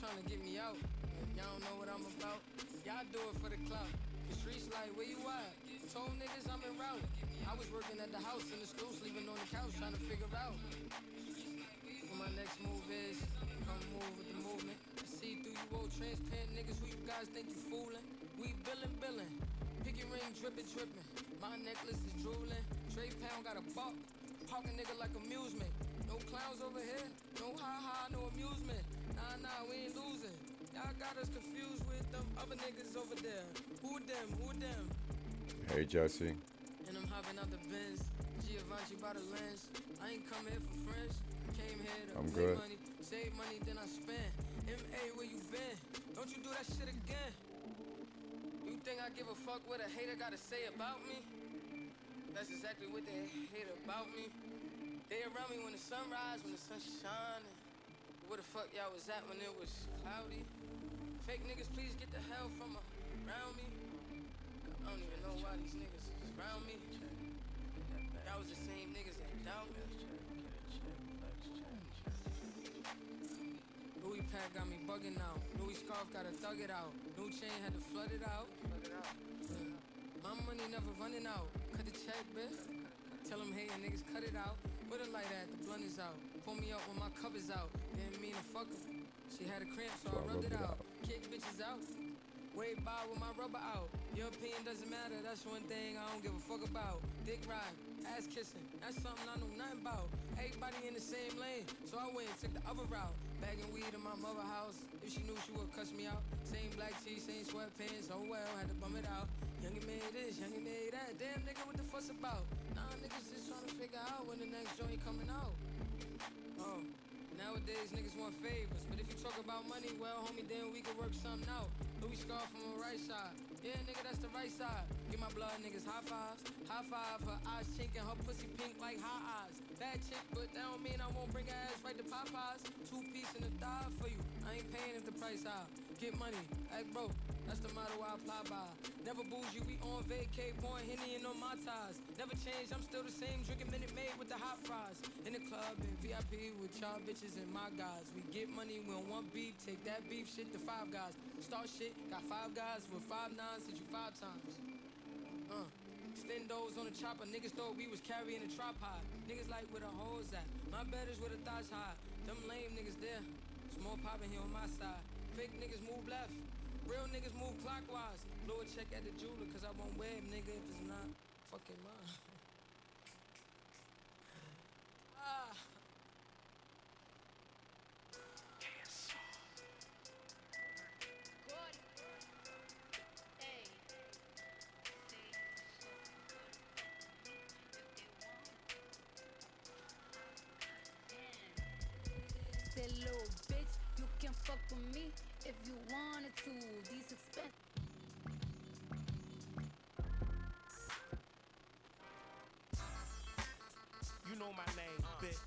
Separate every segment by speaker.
Speaker 1: trying to get me out. Y'all don't know what I'm about. Y'all do it for the clout. The streets like, where you at? Told niggas I'm en route. I was working at the house in the stool, sleeping on the couch, trying to figure out what my next move is. Come move with the movement. I see through you old transparent niggas who you guys think you fooling. We billin'. Picky ring drippin'. My necklace is drooling. Trey Pound got a buck. Park a nigga like amusement. No clowns over here. No ha-ha, no amusement. Nah, we ain't losing. Y'all got us confused with them other niggas over there. Who them?
Speaker 2: Hey, Jesse.
Speaker 1: And I'm hopping out the Benz. Giovanni by the lens. I ain't come here for friends. Came here to make money, save money, then I spend. M.A., where you been? Don't you do that shit again. You think I give a fuck what a hater gotta say about me? That's exactly what they hate about me. They around me when the sun rise, when the sun's shining. Where the fuck y'all was at when it was cloudy? Fake niggas, please get the hell from around me. I don't even know why these niggas is around me. Y'all was the same niggas that doubt me. Louis pack got me bugging out. Louis scarf gotta thug it out. New chain had to flood it out. My money never running out. Cut the check, bitch. Tell them hating niggas cut it out. Where the light at? The blunt is out. Pull me up when my cup is out. Didn't mean to fuck her. She had a cramp, so I rubbed it out. Kick bitches out. Wave by with my rubber out. Your opinion doesn't matter, that's one thing I don't give a fuck about. Dick ride, ass kissing, that's something I know nothing about. Everybody in the same lane, so I went and took the other route. Bagging weed in my mother house, if she knew she would cuss me out. Same black tee, same sweatpants, oh well, had to bum it out. Youngin' made this, youngin' made that, damn nigga, what the fuss about? Nah, niggas just trying to figure out when the next joint coming out. Oh. Nowadays, niggas want favors, but if you talk about money, well, homie, then we can work something out. Louis scarf from the right side. Yeah, nigga, that's the right side. Give my blood niggas high fives. High five, her eyes chinking, her pussy pink like high eyes. Bad chick, but that don't mean I won't bring her ass right to Popeyes. 2-piece and a thigh for you. I ain't paying if the price high. Get money, act broke. That's the motto I apply by. Never bougie, we on vacay, pouring Henny and on my ties. Never changed, I'm still the same, drinking Minute Maid with the hot fries. In the club, in VIP with y'all bitches and my guys. We get money, we don't want beef, take that beef shit to 5 guys. Start shit, got 5 guys with 5 nines, hit you 5 times. Stendos on the chopper, niggas thought we was carrying a tripod. Niggas like where the hoes at, my bed is where the thoughts high. Them lame niggas there, small poppin' here on my side. Fake niggas move left. Real niggas move clockwise. Blow a check at the jeweler, cause I won't wear it, nigga, if it's not fucking mine.
Speaker 3: That little bitch, you can fuck with me if you wanted to. These expensive.
Speaker 4: You know my name, bitch.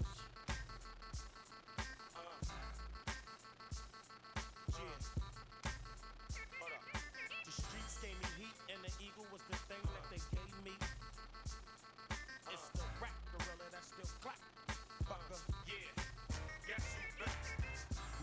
Speaker 4: Yeah. Hold up. The streets gave me heat, and the eagle was the thing that they gave me. It's the rap gorilla that still clap, fucker. Yeah. Guess who's back?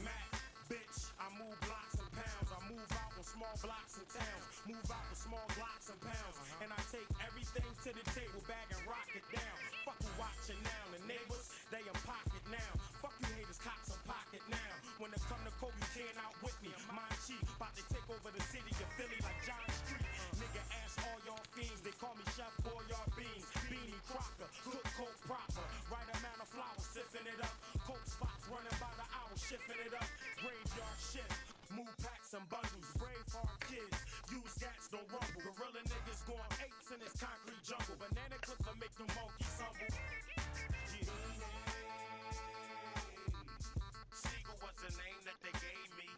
Speaker 4: Mac, bitch. I move blocks and pounds. I move out in small blocks and towns. Move out with small blocks and pounds. And I take everything to the table, bag and rock it down. Fuck you watching now. The neighbors, they in pocket now. Fuck you haters, cops in pocket now. When it come to Kobe, you can't outwit me. My chief, about to take over the city of Philly like John Street. Nigga, ask all y'all fiends. They call me Chef Boyard Beans. Beanie Crocker, cook coke proper. Right amount of flour, sipping it up. Coke spots running by the hour, shifting it up. Graveyard shift, move packs and bundles. Brave hard kids, use gats, don't rumble. Gorilla niggas going apes in this concrete jungle. Banana clips will make them monkeys humble. Yeah. Siegel was the name that they gave me.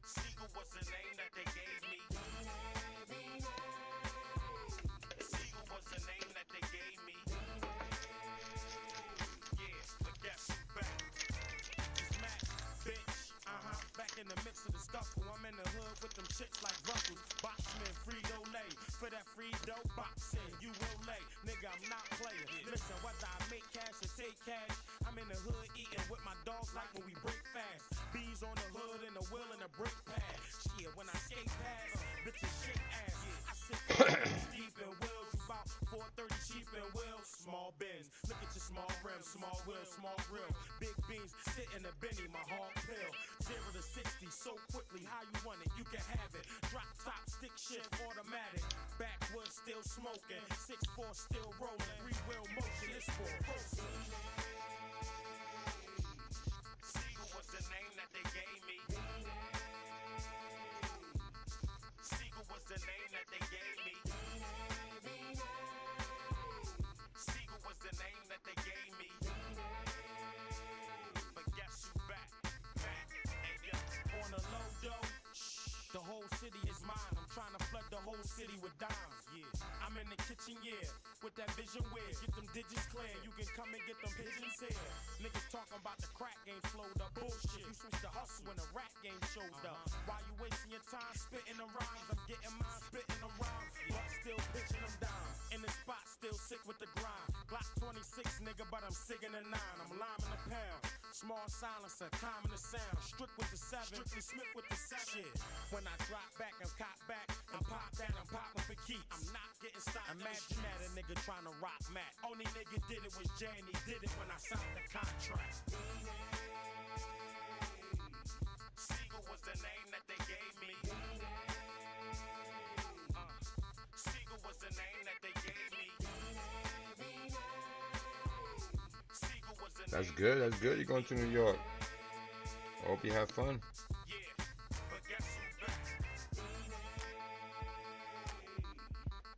Speaker 4: Siegel was the name that they gave me. Siegel was the name that they gave me. Yeah, but guess who's back? It's Mac, bitch. Back in the mix of the scuffle. I'm in the hood with them chicks like Ruffles. Boxman, Frito-Lay. For that free dough, boxing, you will lay. Nigga, I'm not playing. Listen, whether I make cash or take cash, I'm in the hood eating with my dogs like when we break fast. Bees on the hood and the wheel and the brake pad. Shit, when I skate past, bitches shake ass. I sit deep in wheels, you bout 430 sheep and wheels. Small bins, look at your small rims, small wheels, small grill. Big beans, sit in the Benny, my hard pill. 0 to 60 so quickly, how you want it, you can have it. Drop top, stick shift, automatic. Backwoods still smoking, 6'4" still rolling. 3-wheel motion, it's for posting. Siegel was the name that they gave me. Siegel was the name that they gave me. Siegel was the name that they gave me. But guess who's back? Hey, yo. On the low dough, the whole city is mine. I'm trying to flood the whole city with dimes. Yeah, I'm in the kitchen, yeah, with that vision weird. Get them digits clear, you can come and get them pigeons here. Niggas talking about the crack game slowed up. Bullshit, you switched to hustle when the rap game showed up. While you wasting your time spitting them rhymes, I'm getting mine, spitting them rhymes, but still pitching them down. In the spot, still sick with the grind. Glock 26, nigga, but I'm sick in the 9. I'm liming the pound. Small silencer, timing the sound. Strict with the 7, strictly Smith with the 7. Shit, when I drop back and cop back and pop that, I'm popping for keeps. I'm not getting stopped. Imagine that a nigga trying to rock Mac. Only nigga did it was Jay, and he did it when I signed the contract. Siegel was the name that they gave me. Siegel was the name that they gave me. Siegel was the name.
Speaker 2: That's good. That's good. You're going to New York. I hope you have fun.
Speaker 4: Yeah, but guess who's back?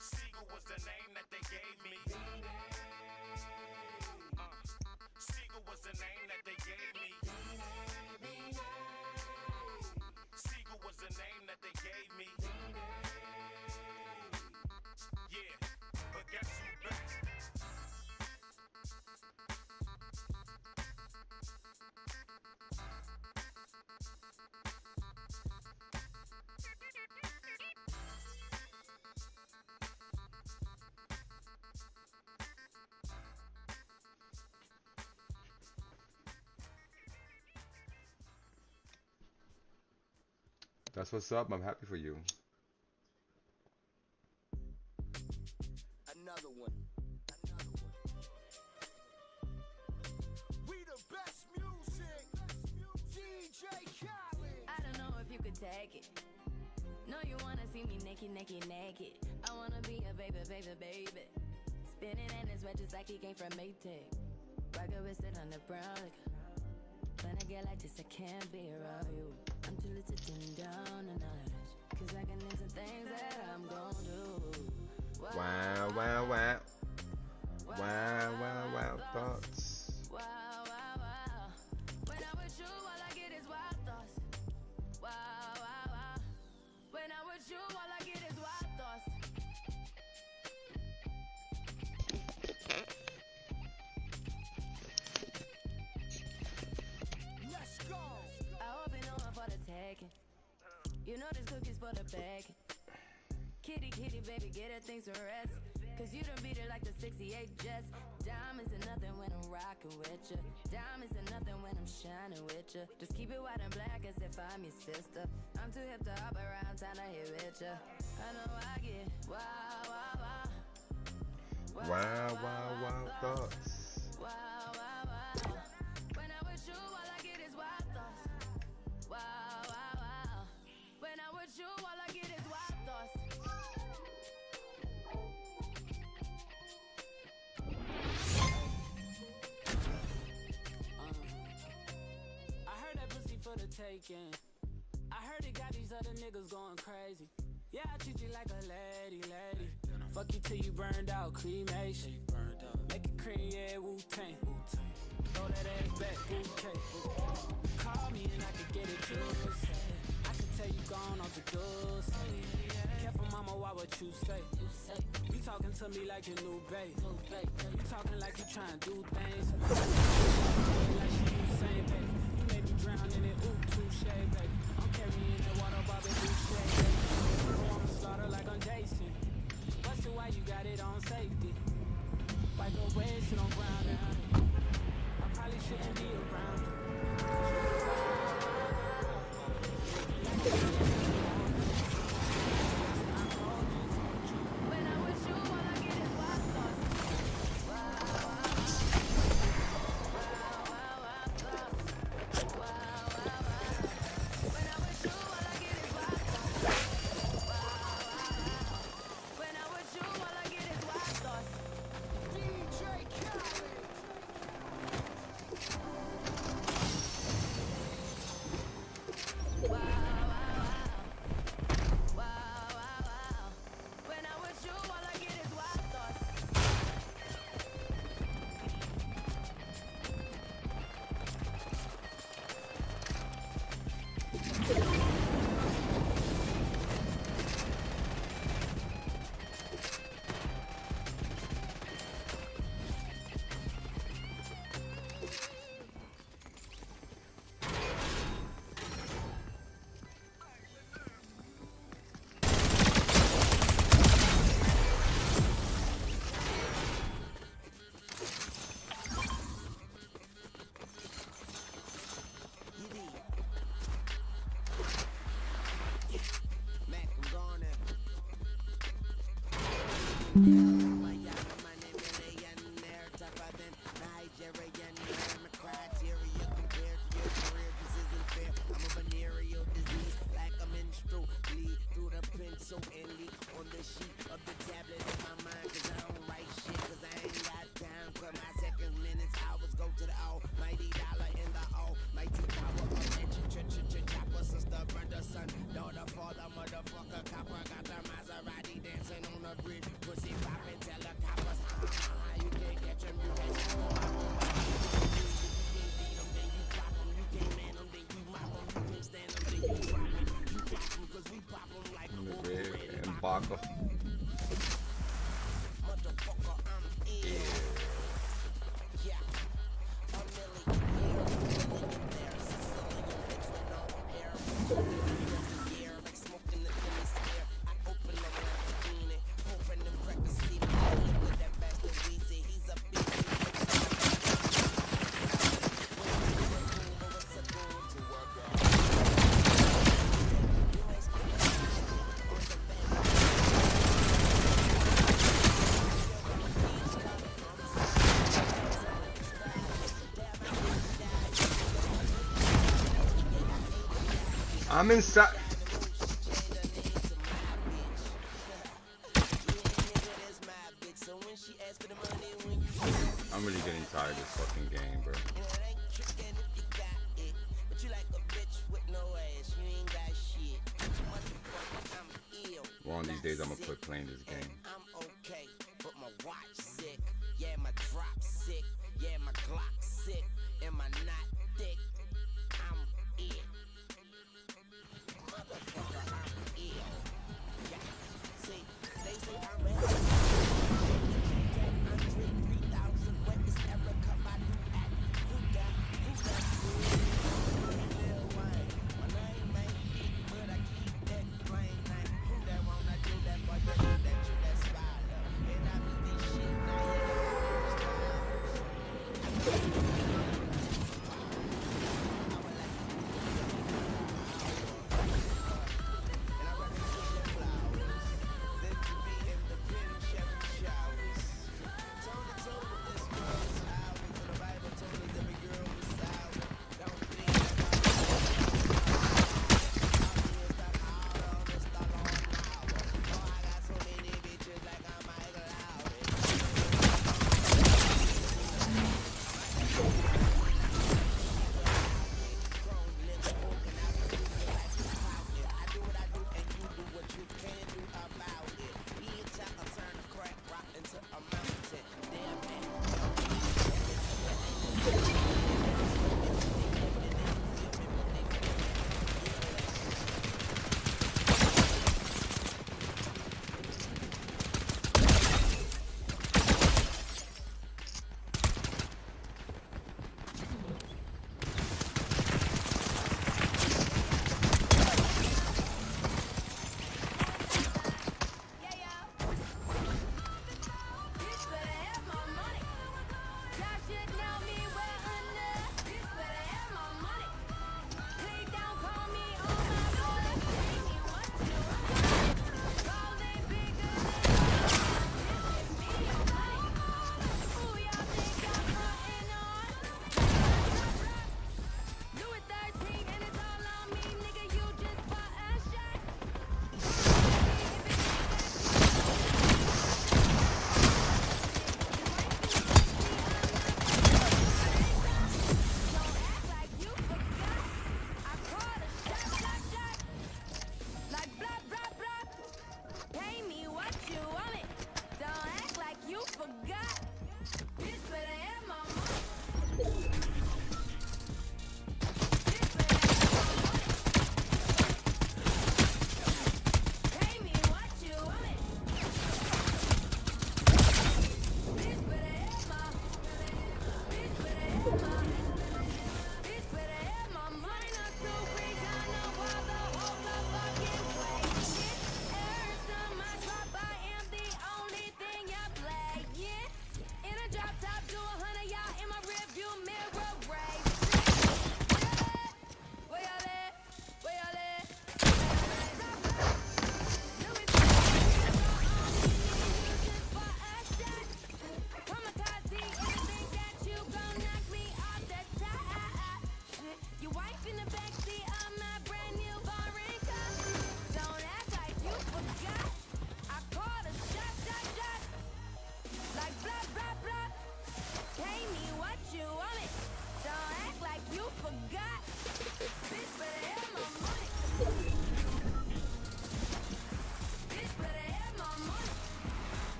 Speaker 4: Siegel was the name that they gave me. Siegel was the name that they gave me. Siegel was the name that they gave me. Yeah, but guess who's back?
Speaker 2: That's what's up. I'm happy for you.
Speaker 5: Another one. We the best music. DJ Khaled.
Speaker 3: I don't know if you could take it. No, you wanna see me naked, naked, naked. I wanna be a baby, baby, baby. Spinning in his red just like he came from Maytag. Rocket with it on the brown liquor. When I get like this, I can't be around you. I'm too little to dim down a notch. Cause I can into things that I'm gon' do.
Speaker 2: Wow, wow, wow. Wow, wow, wow. Thoughts.
Speaker 3: Wow, wow, wow. When I'm with you, all I get is wild thoughts. Wow, wow, wow. When I'm with you, all I get is wild thoughts.
Speaker 5: Let's go.
Speaker 3: I hope you know I'm for the taking. You know this cookie's for the baking. Kitty, kitty, baby, get her things to rest. Cause you done beat it like the 68 Jets. Diamonds are nothing when I'm rocking with ya. Diamonds are nothing when I'm shining with ya. Just keep it white and black as if I'm your sister. I'm too hip to hop around, time to hit with ya. I know I get wow, wow, wow.
Speaker 2: Wow, wow, wow. Thoughts.
Speaker 3: Wow, wow, wow. When I'm with you, all I get is wild thoughts. Wow, wow, wow. When I'm with you, all I get is wild thoughts.
Speaker 6: I heard that pussy for the taking. I heard it got these other niggas going crazy. Yeah, I treat you like a lady, lady. Fuck you till you burned out, cremation. Make it cream, yeah, Wu-Tang. Throw that ass back, bouquet. Call me and I can get it just. I can tell you gone off the dust. Careful, mama, why what you say? You talking to me like your new babe. You talking like you trying to do things. Like she Usain, baby. You made me drown in it, ooh, touche, baby. I'm carrying that water, Bobby, touche, baby. I'm a slaughter like I'm Jason. Bust it why you got it on safety. Wipe away, shit on ground now. I probably
Speaker 2: And Baco. I'm inside. I'm really getting tired of this fucking game, bro. One of these days I'm gonna quit playing this game.
Speaker 7: I'm okay, but my watch sick. Yeah, my drop sick. Yeah, my Glock sick. And my knot thick. I'm it. Motherfucker, I'm ill. Yeah. See, they say I'm ready. 3,000 weapons ever come out new act. Who that? Lil Wayne. My name ain't big, but I keep that flame name. Who that wanna do that, boy? That you, that's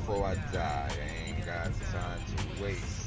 Speaker 2: before I die. I ain't got time to waste.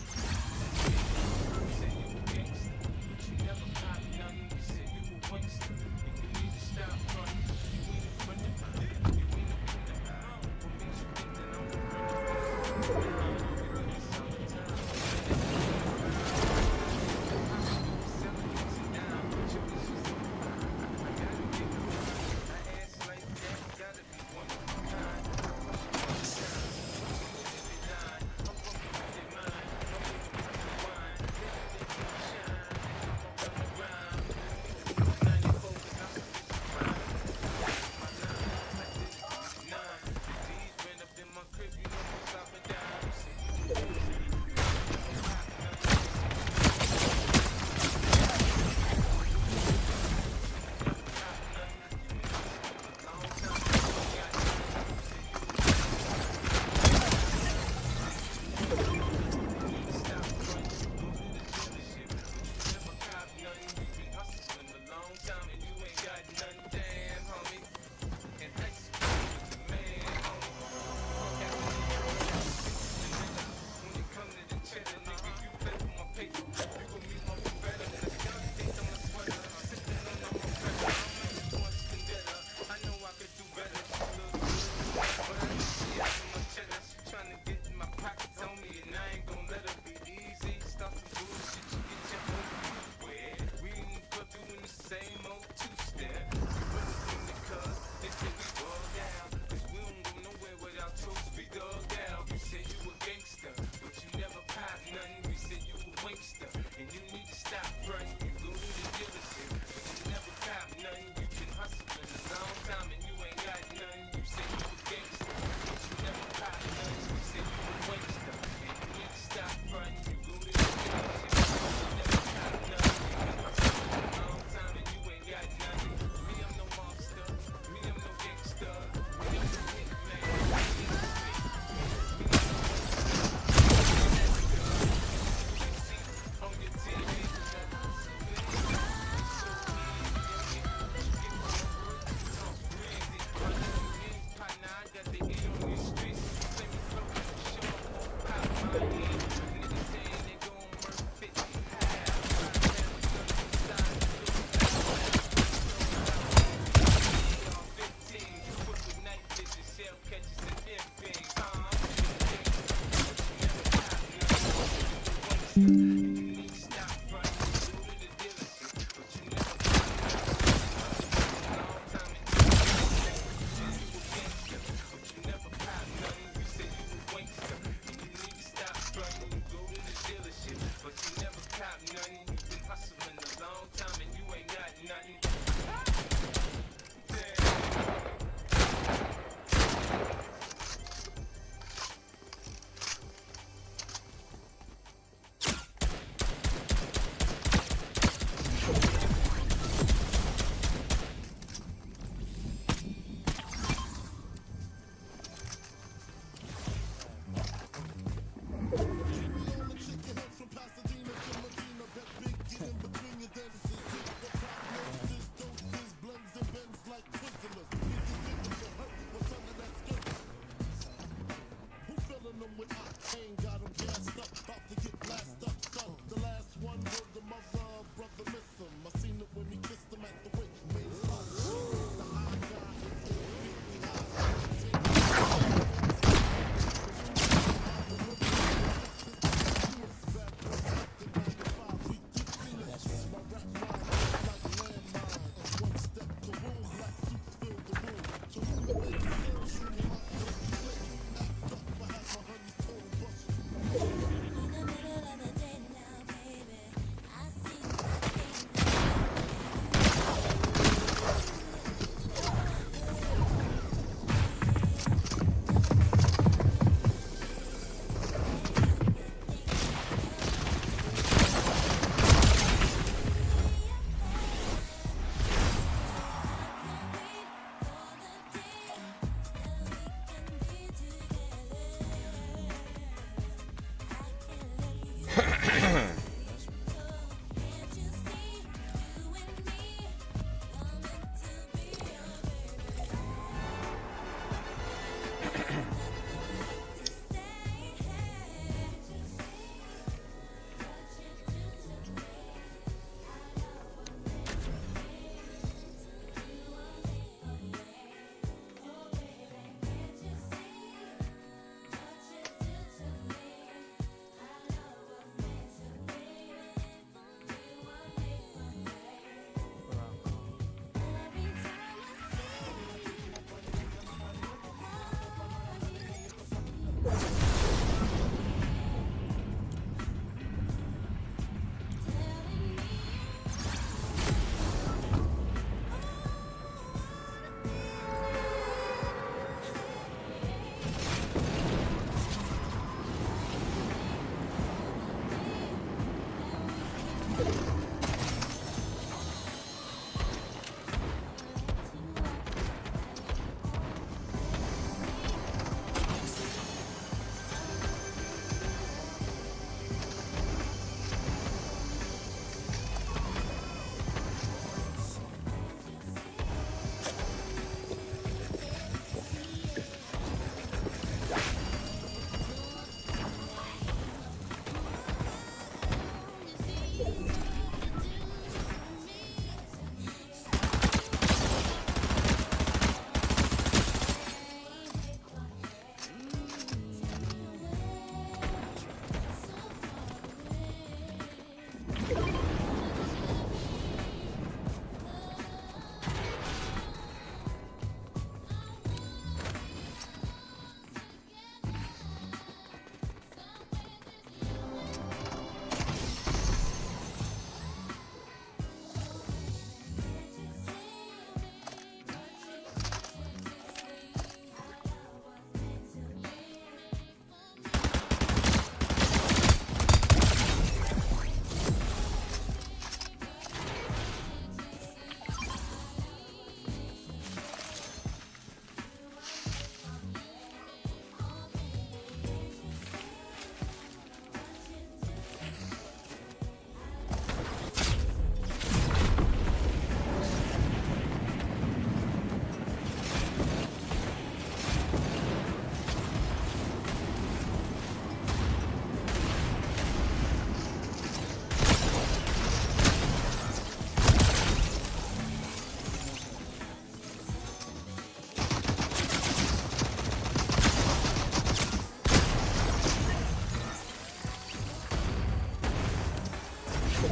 Speaker 2: So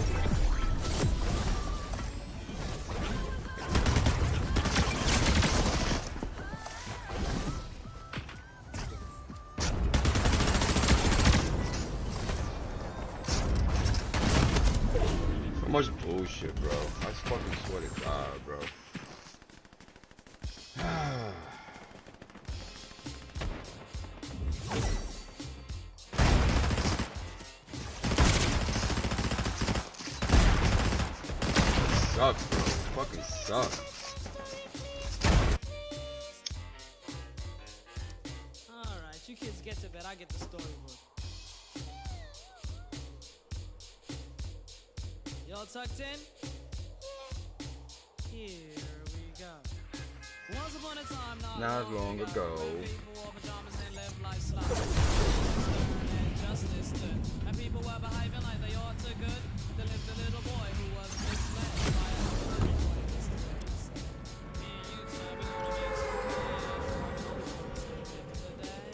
Speaker 2: much bullshit, bro. I just fucking swear to God, bro. Sucks, bro. Fucking sucks.
Speaker 8: Alright, you kids get to bed, I get the storyboard. Y'all tucked in? Here we go. Once upon a time,
Speaker 2: Not long ago.
Speaker 8: people wore pajamas and lived life slow. And justice stood. And people were behaving like they ought to good. There lived a little boy who was misled by a little boy. This is what he said. Me and you, son, we gonna make some cash. The day.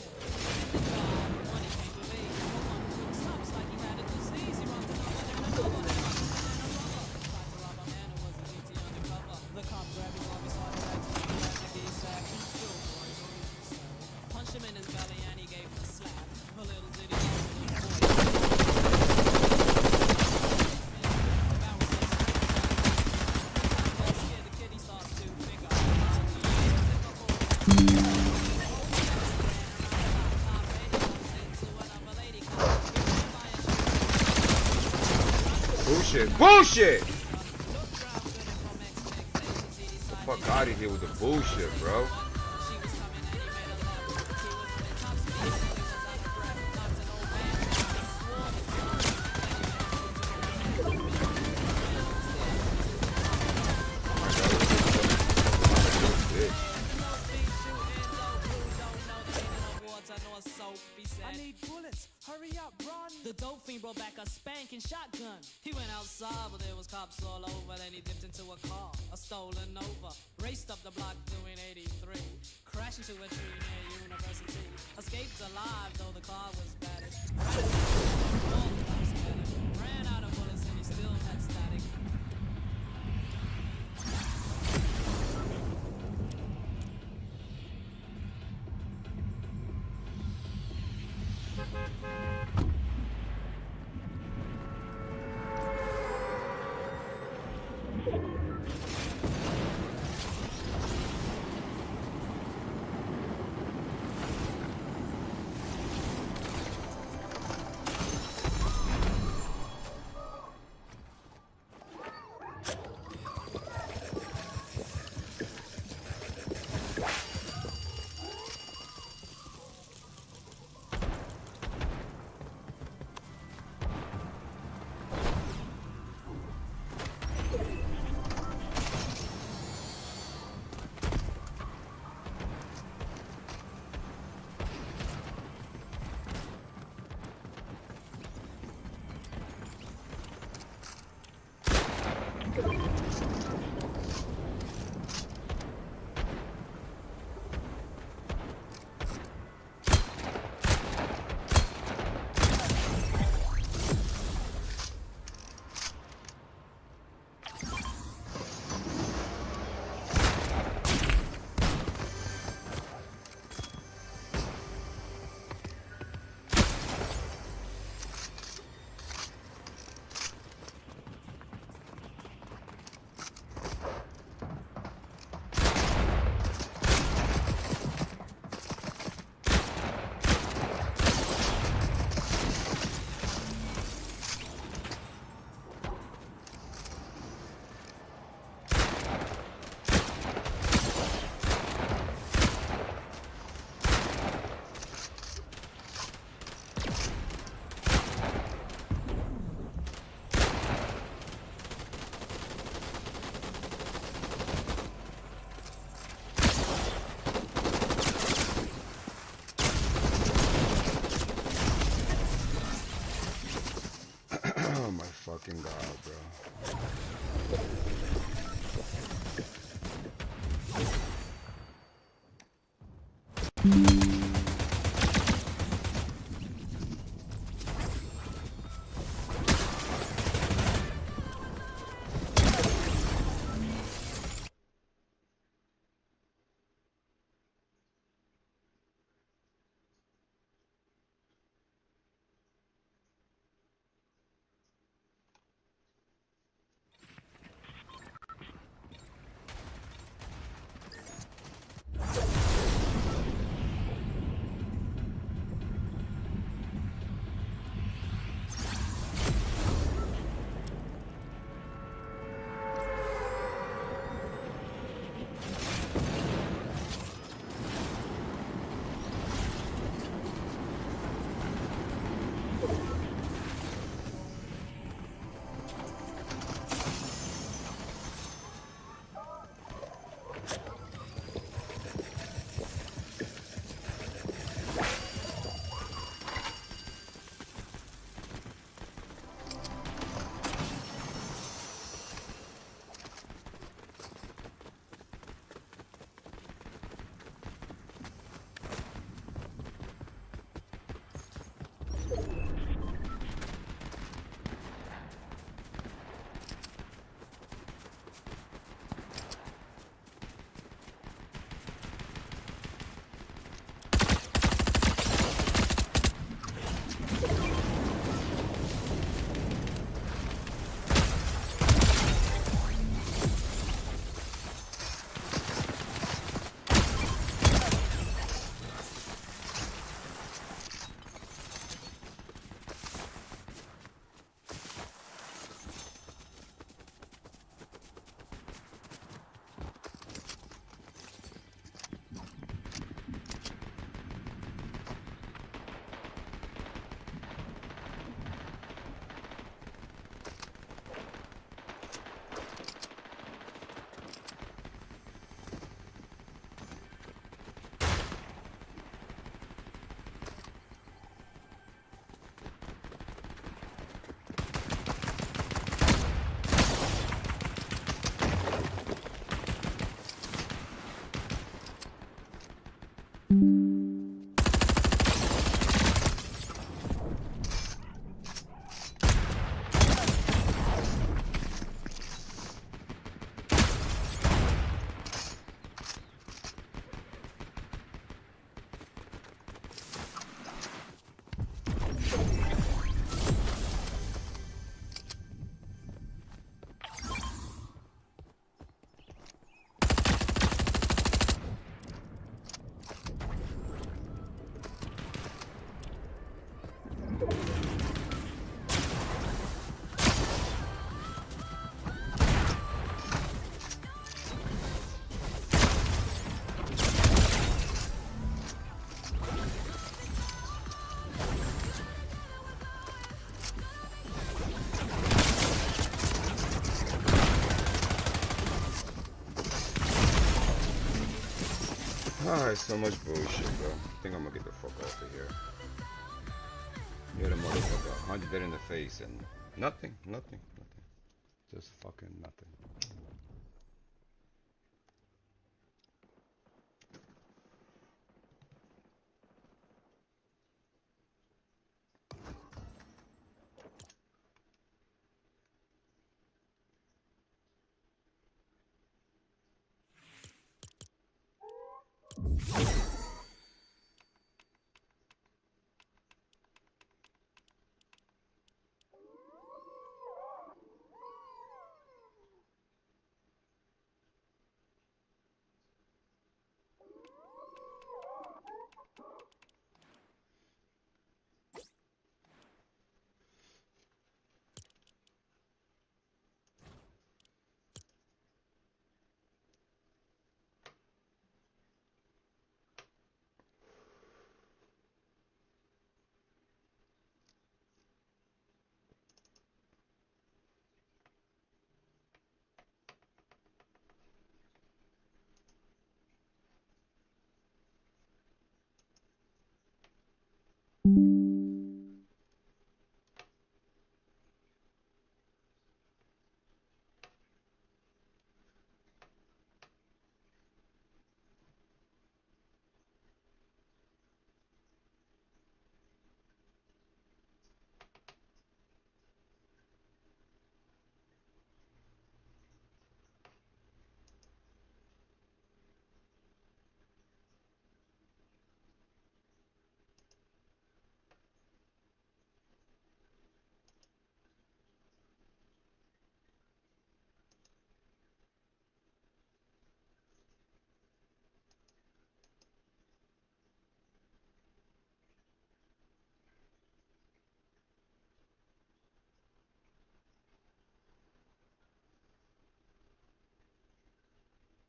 Speaker 8: When he came to me, no one took stops like he had a disease. He runs another different number. Tried to rob a man who was a DT undercover. The cop grabbed him while we started acting like he had to be sacked. He still boys on his side. Punched him in his belly and he gave him a slap. A little did he know the little boy. The kid he starts to pick up.
Speaker 2: Bullshit. Bullshit! Fuck out of here with the bullshit, bro.
Speaker 8: I need bullets. Hurry up, run. The dope fiend brought back a spanking shotgun. He went outside, but there was cops all over. Then he dipped into a car, a stolen Nova. Raced up the block doing 83. Crashed into a tree near University. Escaped alive, though the car was battered. Ran out of bullets and he still had static.
Speaker 2: Fucking God, bro. Alright, so much bullshit, bro. I think I'm gonna get the fuck off of here. Hit a motherfucker 100 dead in the face and nothing. Just fucking nothing.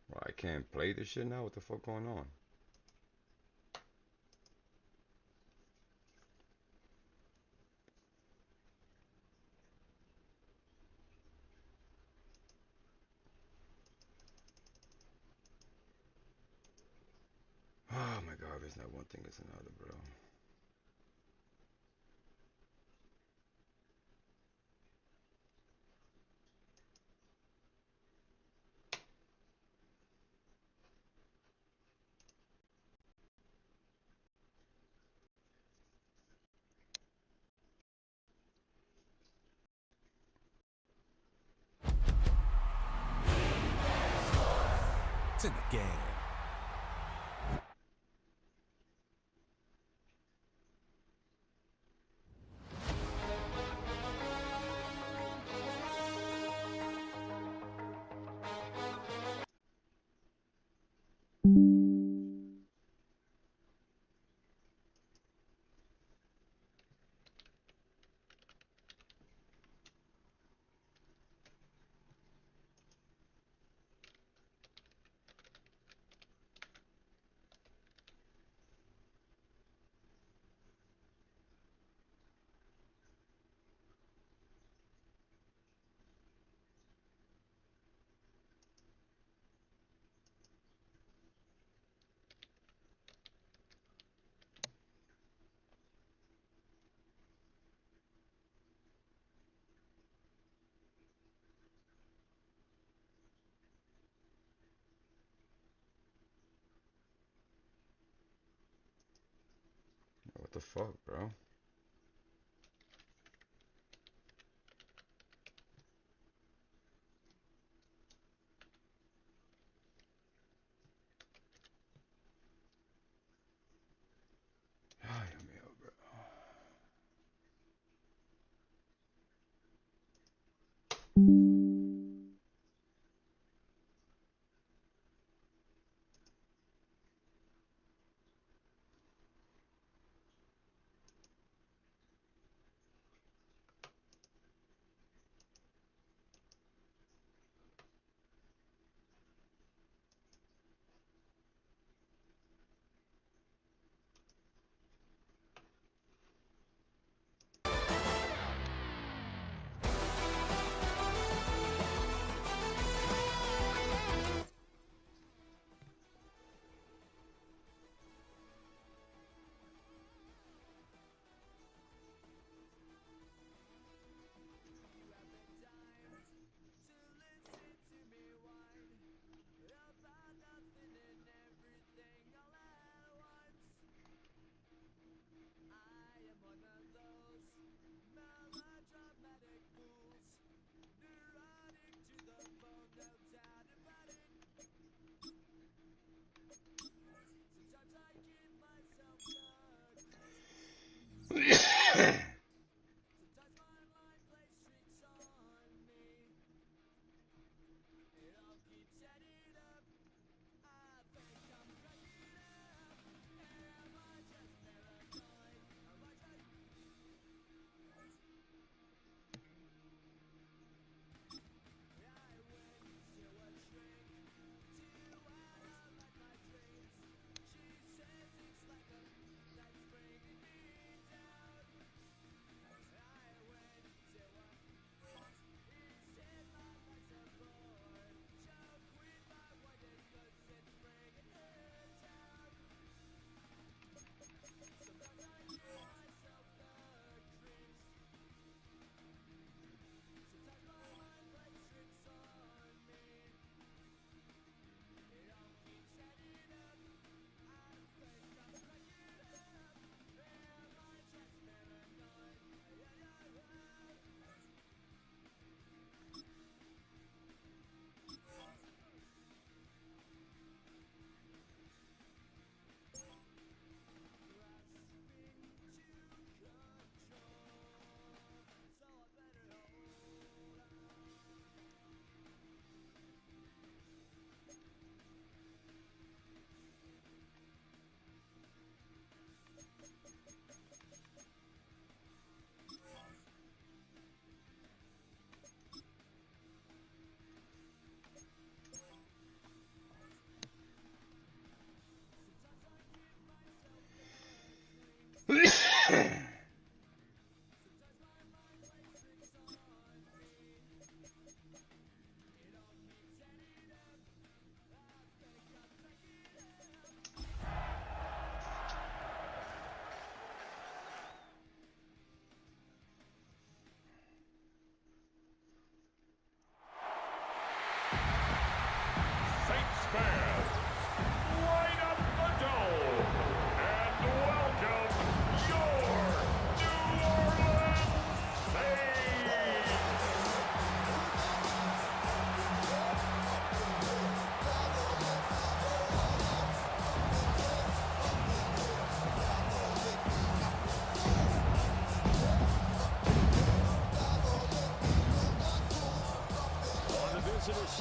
Speaker 2: Well, I can't play this shit now? What the fuck going on? Oh my god, it's not one thing, it's another, bro.
Speaker 5: It's in the game. What the fuck, bro? Ay, Dios mío, bro.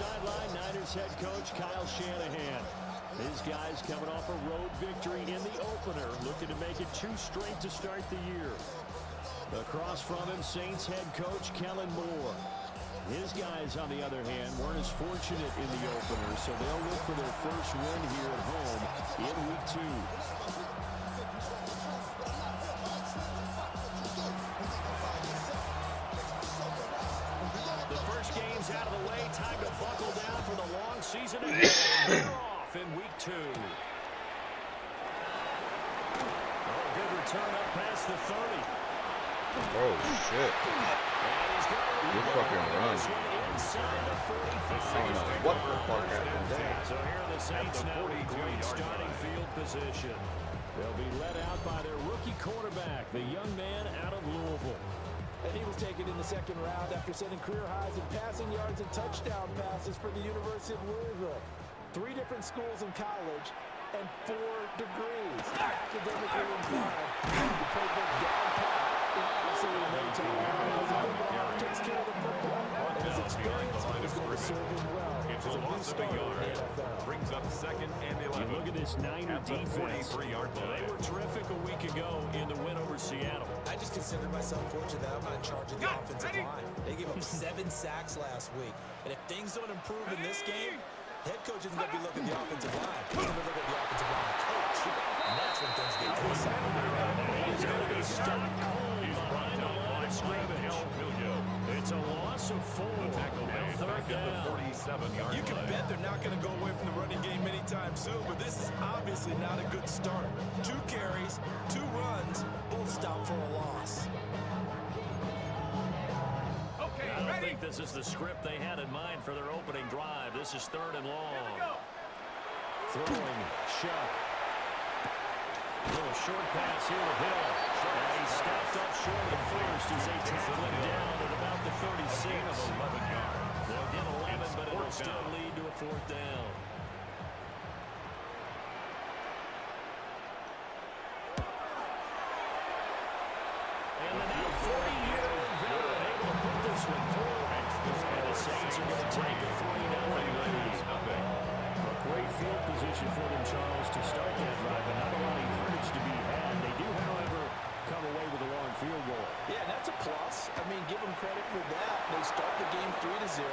Speaker 9: sideline, Niners head coach Kyle Shanahan. His guys coming off a road victory in the opener, looking to make it 2 straight to start the year. Across from him, Saints head coach Kellen Moore. His guys, on the other hand, weren't as fortunate in the opener, so they'll look for their first win here at home in week 2. The first game's out of the way. Time to buckle down for the long season ahead. They're off in week 2. Oh, good return up past the 30.
Speaker 2: Oh, shit. Good fucking run. I don't know what the fuck happened there.
Speaker 9: So here are the Saints now with great starting field position. They'll be led out by their rookie quarterback, the young man out of Louisville.
Speaker 10: And he was taken in the second round after setting career highs in passing yards and touchdown passes for the University of Louisville. 3 different schools in college and 4 degrees. Academically inclined, the playbook down pat in absolutely no time. As a good guy, takes care of the football, and his experience is going to serve him well.
Speaker 5: It's a loss of a yard. Brings up second and 11.
Speaker 9: Look at this Niner defense.
Speaker 5: 43-yard line.
Speaker 9: They were terrific a week ago in the win over Seattle.
Speaker 11: I just consider myself fortunate that I'm not in charge of the offensive line. They gave up 7 sacks last week. And if things don't improve in this game, head coach isn't going to be looking at the offensive line. He's going to look at the offensive line coach. And that's when things get crazy.
Speaker 9: He's going to be stopped cold behind the line of scrimmage. It's a loss of 4. Now third down.
Speaker 5: 47-yard
Speaker 11: You can bet they're not going to go away from the running game anytime soon, but this is obviously not a good start. 2 carries, 2 runs, both stopped for a loss.
Speaker 9: I don't think this is the script they had in mind for their opening drive. This is 3rd and long. Throwing, Shuck. Little short pass here to Hill. And he stopped up short of the first as they tackle him down at about the 36.
Speaker 5: 11 yards.
Speaker 9: They'll get 11, but it'll still lead to a 4th down. And the now 40-year-old veteran able to put this one through. And the Saints are going to take a 3-0 lead. A great field position for them, Charles, to start that drive, but not a lot of yardage to be had. They do, however, come away with a long field goal.
Speaker 10: Yeah, that's a plus. I mean, give them credit for that. They start the game 3-0.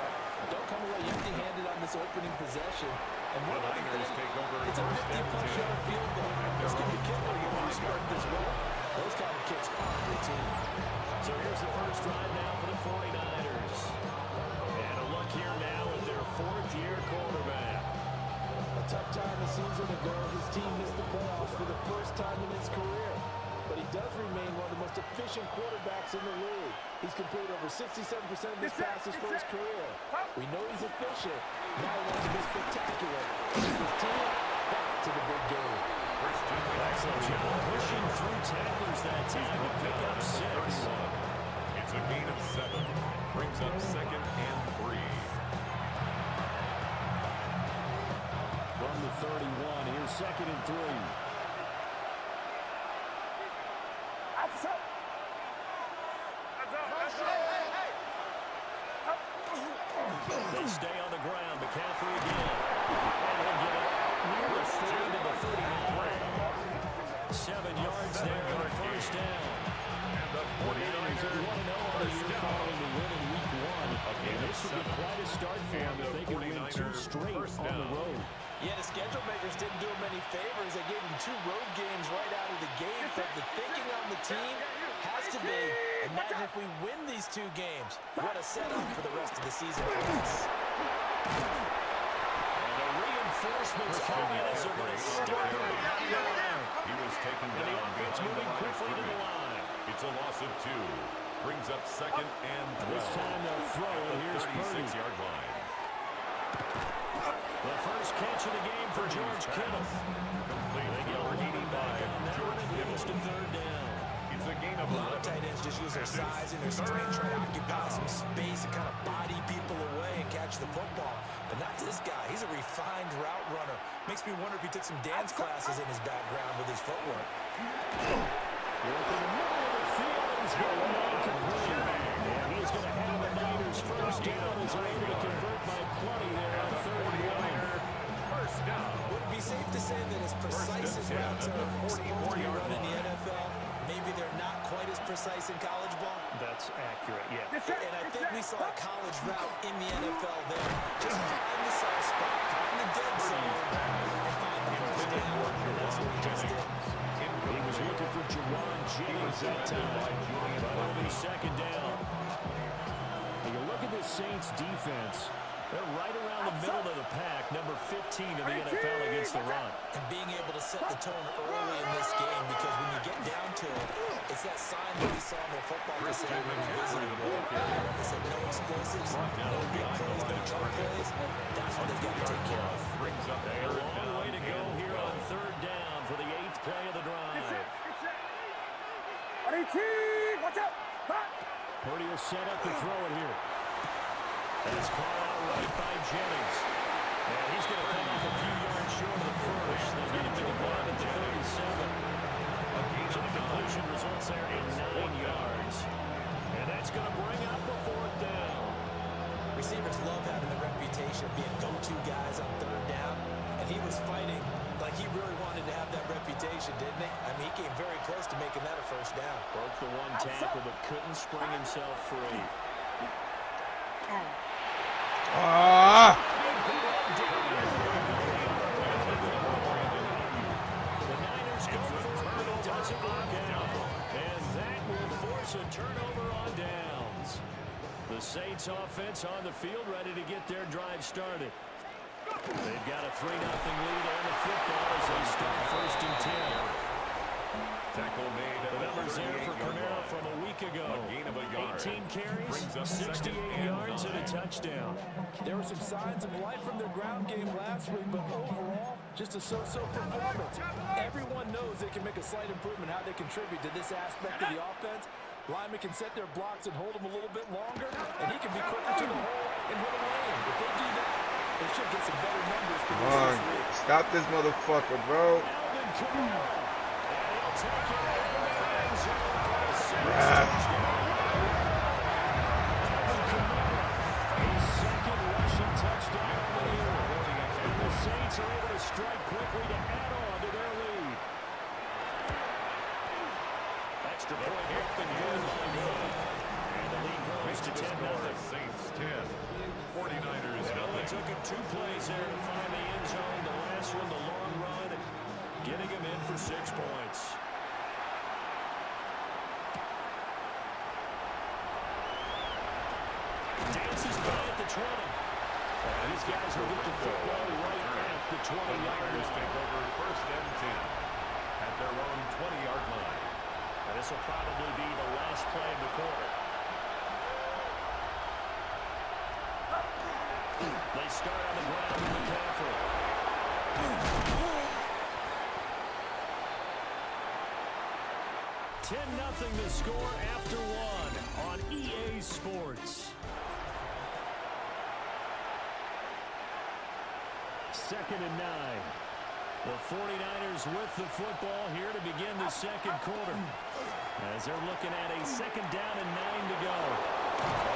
Speaker 10: Don't come away empty-handed on this opening possession. And what I think, it's a 50-plus-yard field goal. Let's give the kicker a little respect as well. Those kind of kicks are routine.
Speaker 9: So here's the first drive now for the 49ers. And a look here now at their 4th-year quarterback.
Speaker 10: A tough time a season ago, his team missed the playoffs for the first time in his career. But he does remain one of the most efficient quarterbacks in the league. He's completed over 67% of his passes for his career. We know he's efficient. Now he wants to be spectacular. His team back to the big game.
Speaker 9: Excellent job pushing through tacklers that time to pick up 6.
Speaker 5: It's a gain of 7. Brings up 2nd and 3.
Speaker 9: From the 31, here's 2nd and 3. They stay on the ground. McCaffrey again. And he'll get it near the 40 to the 39. 7 yards there for the first down.
Speaker 5: And the 49ers
Speaker 9: are 1-0 on the year following the win in week 1. And this would be quite a start for them if they can win 2 straight on the road.
Speaker 10: Yeah, the schedule makers didn't do him any favors. They gave him 2 road games right out of the gate. But the thinking on the team has to be, imagine if we win these 2 games. What a setup for the rest of the season for us.
Speaker 9: And the reinforcements coming as they're going to stop him behind the line.
Speaker 5: He was taken
Speaker 9: And the
Speaker 5: down
Speaker 9: offense
Speaker 5: behind
Speaker 9: moving
Speaker 5: the
Speaker 9: quickly to the line.
Speaker 5: It's a loss of 2. Brings up 2nd and 12.
Speaker 9: This time they'll throw it. Here's Purdy.
Speaker 5: 36-yard line.
Speaker 9: The first catch of the game for George Kittle. They get a running back on that one and moves to 3rd down.
Speaker 5: It's a gain of
Speaker 11: A lot of
Speaker 5: 11.
Speaker 11: tight ends just use their size and their strength, try to occupy some space and kind of body people away and catch the football. But not this guy. He's a refined route runner. Makes me wonder if he took some dance classes in his background with his footwork.
Speaker 9: Working the middle of the field, and he's going on complete. And he's going to have the Niners first down as they're able to convert by plenty there on 3rd and 1.
Speaker 5: First down.
Speaker 11: Would it be safe to say that as precise as routes are supposed to be run in the NFL, maybe they're not quite as precise in college ball?
Speaker 9: That's accurate, yeah.
Speaker 11: And I think we saw a college route in the NFL there. Just find the soft spot, find the dead zone, and find the first down. And that's what he just did.
Speaker 9: He was looking for Jawan Jennings that time. But it'll be 2nd down. And you look at this Saints defense. They're right around the middle of the pack, number 15 in the NFL against the run.
Speaker 11: And being able to set the tone early in this game, because when you get down to it, it's that sign that we saw in their football facility when we visited. They said no explosives, no big plays, no chunk plays. That's what they've got to take care of.
Speaker 9: A long way to go here on 3rd down for the 8th play of the drive.
Speaker 10: Watch out!
Speaker 9: Purdy will set up to throw it here. That's caught out right by Jennings. And he's going to come off a few yards short of the first. They'll get him to the ground at the 37. So the completion results there in 9 yards. And that's going to bring up the 4th down.
Speaker 11: Receivers love having the reputation of being go-to guys on 3rd down. And he was fighting like he really wanted to have that reputation, didn't he? I mean, he came very close to making that a 1st down.
Speaker 9: Broke the 1 tackle, but couldn't spring himself free.
Speaker 2: Ah!
Speaker 9: The Niners go for it, but it doesn't work out. And that will force a turnover on downs. The Saints offense on the field, ready to get their drive started. They've got a 3-0 lead on the football as they start 1st and 10.
Speaker 5: Tackle made at
Speaker 9: the numbers there for Kamara from a week ago. 18 carries, 68 yards, and a touchdown.
Speaker 10: There were some signs of life from their ground game last week, but overall, just a so-so performance. Everyone knows they can make a slight improvement how they contribute to this aspect of the offense. Linemen can set their blocks and hold them a little bit longer, and he can be quicker to the hole and hit a lane. If they do that, they should get some better numbers.
Speaker 2: Come on, stop this motherfucker, bro.
Speaker 9: Saints are able to strike quickly to add on to their lead. Extra point here at the goal line. And the lead grows to 10-0.
Speaker 5: Saints 10, 49ers
Speaker 9: It took him 2 plays there to find the end zone. The last one, the long run, getting him in for 6 points. Dances by at the 20. These guys will get the football right at the 20-yard line.
Speaker 5: take over 1st and 10 at their own 20-yard line.
Speaker 9: And this will probably be the last play of the quarter. They start on the ground with McCaffrey. 10-0 the score after 1 on EA Sports. 2nd and 9. The 49ers with the football here to begin the 2nd quarter. As they're looking at a 2nd down and 9 to go. A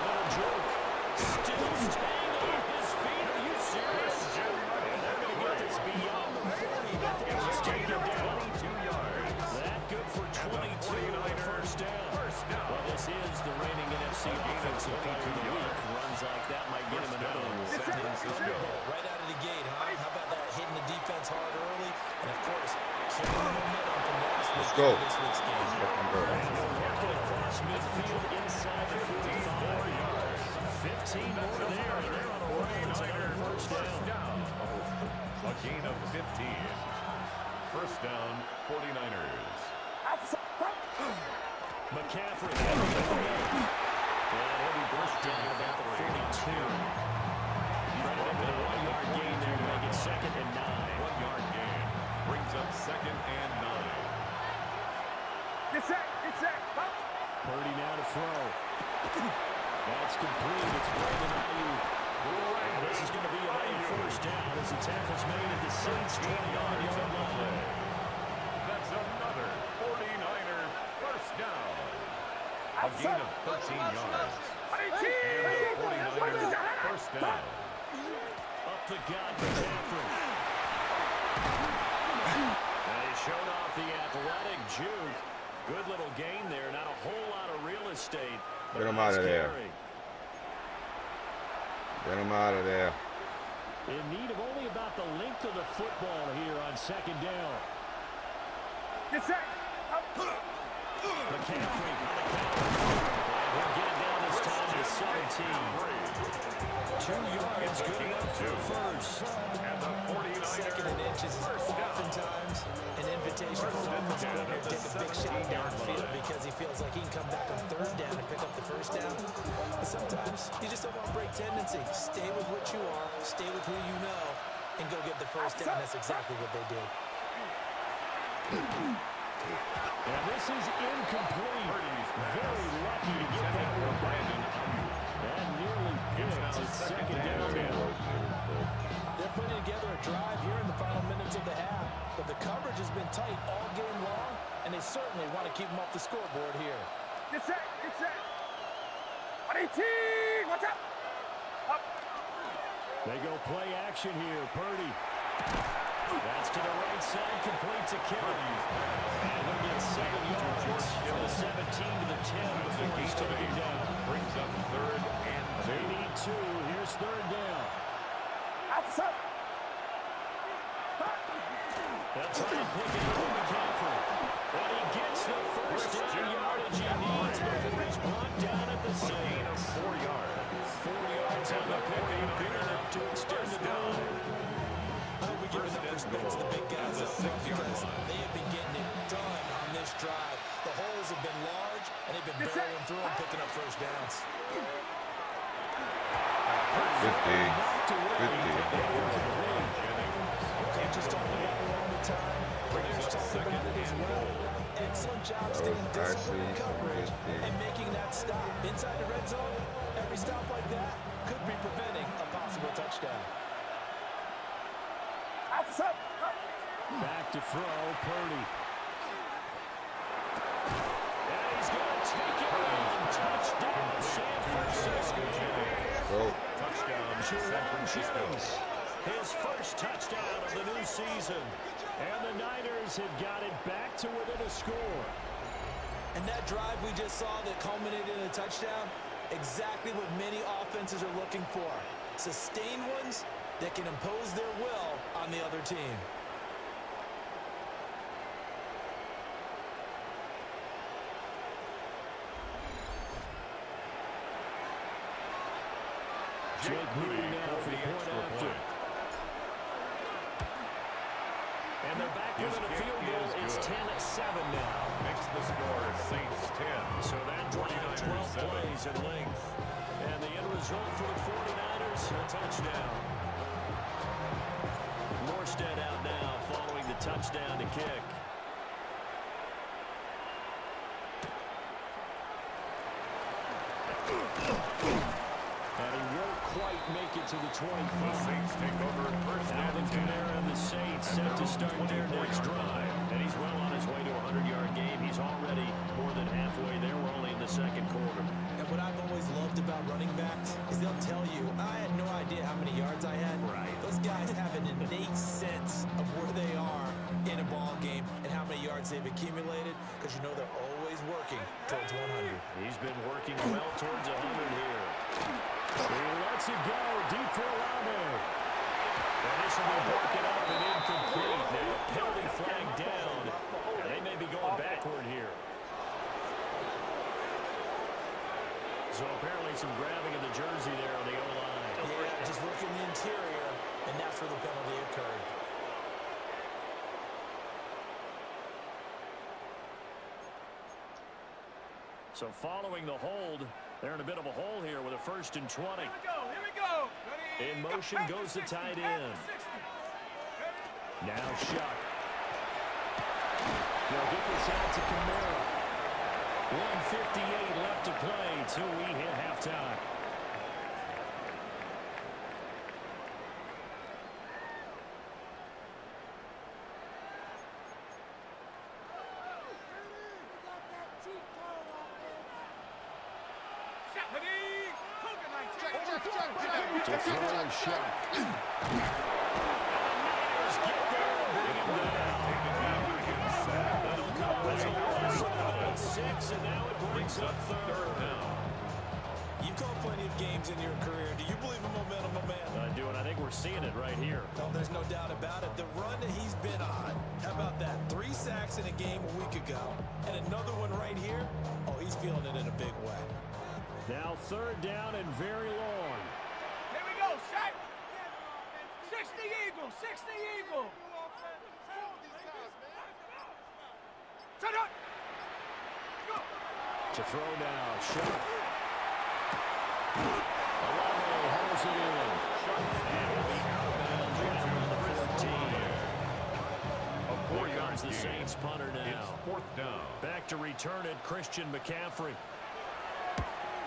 Speaker 9: little joke. Still staying on his feet. Are you serious? And they're going to get this beyond the 40 before it's taken down.
Speaker 5: 22 yards.
Speaker 9: That good for 22 on the 1st down. Well, this is the reigning NFC Offensive Player of the Week. Runs like that might get him another one.
Speaker 11: Right out of the gate, huh? How about that? Hitting the defense hard early, and of course, carrying the momentum from last week to this week's game.
Speaker 9: Working across midfield inside the 45 yards. 15 more there, and they're on a roll to their 1st down.
Speaker 5: A gain of 15. 1st down, 49ers.
Speaker 9: McCaffrey. And he'll be brushed down about the 42. Trying to get a 1-yard gain there to make it 2nd and 9.
Speaker 5: 1-yard gain brings up 2nd and 9.
Speaker 10: It's set.
Speaker 9: Purdy now to throw. That's complete. It's Brandon Ayuk. And this is going to be a late 1st down as the tackle's made at the Saints' 20-yard line.
Speaker 5: That's another 49er 1st down. A gain of 13 yards. And the 49ers 1st down.
Speaker 9: the God McCaffrey. And he showed off the athletic juke. Good little gain there. Not a whole lot of real estate.
Speaker 2: Get him out of there. Get him out of there.
Speaker 9: In need of only about the length of the football here on second down.
Speaker 12: Get set.
Speaker 9: McCaffrey on the counter. We'll get it down this time to 17. 2 yards, good enough for the first.
Speaker 5: And the 49ers.
Speaker 11: Second and inches is oftentimes an invitation for the offensive coordinator to take a big shot downfield because he feels like he can come back on third down and pick up the first down. But sometimes you just don't want to break tendency. Stay with what you are, stay with who you know, and go get the first down. That's exactly what they did.
Speaker 9: And this is incomplete. Very lucky to get that one back. And nearly picked at second down now.
Speaker 10: They're putting together a drive here in the final minutes of the half, but the coverage has been tight all game long, and they certainly want to keep them off the scoreboard here.
Speaker 12: Get set. Get set. 118. Watch out. Up.
Speaker 9: They go play action here. Purdy. That's to the right side, complete to Kelly. And he'll get 7 yards from the 17 to the 10 before he's taken down.
Speaker 5: Brings up third and
Speaker 9: They need 2. Here's third down.
Speaker 12: Outside.
Speaker 9: They'll try to pick it up with McCaffrey. And he gets the first down yardage he needs before he's brought down at the 6.
Speaker 5: 4 yards.
Speaker 9: 4 yards on the pick, and good enough to extend the drive.
Speaker 11: I hope we give enough respect to the big guys up front because they have been getting it done on this drive. The holes have been large, and they've been barreling through and picking up first downs.
Speaker 2: 50.
Speaker 10: Coaches talk about it all the time. Players talk about it as well. Excellent job staying disciplined in coverage and making that stop. Inside the red zone, every stop like that could be preventing a possible touchdown.
Speaker 12: Outside.
Speaker 9: Back to throw, Purdy. And he's going to take it home. Touchdown, San Francisco.
Speaker 5: Touchdown, San Francisco.
Speaker 9: His first touchdown of the new season. And the Niners have got it back to within a score.
Speaker 11: And that drive we just saw that culminated in a touchdown, exactly what many offenses are looking for. Sustained ones that can impose their will on the other team.
Speaker 9: Jake Moody now for the point after. And they're back within a field goal. It's 10-7 now.
Speaker 5: Makes the score Saints 10.
Speaker 9: So that drive 12 plays in length. And the end result for the 49ers, a touchdown. Morstead out now following the touchdown to kick. And he won't quite make it to the 25.
Speaker 5: Saints take over first down.
Speaker 9: Alvin Kamara and the Saints set to start their next drive. And he's well on his way to a 100-yard game. He's already more than halfway there. We're only in the second quarter.
Speaker 11: And what I've always loved about running backs is they'll tell you, I had no idea how many yards I had.
Speaker 9: Right.
Speaker 11: Those guys have an innate sense of where they are in a ball game and how many yards they've accumulated because you know they're always working towards 100.
Speaker 9: He's been working well towards 100 here. He lets it go deep for Olave. And this will be broken up and incomplete. Now penalty flag down. And they may be going backward here. So apparently some grabbing of the jersey there on the O-line.
Speaker 11: Yeah, just working the interior, and that's where the penalty occurred.
Speaker 9: So following the hold, they're in a bit of a hole here with a 1st and 20.
Speaker 12: Here we go.
Speaker 9: In motion goes the tight end. Now Shuck. They'll get this out to Kamara. 1:58 left to play till we hit halftime. To throw and shot. Get there and bring him down. That'll come 6, and now it brings up third down.
Speaker 11: You've called plenty of games in your career. Do you believe in momentum, my man?
Speaker 9: I do, and I think we're seeing it right here.
Speaker 11: Oh, there's no doubt about it. The run that he's been on, how about that? 3 sacks in a game a week ago, and another one right here. Oh, he's feeling it in a big way.
Speaker 9: Now third down and very long.
Speaker 12: Here we go, set. 60 Eagle, 60 Eagle. Set up. Go.
Speaker 9: To throw now, shot. Alonso holds it in. And it'll be out of bounds right around the 14. Here comes the Saints punter now.
Speaker 5: It's fourth down.
Speaker 9: Back to return it, Christian McCaffrey.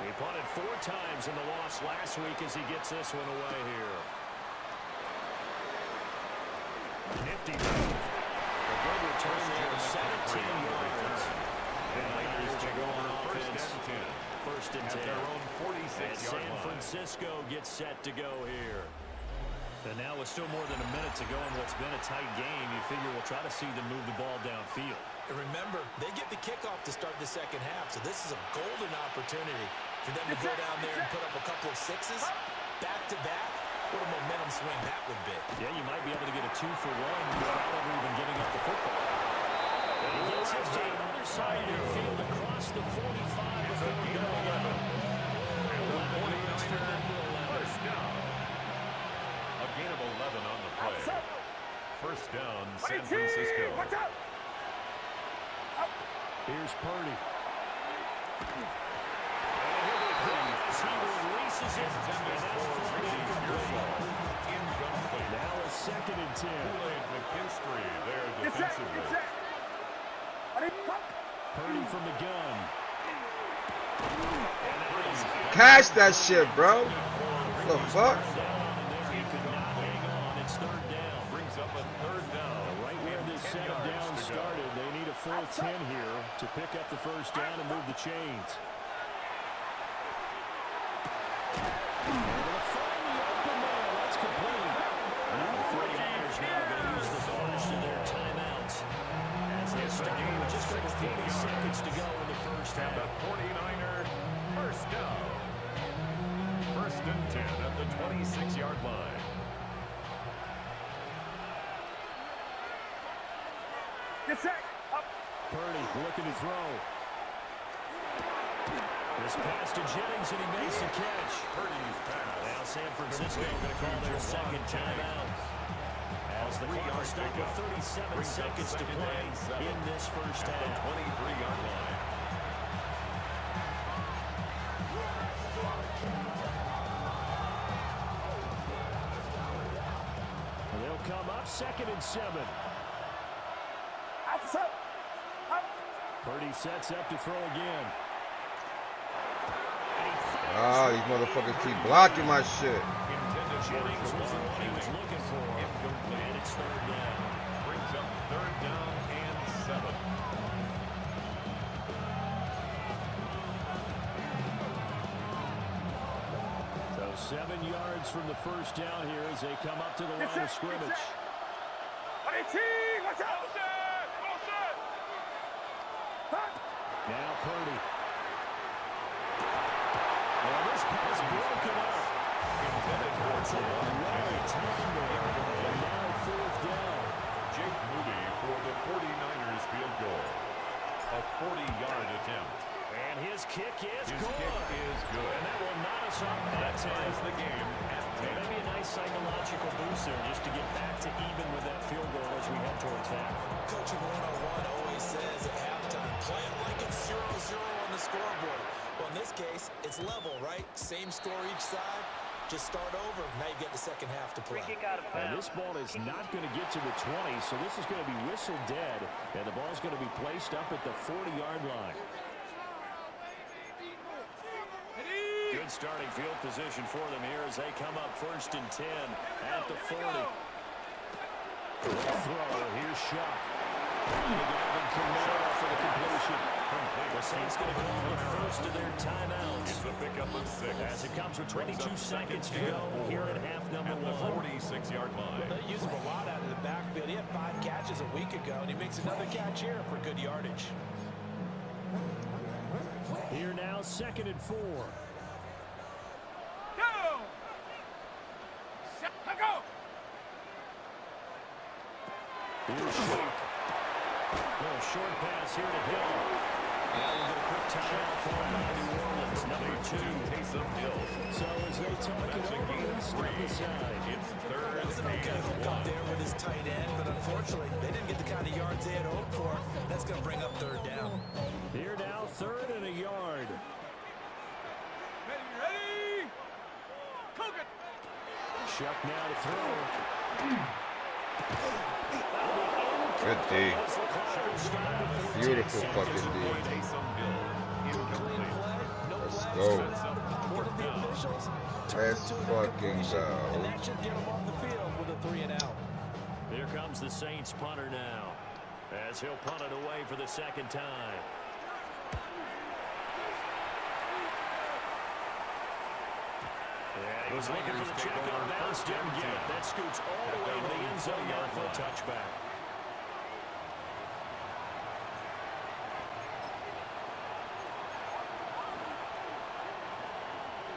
Speaker 9: He punted 4 times in the loss last week as he gets this one away here. Nifty move. A good return there, 17 yards. And Lakers to go on offense. First and 10.
Speaker 5: Their own 46-yard
Speaker 9: As San
Speaker 5: line.
Speaker 9: Francisco gets set to go here. And now with still more than a minute to go in what's been a tight game, you figure we'll try to see them move the ball downfield.
Speaker 11: And remember, they get the kickoff to start the second half, so this is a golden opportunity for them to go down there and put up a couple of 6s back-to-back. What a momentum swing that would be.
Speaker 9: Yeah, you might be able to get a 2-for-1 without ever even giving up the football. And he gets it to the other side of the field across the 45 before we go 11. 11 yards for them to 11.
Speaker 5: First down. A gain of 11 on the play. First down, San Francisco.
Speaker 12: Watch out.
Speaker 9: Here's Purdy. He releases it, and that's incomplete. Now a second and 10.
Speaker 5: Kool-Aid McKinstry there defensively.
Speaker 9: Purdy from the gun.
Speaker 2: Catch that shit, bro. The fuck?
Speaker 9: He could not hang on. It's third down.
Speaker 5: Brings up a third down.
Speaker 9: Right where this set of downs started, they need a full 10 here to pick up the first down and move the chains. And they'll find the open man. That's complete. The 49ers now going to use the first of their timeouts as they start with just over 40 seconds to go in the first half.
Speaker 5: And the 49er first down. First and 10 at the 26-yard line.
Speaker 12: Get set. Up.
Speaker 9: Purdy looking to throw. This pass to Jennings, and he makes the catch.
Speaker 5: Purdy's pass.
Speaker 9: Now San Francisco going to call their second timeout. As the clock is stuck with 37 seconds to play in this first half.
Speaker 5: 23-yard line.
Speaker 9: They'll come up second and 7.
Speaker 12: Outside. Up.
Speaker 9: Purdy sets up to throw again.
Speaker 2: Ah, these motherfuckers keep blocking my shit.
Speaker 9: Jennings was the one he was looking for. And it's third down.
Speaker 5: Brings up third down and 7.
Speaker 9: So 7 yards from the first down here as they come up to the line of scrimmage.
Speaker 12: Watch out.
Speaker 9: Now Purdy. Well, this pass broken up.
Speaker 5: Intended for
Speaker 9: It's a right time there. And now fourth down.
Speaker 5: Jake Moody for the 49ers field goal. A 40-yard attempt.
Speaker 9: And his kick is
Speaker 5: His
Speaker 9: good.
Speaker 5: kick is good.
Speaker 9: And that will knot us up
Speaker 5: That
Speaker 9: at 10.
Speaker 5: ties the game at 10.
Speaker 9: Maybe a nice psychological boost there just to get back to even with that field goal as we head towards half.
Speaker 11: Coaching 101 always says at halftime, play it like it's 0-0 on the scoreboard. Well, in this case, it's level, right? Same score each side. Just start over. Now you get the second half to play.
Speaker 9: And this ball is not going to get to the 20, so this is going to be whistled dead, and the ball's going to be placed up at the 40-yard line. Good starting field position for them here as they come up first and 10 at the 40. Throw, here's Shuck. For the completion. The Saints going to call the first of their timeouts.
Speaker 5: It's a pickup of 6.
Speaker 9: As it comes with 22 seconds to go here at half number
Speaker 5: at the
Speaker 9: 1.
Speaker 5: 46-yard line.
Speaker 10: Well, they use him a lot out of the backfield. He had 5 catches a week ago, and he makes another catch here for good yardage.
Speaker 9: Here now, 2nd and 4.
Speaker 12: Go! Go!
Speaker 9: Here's Sheik. Little short pass here to Hill. And we'll get a quick timeout called by New Orleans, number 2.
Speaker 5: Taysom Hill.
Speaker 9: So as they talk it over, we step aside.
Speaker 5: It's 3rd
Speaker 10: That was an okay hook up there with his tight end, but unfortunately, they didn't get the kind of yards they had hoped for. That's going to bring up 3rd down.
Speaker 9: Here now, 3rd and a yard.
Speaker 12: Ready? Cook it!
Speaker 9: Shuck now to throw.
Speaker 2: Good D. Beautiful fucking D. Let's go. Let's fucking go.
Speaker 10: And that should get him off the field with a 3 and out.
Speaker 9: Here comes the Saints punter now, as he'll punt it away for the 2nd time. Yeah, he was looking for the check on bounce, didn't get it. That scoots all the way to the end zone now for a touchback.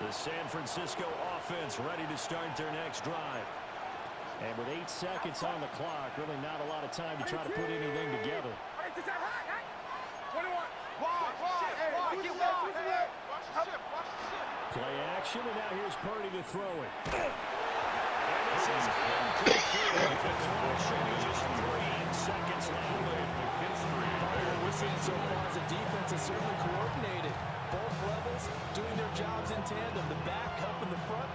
Speaker 9: The San Francisco offense ready to start their next drive. And with 8 seconds on the clock, really not a lot of time to try to put anything together. Play action, and now here's Purdy to throw it. And this is incomplete. Just 3 seconds left.
Speaker 10: What we're seeing so far is the defense is certainly coordinated. Both levels doing their jobs in tandem. The back helping the front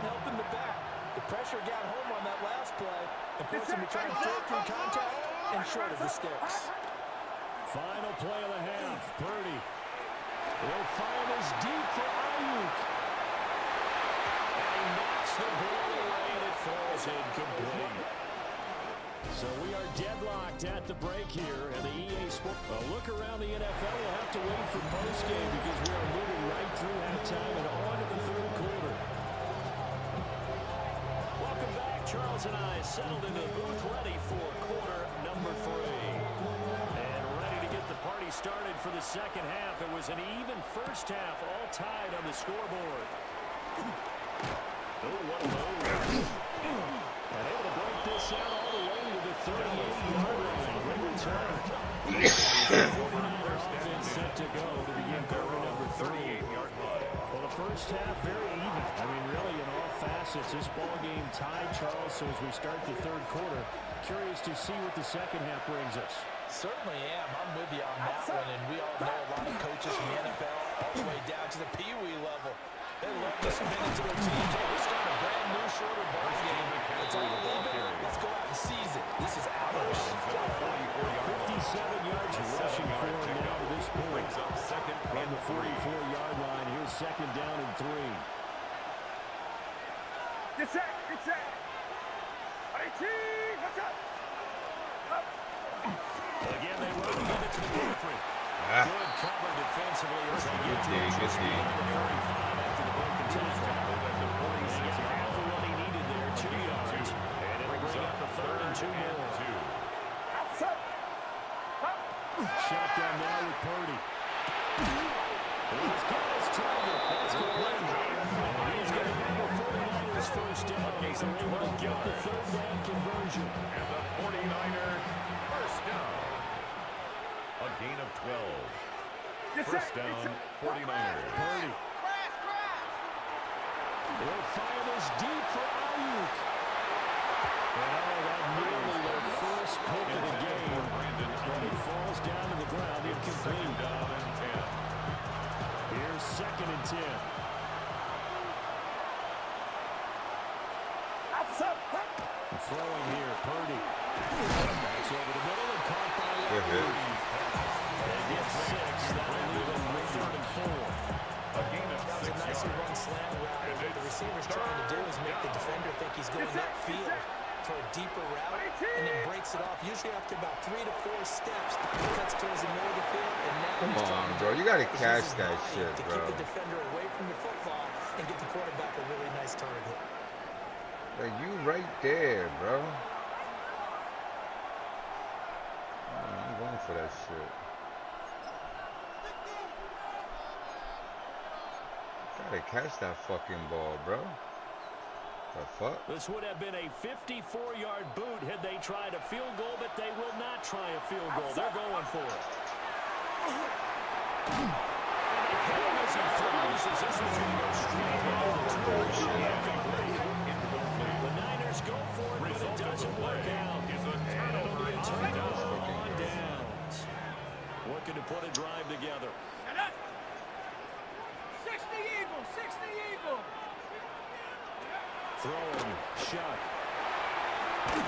Speaker 10: helping the back. The pressure got home on that last play. The person who tried to throw through contact and short of the sticks.
Speaker 9: Final play of the half. Purdy. He'll fire this deep for Ayuk. And he knocks the ball away and it falls incomplete. So we are deadlocked at the break here, and the EA Sports. A look around the NFL. We'll have to wait for postgame because we are moving right through halftime and on to the 3rd quarter. Welcome back. Charles and I settled into the booth ready for quarter number 3. And ready to get the party started for the 2nd half. It was an even first half, all tied on the scoreboard. Oh, what a move. And able to break this out all the way to the 38-yard line. Great return. The 49er offense set to go to begin quarter number 3. Well, the first half very even. I mean, really in all facets, this ball game tied, Charles. So as we start the 3rd quarter, curious to see what the 2nd half brings us.
Speaker 10: Certainly am. I'm with you on that one. And we all know a lot of coaches from the NFL all the way down to the Pee Wee level. They love to spin into their teams. Hey, we're starting a brand new, shorter ball game. It's all even. Let's go out and seize it. This is ours.
Speaker 9: 57 yards rushing for him now to this point. From the 44-yard line, here's 2nd down and 3.
Speaker 12: Get set. Get set.
Speaker 9: Again, they run to get it to the periphery. Good cover defensively as they get to the 45 after the broken tackle. He gets half of what he needed there, 2 yards. And it'll bring up the 3rd and 2 more. Shotgun now with Purdy. He's got his target. That's complete. And he's going to have the 49ers first down. He's able to get the 3rd down conversion.
Speaker 5: And the 49er first down. A gain of 12. First down, 49ers.
Speaker 9: Purdy. They'll fire this deep for Ayuk. And that nearly their first pick of the game. But it falls down to the ground. Incomplete.
Speaker 5: Down and 10.
Speaker 9: Here's 2nd and 10. Throwing here, Purdy. Backs over the middle and caught by Ayuk. They get 6. That'll leave them with 3rd and 4.
Speaker 5: A gain of 6
Speaker 10: That was a nicely run slant route. And what the receiver's trying to do is make the defender think he's going upfield. for a deeper route and then breaks it off. Usually after about 3 to 4 steps, he cuts towards the middle of the field. And now
Speaker 2: Come
Speaker 10: he's
Speaker 2: on, bro. You gotta catch that shit,
Speaker 10: to
Speaker 2: bro.
Speaker 10: keep the defender away from the football and get the quarterback a really nice target.
Speaker 2: Like, you right there, bro. I'm going for that shit. Gotta catch that fucking ball, bro. The fuck?
Speaker 9: This would have been a 54-yard boot had they tried a field goal, but they will not try a field goal. They're going for it. As he throws, as this one's going to go straight the Niners go for it, but it doesn't work out. It'll be a turnover on downs. Looking to put a drive together.
Speaker 12: 60 Eagle, 60 Eagle.
Speaker 9: Throwing, Shuck.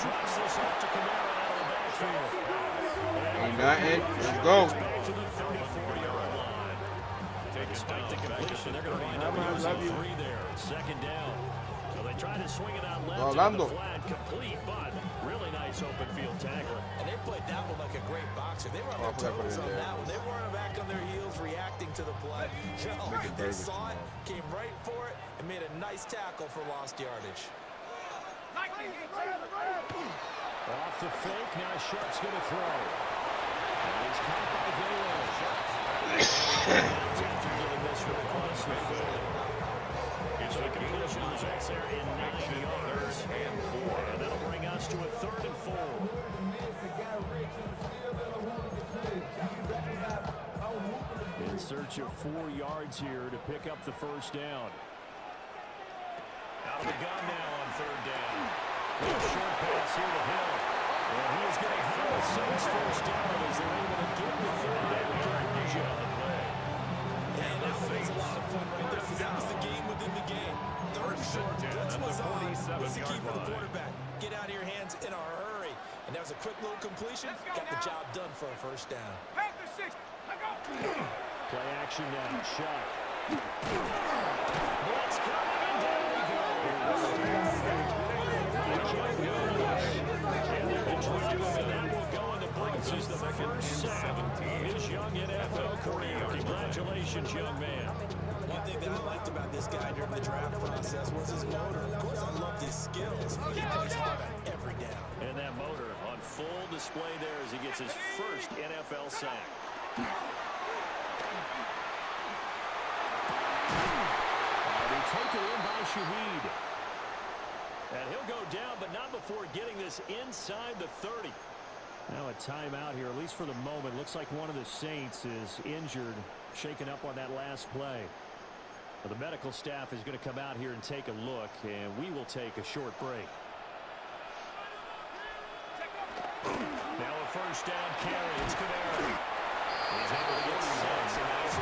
Speaker 9: Drops this off to Kamara out of the backfield.
Speaker 2: Ain't nothing. Let's go.
Speaker 9: Back to the 34-yard line. Despite the completion, they're going to wind up using 3 there. Second down. So they try to swing it out left into the flat, complete, but really nice open field tackle.
Speaker 10: And they played that one like a great boxer. They were on their toes on that one. They weren't back on their heels reacting to the play. No, they saw it, came right for it, and made a nice tackle for lost yardage.
Speaker 9: Off the fake, now Shuck's going to throw. And he's caught by Velo. So the completion results there in 9 yards. And that'll bring us to a 3rd and 4. In search of 4 yards here to pick up the first down. Out of the gun now on 3rd down. A short pass here to Hill. And he is going to throw a first down as they're able to get the 3rd down conversion on the play.
Speaker 10: And that was a lot of fun right there because that was the game within the game. 3rd and short, blitz was on. What's the key for the quarterback? Get out of your hands in a hurry. And that was a quick little completion. Got the job done for a first down.
Speaker 9: Play action now. Shot. Blitz coming and down he goes. And that will go into Blitz as the first sack of his young NFL career. Congratulations, young man.
Speaker 10: One thing that I liked about this guy during the draft process was his motor. Of course, I loved his skills. He plays hard on every down.
Speaker 9: And that motor on full display there as he gets his first NFL sack. They take it in by Shaheed. And he'll go down, but not before getting this inside the 30. Now a timeout here, at least for the moment. Looks like one of the Saints is injured, shaken up on that last play. Well, the medical staff is going to come out here and take a look, and we will take a short break. Now a first down carry. It's Kamara. He's able to get 6, and that's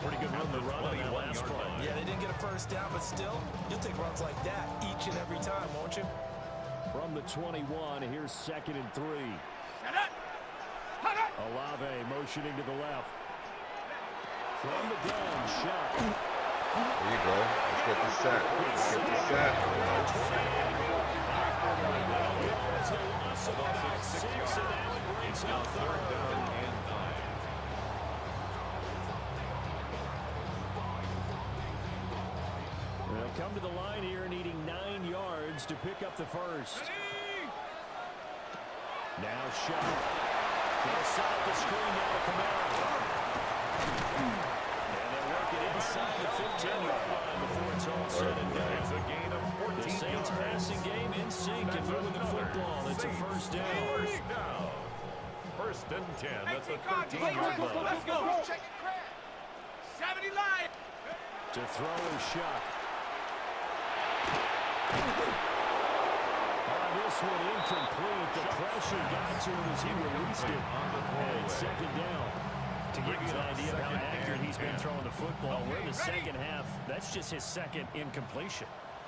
Speaker 9: pretty good run to run on that last play.
Speaker 10: Yeah, they didn't get a first down, but still, you'll take runs like that each and every time, won't you?
Speaker 9: From the 21, here's 2nd and 3. Olave motioning to the left. From the gun, shot.
Speaker 2: There you go. Let's get the sack. Let's get the sack.
Speaker 9: They'll come to the line here needing 9 yards to pick up the first. Now shot. They'll set up the screen now to Kamara. And they work it inside the 15-yard line before it's all said and done.
Speaker 5: It's a gain of 14
Speaker 9: The Saints passing game in sync and moving the football. It's a first down.
Speaker 5: First down. 1st and 10. That's a 13-yard line.
Speaker 12: Let's go. 70 line.
Speaker 9: To throw a shot. This one incomplete. The pressure got to him as he released it. And 2nd down. To give you an idea of how accurate he's been throwing the football, we're in the second half. That's just his 2nd incompletion.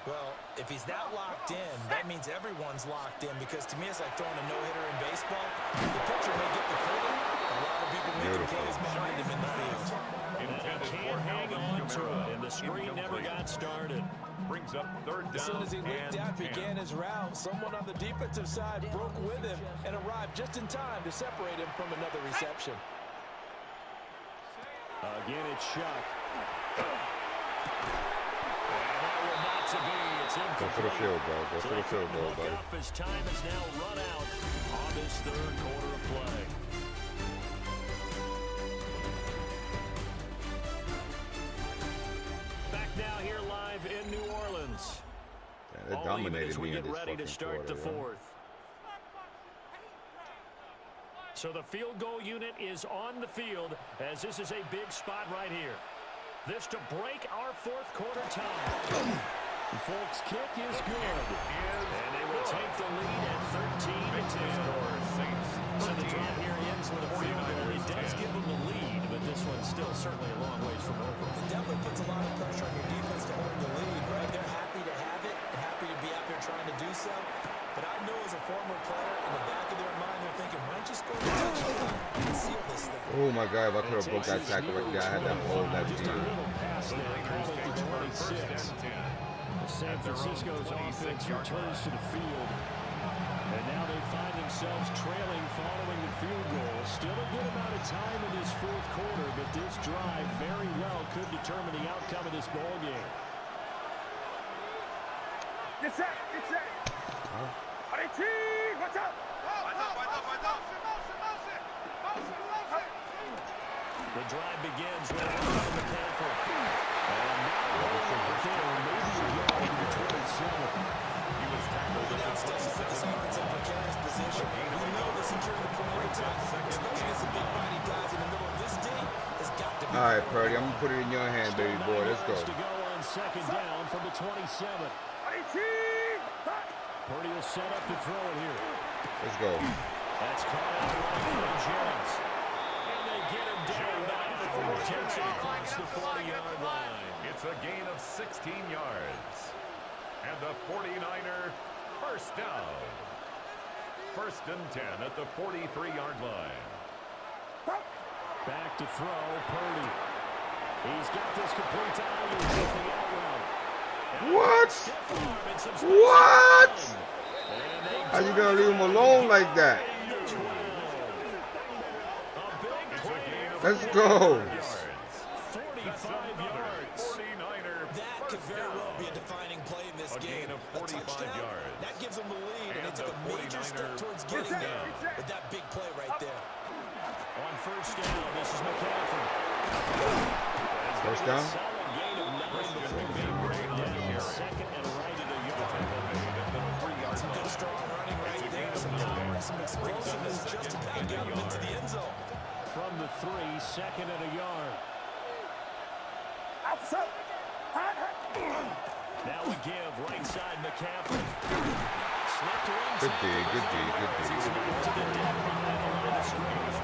Speaker 10: Well, if he's that locked in, that means everyone's locked in because to me it's like throwing a no-hitter in baseball. The pitcher may get the credit. A lot of people making plays behind him in the field.
Speaker 9: screen never got started.
Speaker 5: Brings up third down.
Speaker 10: As soon as he leaked out, began his route, someone on the defensive side broke with him and arrived just in time to separate him from another reception.
Speaker 9: Again, it's Shuck. And that will not to be. It's incomplete.
Speaker 2: Go for the field goal. Go for the field goal, buddy.
Speaker 9: His time is now run out on this third quarter of play. Back now here live in New Orleans.
Speaker 2: Yeah, they dominated me in this
Speaker 9: ready to start the
Speaker 2: quarter,
Speaker 9: fourth. So the field goal unit is on the field as this is a big spot right here. This to break our fourth quarter tie. Folks, kick is good. And they will take the lead at 13-10. So the drive here ends with a field goal. It does give them the lead, but this one's still certainly a long ways from over.
Speaker 11: It definitely puts a lot of pressure on your defense to hold the lead, right? They're happy to have it and happy to be out there trying to do so. But I know as a former player, in the back of their mind, they're thinking, might just go to the touchdown and seal this thing.
Speaker 2: Oh my God, if I could have broke that tackle right there, I had that hold that
Speaker 9: Just a little pass there, call it to 26. San Francisco's offense returns to the field. And now they find themselves trailing following the field goal. Still a good amount of time in this fourth quarter, but this drive very well could determine the outcome of this ball game.
Speaker 12: Get set, get set. What's up?
Speaker 9: The drive begins with McCaffrey. And
Speaker 5: He was tackled at the 27.
Speaker 11: Position. We know this securing the perimeter attack, especially against the big body guys in the middle of this D, has got to be.
Speaker 2: All right, Purdy, I'm going to put it in your hand, baby boy. Let's go.
Speaker 9: To go on second down from the 27. Purdy will set up to throw it here.
Speaker 2: Let's go.
Speaker 9: That's caught out by Jones. And they get him down back before takes it across the 40-yard line.
Speaker 5: It's a gain of 16 yards. And the 49er first down. First and 10 at the 43-yard line.
Speaker 9: Back to throw, Purdy. He's got this complete to Ayuk with the out route.
Speaker 2: What? What? How you gonna leave him alone like that? Let's go.
Speaker 9: 45 yards.
Speaker 11: That could very well be a defining play in this game. A touchdown, that gives them the lead, and they took a major step towards getting there with that big play right there.
Speaker 9: On first down, this is McCaffrey.
Speaker 2: First down?
Speaker 9: Second and right at a yard.
Speaker 11: Some good strong running right there. Some power, some explosiveness just to get him into the end zone.
Speaker 9: From the 3, second and a yard. Now we give right side McCaffrey. Slipped one.
Speaker 2: Good D, good D, good D.
Speaker 9: To the dead behind the line of scrimmage.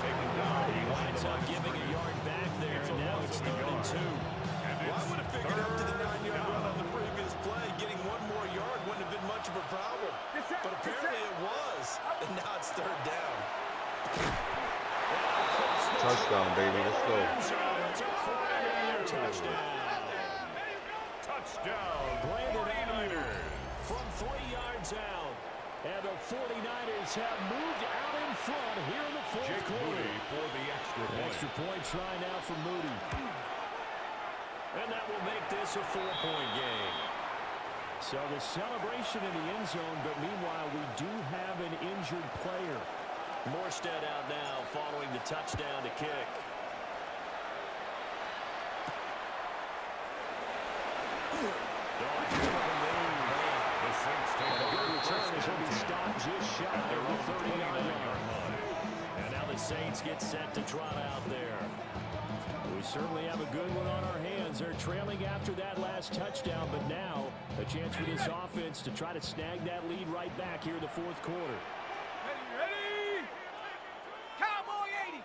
Speaker 9: He winds up giving a yard back there, and now it's 3rd and 2.
Speaker 11: Well, I would have figured after the 9-yard run on the previous play, getting one more yard wouldn't have been much of a problem. But apparently it was, and now it's 3rd down.
Speaker 2: Touchdown, baby. Let's go.
Speaker 5: Touchdown.
Speaker 9: Brandon Ayuk from 3 yards out. And the 49ers have moved out in front here in the fourth quarter.
Speaker 5: For the extra point.
Speaker 9: Extra point try now for Moody. And that will make this a 4-point game. So the celebration in the end zone, but meanwhile we do have an injured player. Morstead out now following the touchdown to kick.
Speaker 5: The Saints take the
Speaker 9: return will be stopped just shy of the 30-yard line. And now the Saints get set to trot out there. We certainly have a good one on our hands. They're trailing after that last touchdown, but now a chance for this offense to try to snag that lead right back here in the fourth quarter.
Speaker 12: Ready? Cowboy 80.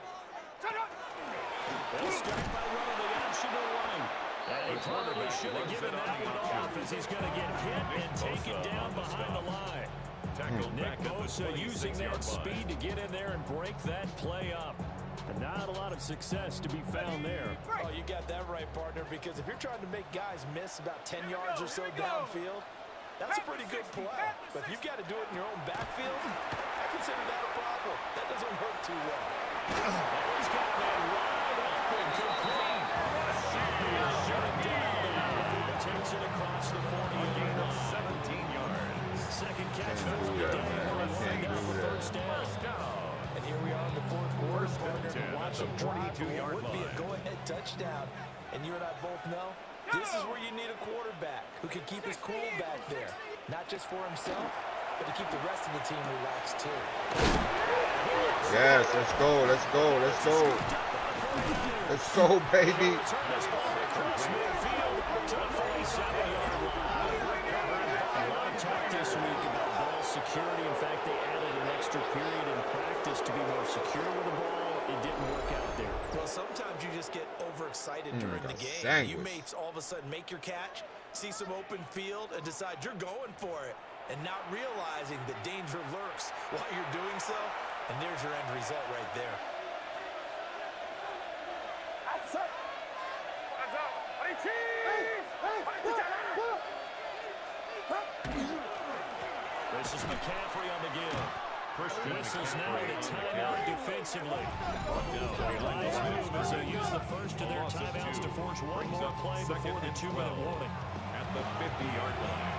Speaker 9: They'll start by running the option to right. And he probably should have given that one off as he's going to get hit and taken down behind the line. Nick Bosa using that speed to get in there and break that play up. And not a lot of of success to be found there.
Speaker 10: Oh, you got that right, partner, because if you're trying to make guys miss about 10 yards or so downfield, that's a pretty good play. But if you've got to do it in your own backfield, I consider that a problem. That doesn't work too well.
Speaker 9: He's got that wide open, complete. Shut it down. Takes it across the 40 of 17 yards. Second catch for the day. First down.
Speaker 10: And here we are in the fourth quarter, partner. To watch him drive for what would be a go-ahead touchdown. And you and I both know, this is where you need a quarterback who can keep his cool back there. Not just for himself, but to keep the rest of the team relaxed too.
Speaker 2: Yes, let's go, let's go, let's go. Let's go, baby.
Speaker 9: Talk this week about ball security. In fact, they added an extra period in practice to be more secure with the ball. It didn't work out there.
Speaker 11: Well, sometimes you just get overexcited during the game.
Speaker 2: Sandwich.
Speaker 11: You may all of a sudden make your catch, see some open field, and decide you're going for it, and not realizing that danger lurks while you're doing so. And there's your end result right there.
Speaker 9: This is McCaffrey on the give. Whistles now in a timeout defensively. Wise move as they use the first of their timeouts to force one more play before the 2-minute warning.
Speaker 5: At the 50-yard line.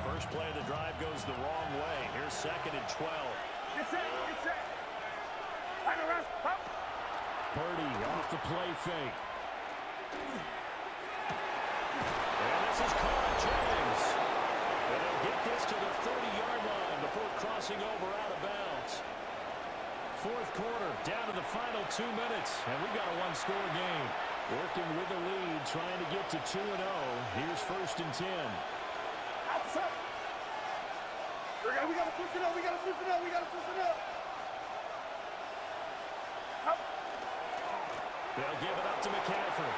Speaker 9: First play of the drive goes the wrong way. Here's second and 12. Purdy off the play fake. And this is Carl Jones. And they'll get this to the 30-yard line before crossing over out of bounds. Fourth quarter, down to the final 2 minutes, and we've got a one-score game. Working with the lead, trying to get to 2-0. Here's first and 10.
Speaker 12: We got to push it up. We got to push it up. We got to push it up.
Speaker 9: They'll give it up to McCaffrey.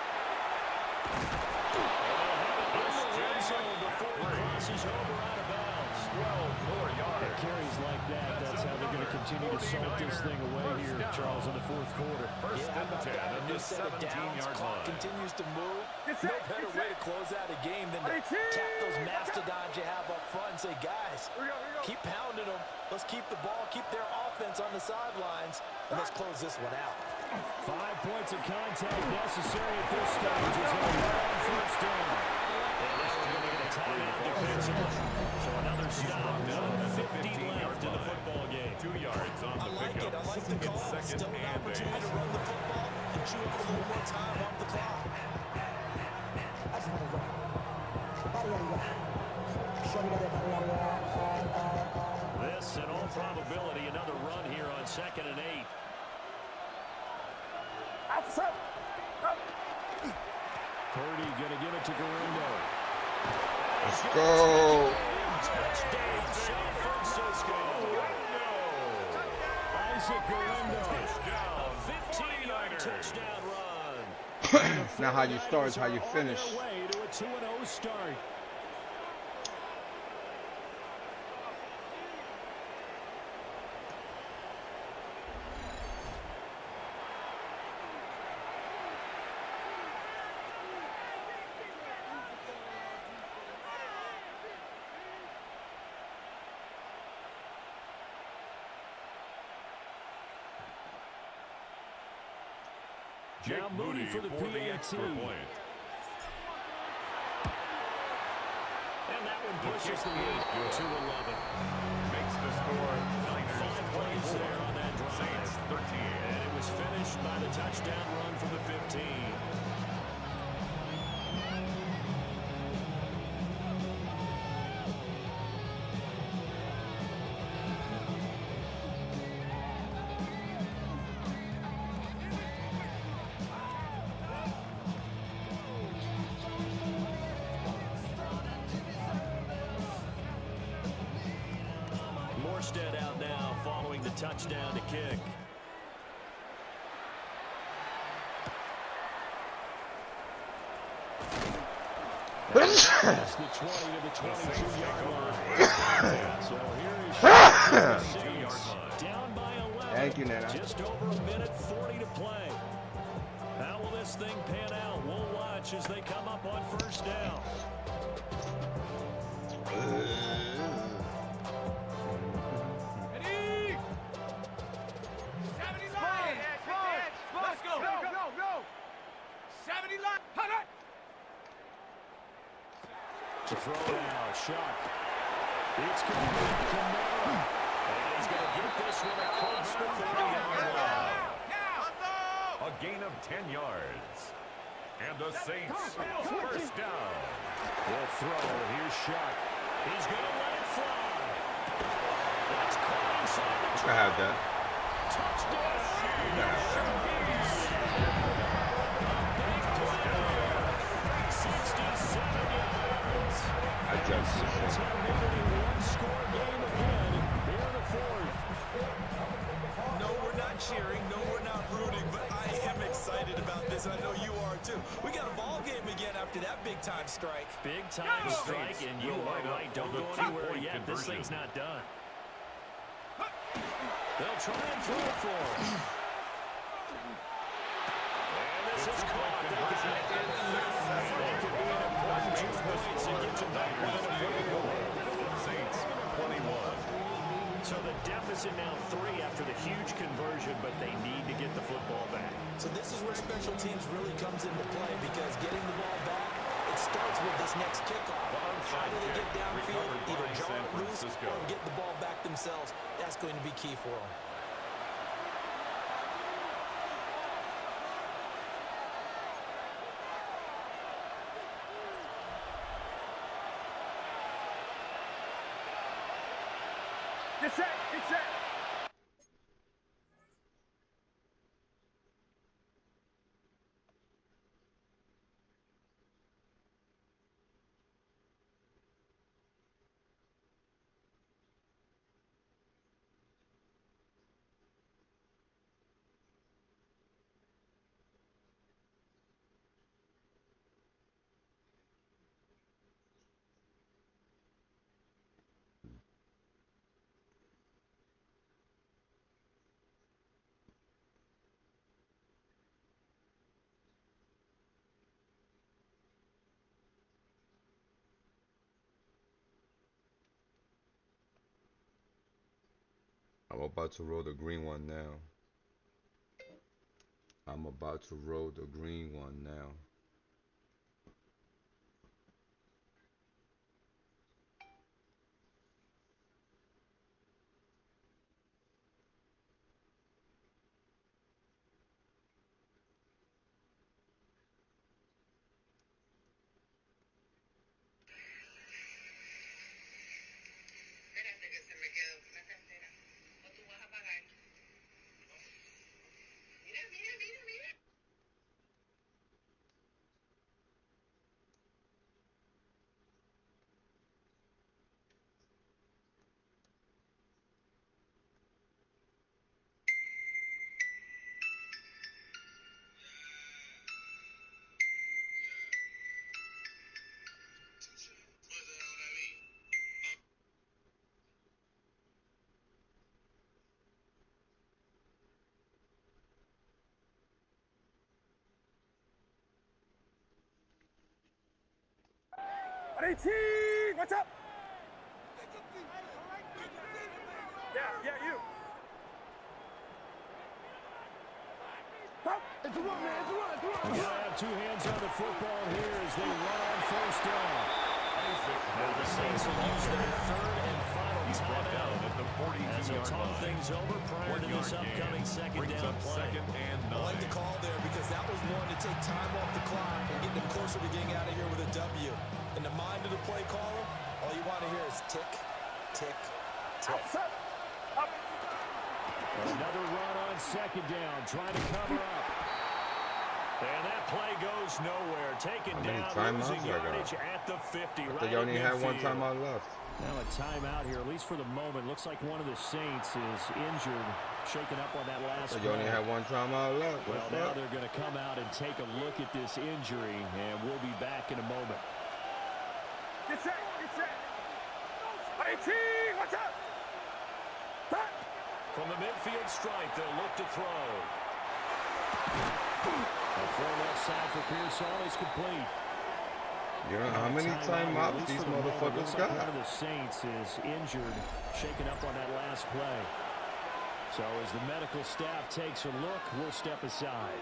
Speaker 9: Before he crosses over out of bounds.
Speaker 5: 12 more yards.
Speaker 9: It carries like that. That's how they're going to continue to salt this thing away here, Charles, in the fourth quarter.
Speaker 5: First and 10 at the 17-yard
Speaker 10: Clock
Speaker 5: line.
Speaker 10: continues to move. No better way to close out a game than to tap those mastodons you have up front and say, guys, keep pounding them. Let's keep the ball, keep their offense on the sidelines, and let's close this one out.
Speaker 9: 5 points of contact necessary at this stage as they run first down. And now we're going to get a timeout defensively. So another stop. 50 left in the football game.
Speaker 5: 2 yards on the pickup.
Speaker 11: I like the call. Still an opportunity to run the football and chew up a little more time off the clock.
Speaker 9: This, in all probability, another run here on 2nd and 8. Purdy going to give it to Garindo.
Speaker 2: Let's go.
Speaker 9: Touchdown, San Francisco. Isaac Garindo. A 15-yard touchdown run.
Speaker 2: Now how you start is how you finish.
Speaker 9: Away to a 2-0 start.
Speaker 5: Jake Moody for the extra point.
Speaker 9: And that one pushes the lead to 11.
Speaker 5: Makes the score
Speaker 9: 5 points there on that drive.
Speaker 5: Saints 13.
Speaker 9: And it was finished by the touchdown run from the 15. Out now following the touchdown to kick. That's the 20 to the 22-yard line. So here is Down by 11.
Speaker 2: Thank you, Nana.
Speaker 9: Just over a minute 40 to play. How will this thing pan out? We'll watch as they come up on first down.
Speaker 12: Ready? 70 line. Let's go. Go. 70 line.
Speaker 9: To throw now, Shuck. It's complete to Mara. And he's going to get this one across the 30-yard line.
Speaker 5: A gain of 10 yards. And the Saints first down.
Speaker 9: They'll throw. Here's Shuck. He's going to let it fly. That's caught inside the
Speaker 2: I had that.
Speaker 9: touchdown.
Speaker 2: I just
Speaker 9: Saints have made it a one-score game again here in the fourth.
Speaker 11: No, we're not cheering. No, we're not rooting. But I am excited about this. I know you are too. We got a ball game again after that big-time strike.
Speaker 9: Big-time strike, and you are right. Don't go anywhere yet. This thing's not done. They'll try and throw it for him. And this is caught. They could be an important 2 points and get you back within a field goal.
Speaker 5: Saints 21.
Speaker 9: So the deficit now 3 after the huge conversion, but they need to get the football back.
Speaker 11: So this is where special teams really comes into play because getting the ball back, it starts with this next kickoff. How do they get downfield, either draw it loose or get the ball back themselves? That's going to be key for them.
Speaker 12: Get set.
Speaker 2: I'm about to roll the green one now. I'm about to roll the green one now.
Speaker 12: Team, what's up? Yeah, you. It's a run, man. It's a run.
Speaker 9: They have 2 hands on the football here as they run on first down. Now the Saints will use their 3rd and final timeout
Speaker 5: At the 42-yard
Speaker 9: as they'll talk
Speaker 5: line.
Speaker 9: things over prior to this upcoming second down play.
Speaker 11: I like the call there because that was one to take time off the clock and get them closer to getting out of here with a W. In the mind of the play caller, all you want to hear is tick, tick, tick.
Speaker 9: Another run on second down, trying to cover up. And that play goes nowhere. Taken down, losing yardage at the 50.
Speaker 2: I think you only had one timeout left.
Speaker 9: Now a timeout here, at least for the moment. Looks like one of the Saints is injured, shaken up on that last
Speaker 2: You only had one timeout left.
Speaker 9: Well, now they're going to come out and take a look at this injury, and we'll be back in a moment.
Speaker 12: Get set. Hey, team, what's up?
Speaker 9: From the midfield stripe, they'll look to throw. The throw left side for Pearsall is complete.
Speaker 2: You know how many timeouts these motherfuckers got?
Speaker 9: One of the Saints is injured, shaken up on that last play. So as the medical staff takes a look, we'll step aside.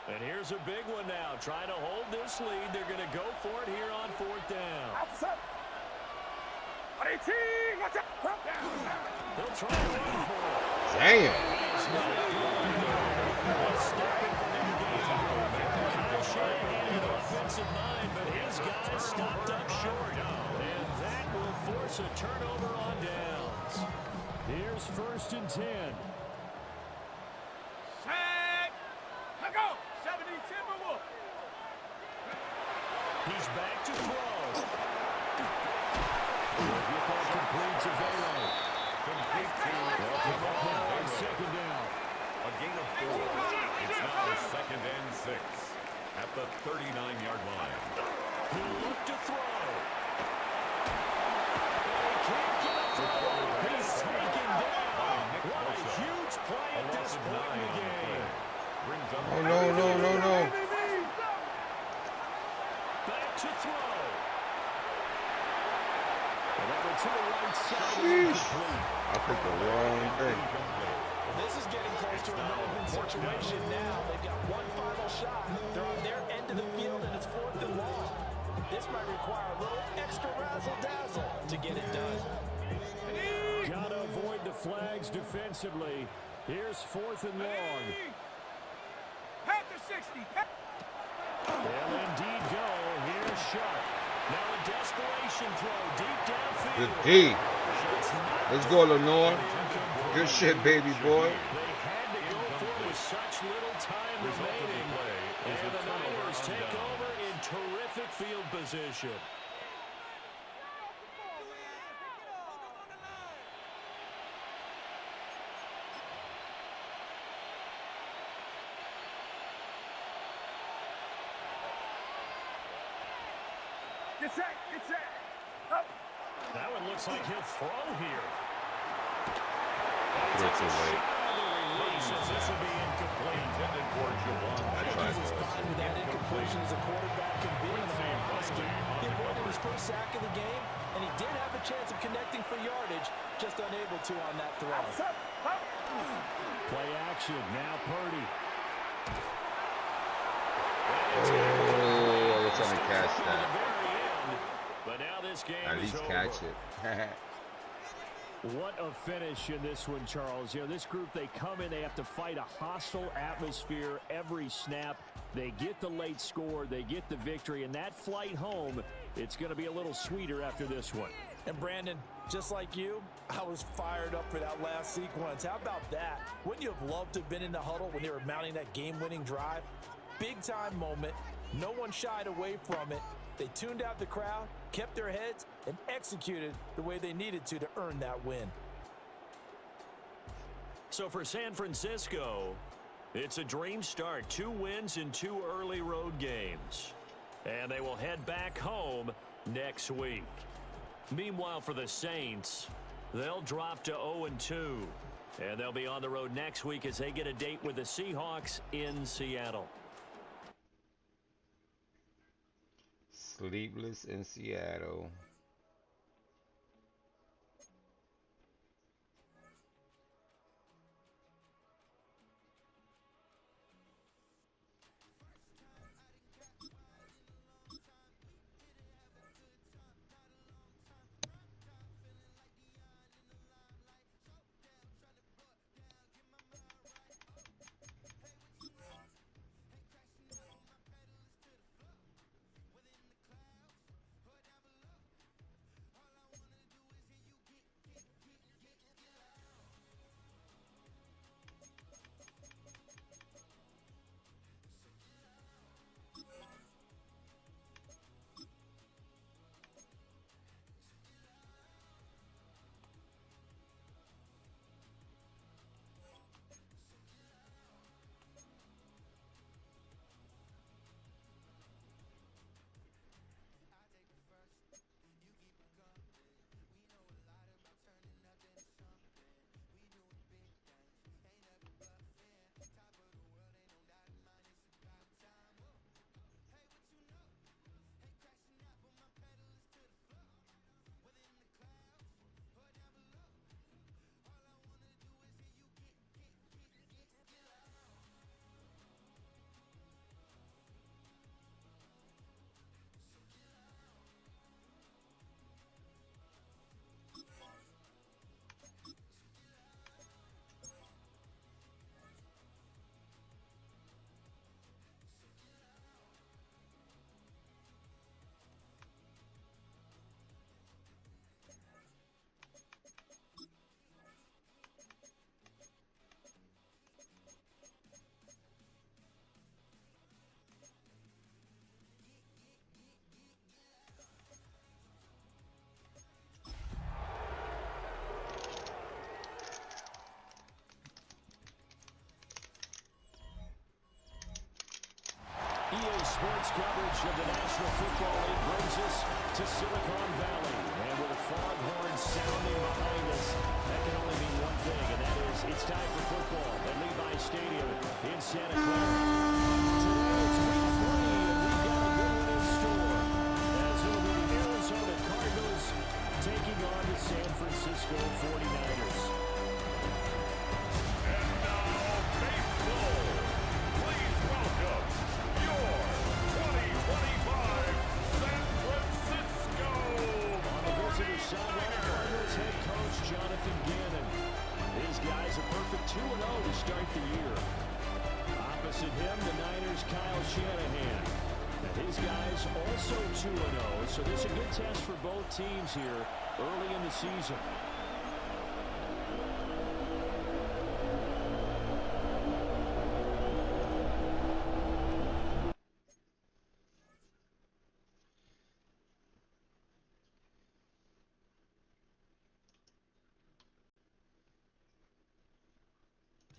Speaker 9: And here's a big one now. Trying to hold this lead. They're going to go for it here on fourth down. They'll try to run for it.
Speaker 2: Damn.
Speaker 9: Kyle Shanahan in offensive mind, but his guys stopped up short. And that will force a turnover on downs. Here's 1st and 10. He's back to throw. Complete to Velo.
Speaker 5: Complete to
Speaker 9: on second down.
Speaker 5: a gain of 4. It's now 2nd and 6 at the 39-yard line.
Speaker 9: He looked to throw. He can't get a throw. He's taken down. What a huge play at this point in the game.
Speaker 2: Oh, no.
Speaker 9: Back to throw. And that went to the right side.
Speaker 2: I picked the wrong thing.
Speaker 10: This is getting close to a no-win situation now. They've got one final shot. They're on their end of the field, and it's 4th and long. This might require a little extra razzle-dazzle to get it done.
Speaker 9: Gotta avoid the flags defensively. Here's 4th and long.
Speaker 12: Pack the 60.
Speaker 9: They'll indeed go. Here's Shuck. Now a desperation throw deep downfield.
Speaker 2: Good D. Let's go, Lenore. Good shit, baby boy.
Speaker 9: They had to go for it with such little time remaining. And the Niners take over in terrific field position.
Speaker 12: Get set. Up.
Speaker 9: That one looks like he'll throw here.
Speaker 2: It's too late.
Speaker 9: This will be incomplete.
Speaker 5: Intended for Javon.
Speaker 10: He was fine with that incompletion as a quarterback can be in the Husky. He avoided his first sack of the game, and he did have a chance of connecting for yardage, just unable to on that throw.
Speaker 9: Play action. Now Purdy.
Speaker 2: Oh, I was trying to catch that.
Speaker 9: But now this game
Speaker 2: At least
Speaker 9: is
Speaker 2: catch
Speaker 9: over.
Speaker 2: it.
Speaker 9: What a finish in this one, Charles. You know, this group, they come in, they have to fight a hostile atmosphere every snap. They get the late score, they get the victory, and that flight home, it's going to be a little sweeter after this one.
Speaker 10: And Brandon, just like you, I was fired up for that last sequence. How about that? Wouldn't you have loved to have been in the huddle when they were mounting that game-winning drive? Big-time moment. No one shied away from it. They tuned out the crowd, kept their heads, and executed the way they needed to earn that win.
Speaker 9: So for San Francisco, it's a dream start. 2 wins in 2 early road games. And they will head back home next week. Meanwhile, for the Saints, they'll drop to 0-2. And they'll be on the road next week as they get a date with the Seahawks in Seattle.
Speaker 2: Sleepless in Seattle.
Speaker 9: EA Sports coverage of the National Football League brings us to Silicon Valley. And with a foghorn sounding behind us, that can only mean one thing, and that is it's time for football at Levi Stadium in Santa Clara. Today it's week 3, and we've got a good one in store. As it'll be the Arizona Cardinals taking on the San Francisco 49ers.
Speaker 5: And now, baseball. Please welcome your 2025 San Francisco
Speaker 9: On the visitor sideline, Cardinals head coach Jonathan Gannon. These guys are perfect 2-0 to start the year. Opposite him, the Niners' Kyle Shanahan. And his guys also 2-0, so this is a good test for both teams here early in the season.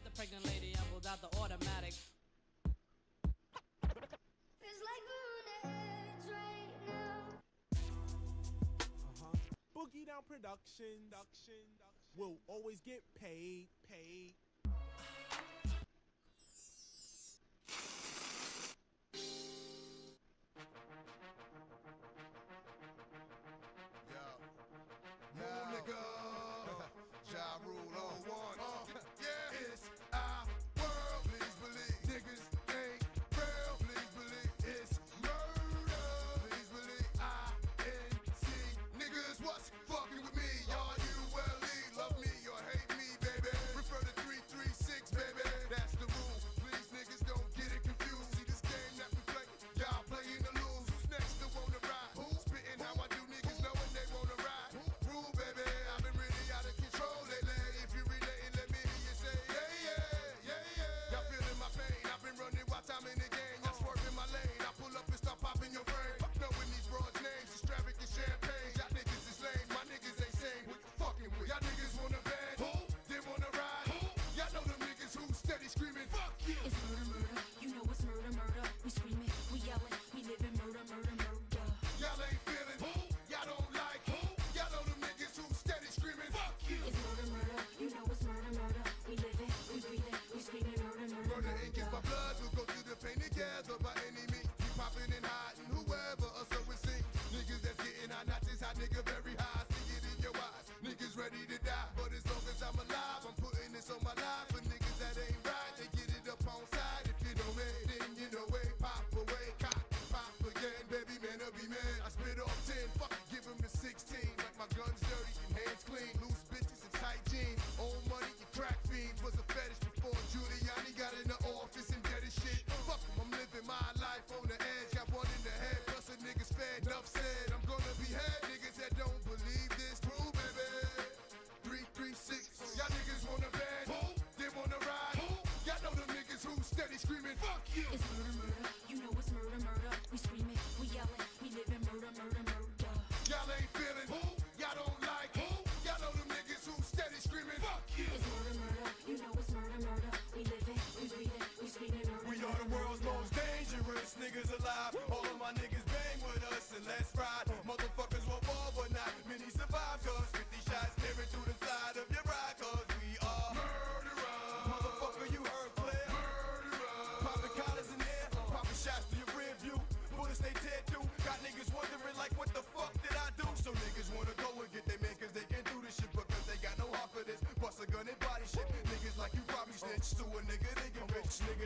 Speaker 8: The pregnant lady and pulled out the automatic.
Speaker 3: It's like we're on the edge right now.
Speaker 12: Boogie Down Productions will always get paid.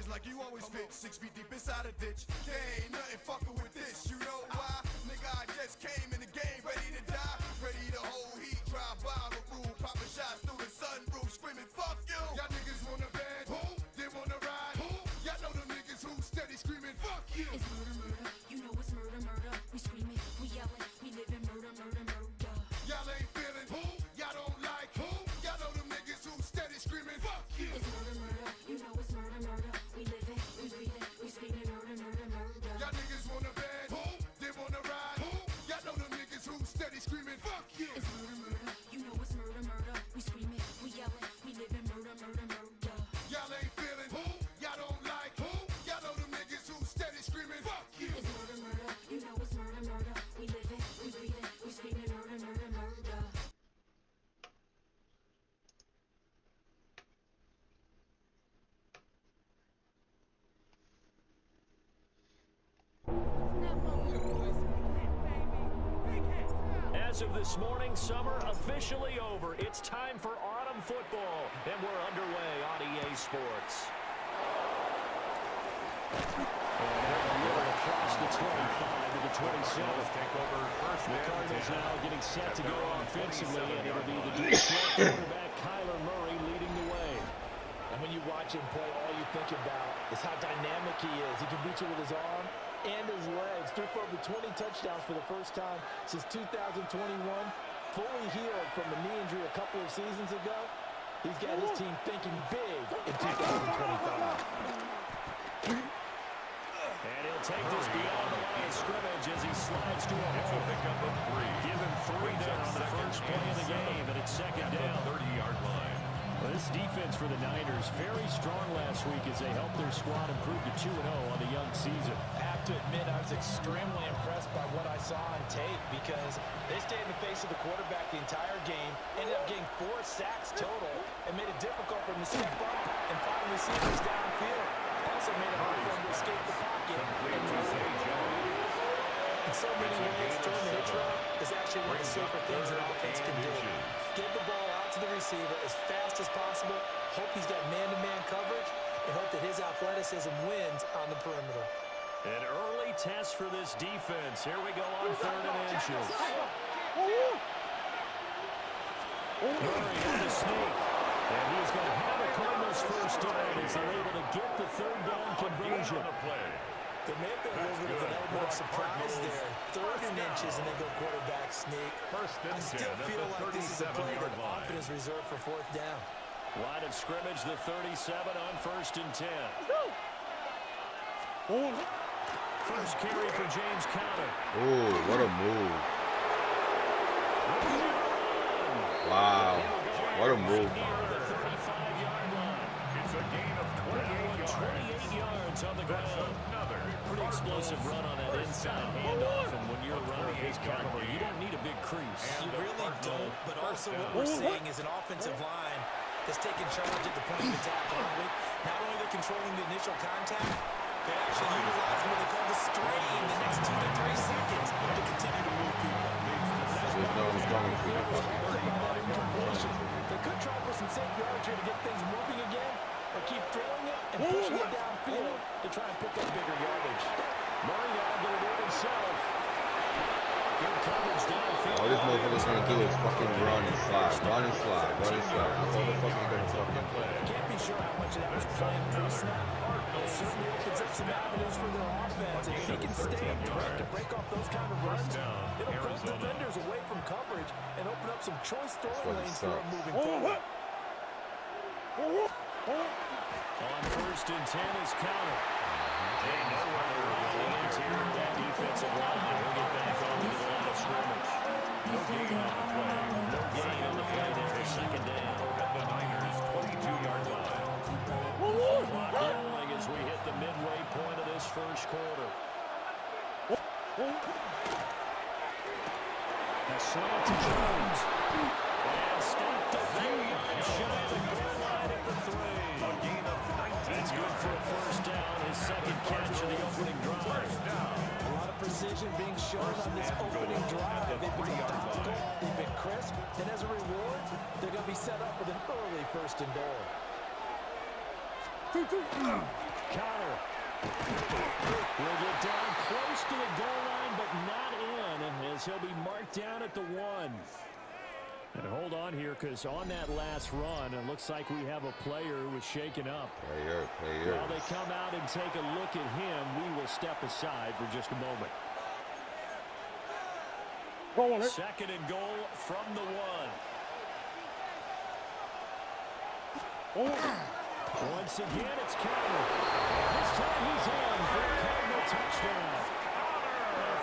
Speaker 13: Like you always fit 6 feet deep inside a ditch. There ain't nothing fucking with this. You know why? Nigga, I just came in the game ready to die. Ready to hold heat, drive by the roof, popping shots through the sunroof, screaming, fuck you. Y'all niggas want a band? Who? They want to ride? Who? Y'all know them niggas who steady screaming, fuck you.
Speaker 3: It's murder, murder. You know it's murder, murder. We screaming, we yelling, we living murder, murder, murder.
Speaker 13: Y'all ain't feeling? Who? Y'all don't like? Who? Y'all know them niggas who steady screaming, fuck you.
Speaker 3: It's murder, murder. You know it's murder, murder. We living, we breathing, we screaming murder, murder, murder.
Speaker 13: Y'all niggas want a band? Who? They want to ride? Who? Y'all know them niggas who steady screaming, fuck you.
Speaker 3: It's murder, murder. You know it's murder, murder. We screaming, we yelling, we living murder, murder, murder.
Speaker 13: Y'all ain't feeling? Who? Y'all don't like? Who? Y'all know them niggas who steady screaming,
Speaker 9: of this morning, summer officially over. It's time for autumn football, and we're underway on EA Sports. Across the 25 to the 27. The Cardinals now getting set to go offensively, and it'll be the deep threat quarterback Kyler Murray leading the way.
Speaker 10: And when you watch him play, all you think about is how dynamic he is. He can beat you with his arm and his legs. Threw for over 20 touchdowns for the first time since 2021. Fully healed from a knee injury a couple of seasons ago. He's got his team thinking big in 2025.
Speaker 9: And he'll take this beyond the line of scrimmage as he slides to a hole.
Speaker 5: Pickup of 3.
Speaker 9: Give him 3 down on the first play of the game, and it's second down.
Speaker 5: 30-yard line.
Speaker 9: Well, this defense for the Niners, very strong last week as they helped their squad improve to 2-0 on the young season.
Speaker 10: I have to admit, I was extremely impressed by what I saw on tape because they stayed in the face of the quarterback the entire game, ended up getting 4 sacks total, and made it difficult for him to step up and find receivers downfield. Also made it hard for him to escape the pocket. In so many ways, throwing the hitch route is actually one of the safer things an offense can do. Get the ball out to the receiver as fast as possible, hope he's got man-to-man coverage, and hope that his athleticism wins on the perimeter.
Speaker 9: An early test for this defense. Here we go on 3rd and inches. Murray on the sneak. And he's going to have a Cardinals first down as they're able to get the 3rd down conversion.
Speaker 10: There may have been a little bit of an element of surprise there. 3rd and inches and then go quarterback sneak. I still feel like this is a play that often is reserved for 4th down.
Speaker 9: Line of scrimmage, the 37 on 1st and 10. First carry for James Conner.
Speaker 2: Oh, what a move. Wow. What a move.
Speaker 5: It's a gain of 28
Speaker 9: yards on the ground. Pretty explosive run on that inside handoff, and when you're a runner of his caliber, you don't need a big crease.
Speaker 10: You really don't, but also what we're seeing is an offensive line that's taking charge at the point of attack. Not only they're controlling the initial contact, they're actually utilizing what they call the strain the next 2 to 3 seconds to continue to move people. They could try for some safe yards here to get things moving again, or keep throwing it and pushing it downfield to try and pick up bigger yardage.
Speaker 9: Murray now going to do it himself. Good coverage downfield.
Speaker 2: All this motherfucker's gonna do is fucking run and slide. Run and slide. Run and slide. That's all the fucking gonna fucking play.
Speaker 10: I can't be sure how much of that was planned pre-snap, but it certainly opens up some avenues for their offense. And if he can stay in threat to break off those kind of runs, it'll push defenders away from coverage and open up some choice throwing lanes for him moving forward.
Speaker 9: On 1st and 10 is Conner. And no runner around the interior of that defensive line. He'll get back onto the line of scrimmage.
Speaker 5: No gain on the play.
Speaker 9: No gain on the play there. 2nd down.
Speaker 5: At the Niners' 22-yard line.
Speaker 9: Clock rolling as we hit the midway point of this first quarter. A slant to Jones. And stopped a few yards shy of the goal line at the 3.
Speaker 5: A gain of 19.
Speaker 9: That's good for a first down. His 2nd catch of the opening drive.
Speaker 10: A lot of precision being shown on this opening drive. They've been methodical, they've been crisp, and as a reward, they're going to be set up with an early 1st and goal.
Speaker 9: Conner will get down close to the goal line, but not in, as he'll be marked down at the 1. And hold on here, because on that last run, it looks like we have a player who was shaken up.
Speaker 2: Player.
Speaker 9: While they come out and take a look at him, we will step aside for just a moment. 2nd and goal from the 1. Once again, it's Conner. This time he's in for a Cardinal touchdown.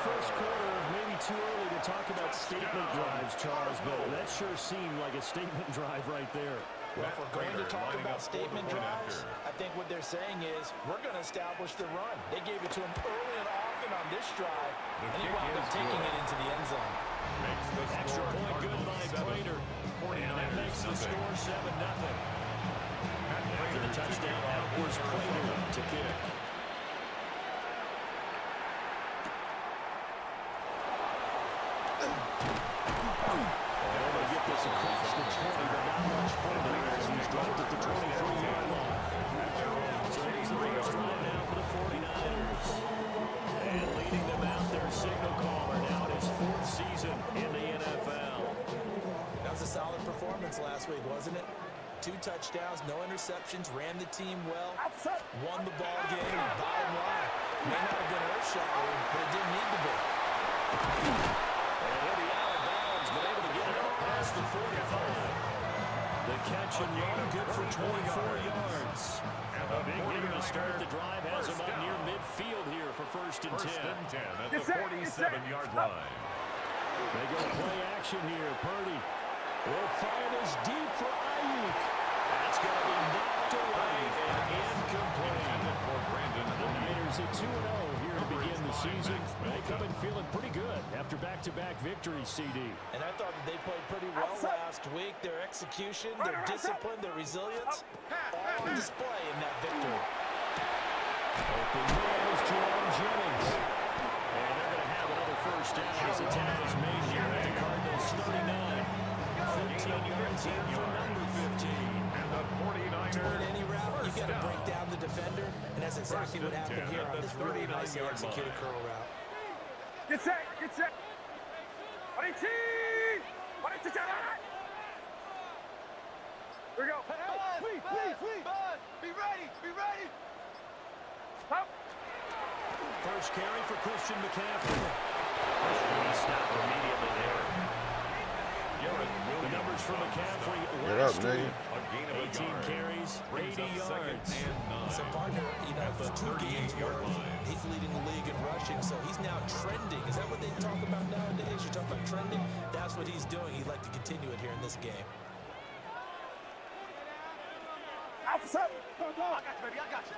Speaker 9: First quarter, maybe too early to talk about statement drives, Charles, but that sure seemed like a statement drive right there.
Speaker 10: Well, if we're going to talk about statement drives, I think what they're saying is we're going to establish the run. They gave it to him early and often on this drive, and he wound up taking it into the end zone.
Speaker 9: Extra point good by Prater. And that makes the score 7-0. After the touchdown, that was Prater to kick.
Speaker 11: offense last week, wasn't it? 2 touchdowns, no interceptions, ran the team well, won the ball game, and bottom line, may not have been earth-shattering, but it didn't need to be.
Speaker 9: And he'll be out of bounds, but able to get it up past the 45. The catch and run, good for 24 yards. And a big hitter to start the drive has him up near midfield here for first and 10.
Speaker 5: First and 10 at the 47-yard line.
Speaker 9: They go play action here. Purdy will fire this deep for Ayuk. That's going to be knocked away and incomplete. The Niners at 2-0 here to begin the season. They come in feeling pretty good after back-to-back victories, CD.
Speaker 11: And I thought that they played pretty well last week. Their execution, their discipline, their resilience, all on display in that victory.
Speaker 9: Open man is Jerome Jennings. And they're going to have another first down as the tackle is made here at the Cardinals' 39. 15 yards in for number 15.
Speaker 5: And the 49ers.
Speaker 11: To win any route, you've got to break down the defender, and that's exactly what happened here on this really nicely executed curl route.
Speaker 12: Get set, get set. Here we go. Please. Be ready. Stop.
Speaker 9: First carry for Christian McCaffrey. He stopped immediately there. The numbers for McCaffrey last week. 18 carries, 80 yards.
Speaker 11: So, partner, for 2 games where he's leading the league in rushing, so he's now trending. Is that what they talk about nowadays? You talk about trending? That's what he's doing. He'd like to continue it here in this game.
Speaker 12: I got you, baby. I got you.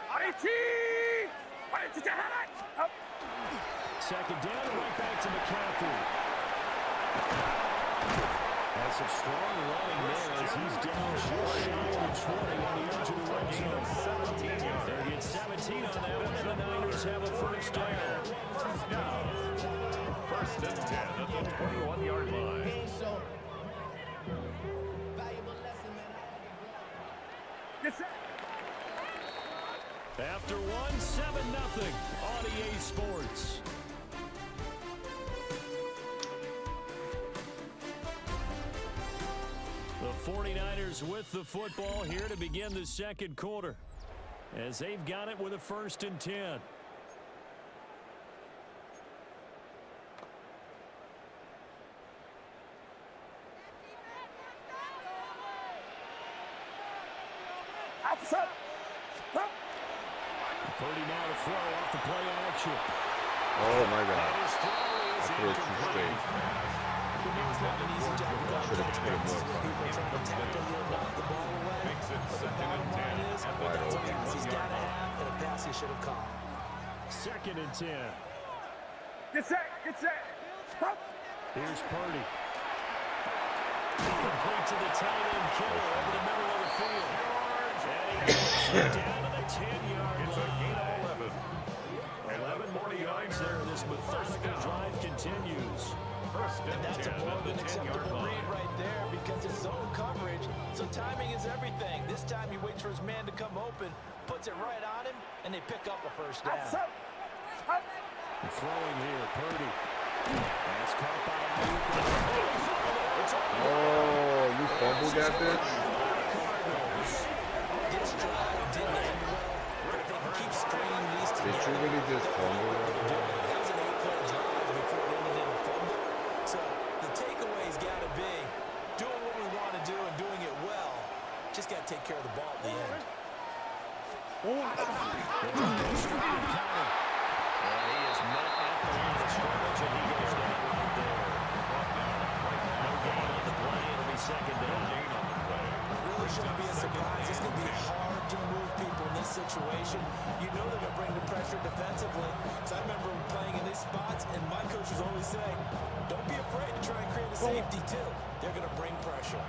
Speaker 9: Second down and right back to McCaffrey. That's some strong running there as he's down just shy of 20 on the edge of the red zone. They get 17 on that one, and the Niners have a first down.
Speaker 5: First and 10 at the 21-yard line.
Speaker 9: After one, 7-0 on EA Sports. The 49ers with the football here to begin the second quarter as they've got it with a first and 10. Purdy now to throw off the play action.
Speaker 2: Oh my God. I threw it too straight.
Speaker 11: It's not an easy job to
Speaker 2: Should have hit him more.
Speaker 11: people trying to tackle you and knock the ball away. But the bottom line is, that's a pass he's got to have and a pass he should have caught.
Speaker 9: Second and 10.
Speaker 12: Get set. Stop.
Speaker 9: Here's Purdy. Complete to the tight end killer over the middle of the field. And he gets down to the 10-yard line.
Speaker 5: It's a gain of 11.
Speaker 9: 11 yards there. This methodical drive continues.
Speaker 5: First
Speaker 11: And that's a more than acceptable read right there because it's zone coverage, so timing is everything. This time he waits for his man to come open, puts it right on him, and they pick up a first down.
Speaker 9: Throwing here, Purdy. That's caught by Ayuk.
Speaker 2: Oh, you fumbled that bitch?
Speaker 11: This drive didn't end well, but if they can keep stringing these
Speaker 2: Did
Speaker 11: together,
Speaker 2: you really just fumble that?
Speaker 11: that was an 8-play drive before it ended in a fumble. So the takeaway's got to be doing what we want to do and doing it well. Just got to take care of the ball at the end.
Speaker 9: He is met at the line of scrimmage, and he goes down right there. No gain on the play. It'll be second down.
Speaker 11: Really shouldn't be a surprise. It's going to be hard to move people in this situation. You know they're going to bring the pressure defensively. So I remember playing in these spots, and my coaches always say, don't be afraid to try and create a safety, too. They're going to bring pressure.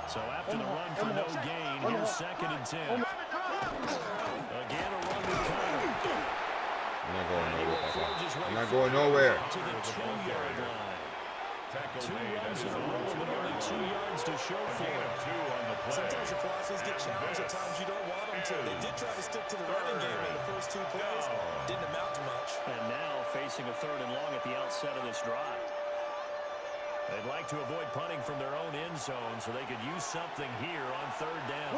Speaker 9: So after the run for no gain, here's second and 10. Again, a run with Connor.
Speaker 2: I'm not going nowhere.
Speaker 9: To the 2-yard line. 2 runs in a row, but only 2 yards to show for it.
Speaker 11: Sometimes your philosophies get challenged. At times you don't want them to. They did try to stick to the running game in the first 2 plays. Didn't amount to much.
Speaker 9: And now facing a 3rd and long at the outset of this drive. They'd like to avoid punting from their own end zone so they could use something here on third down.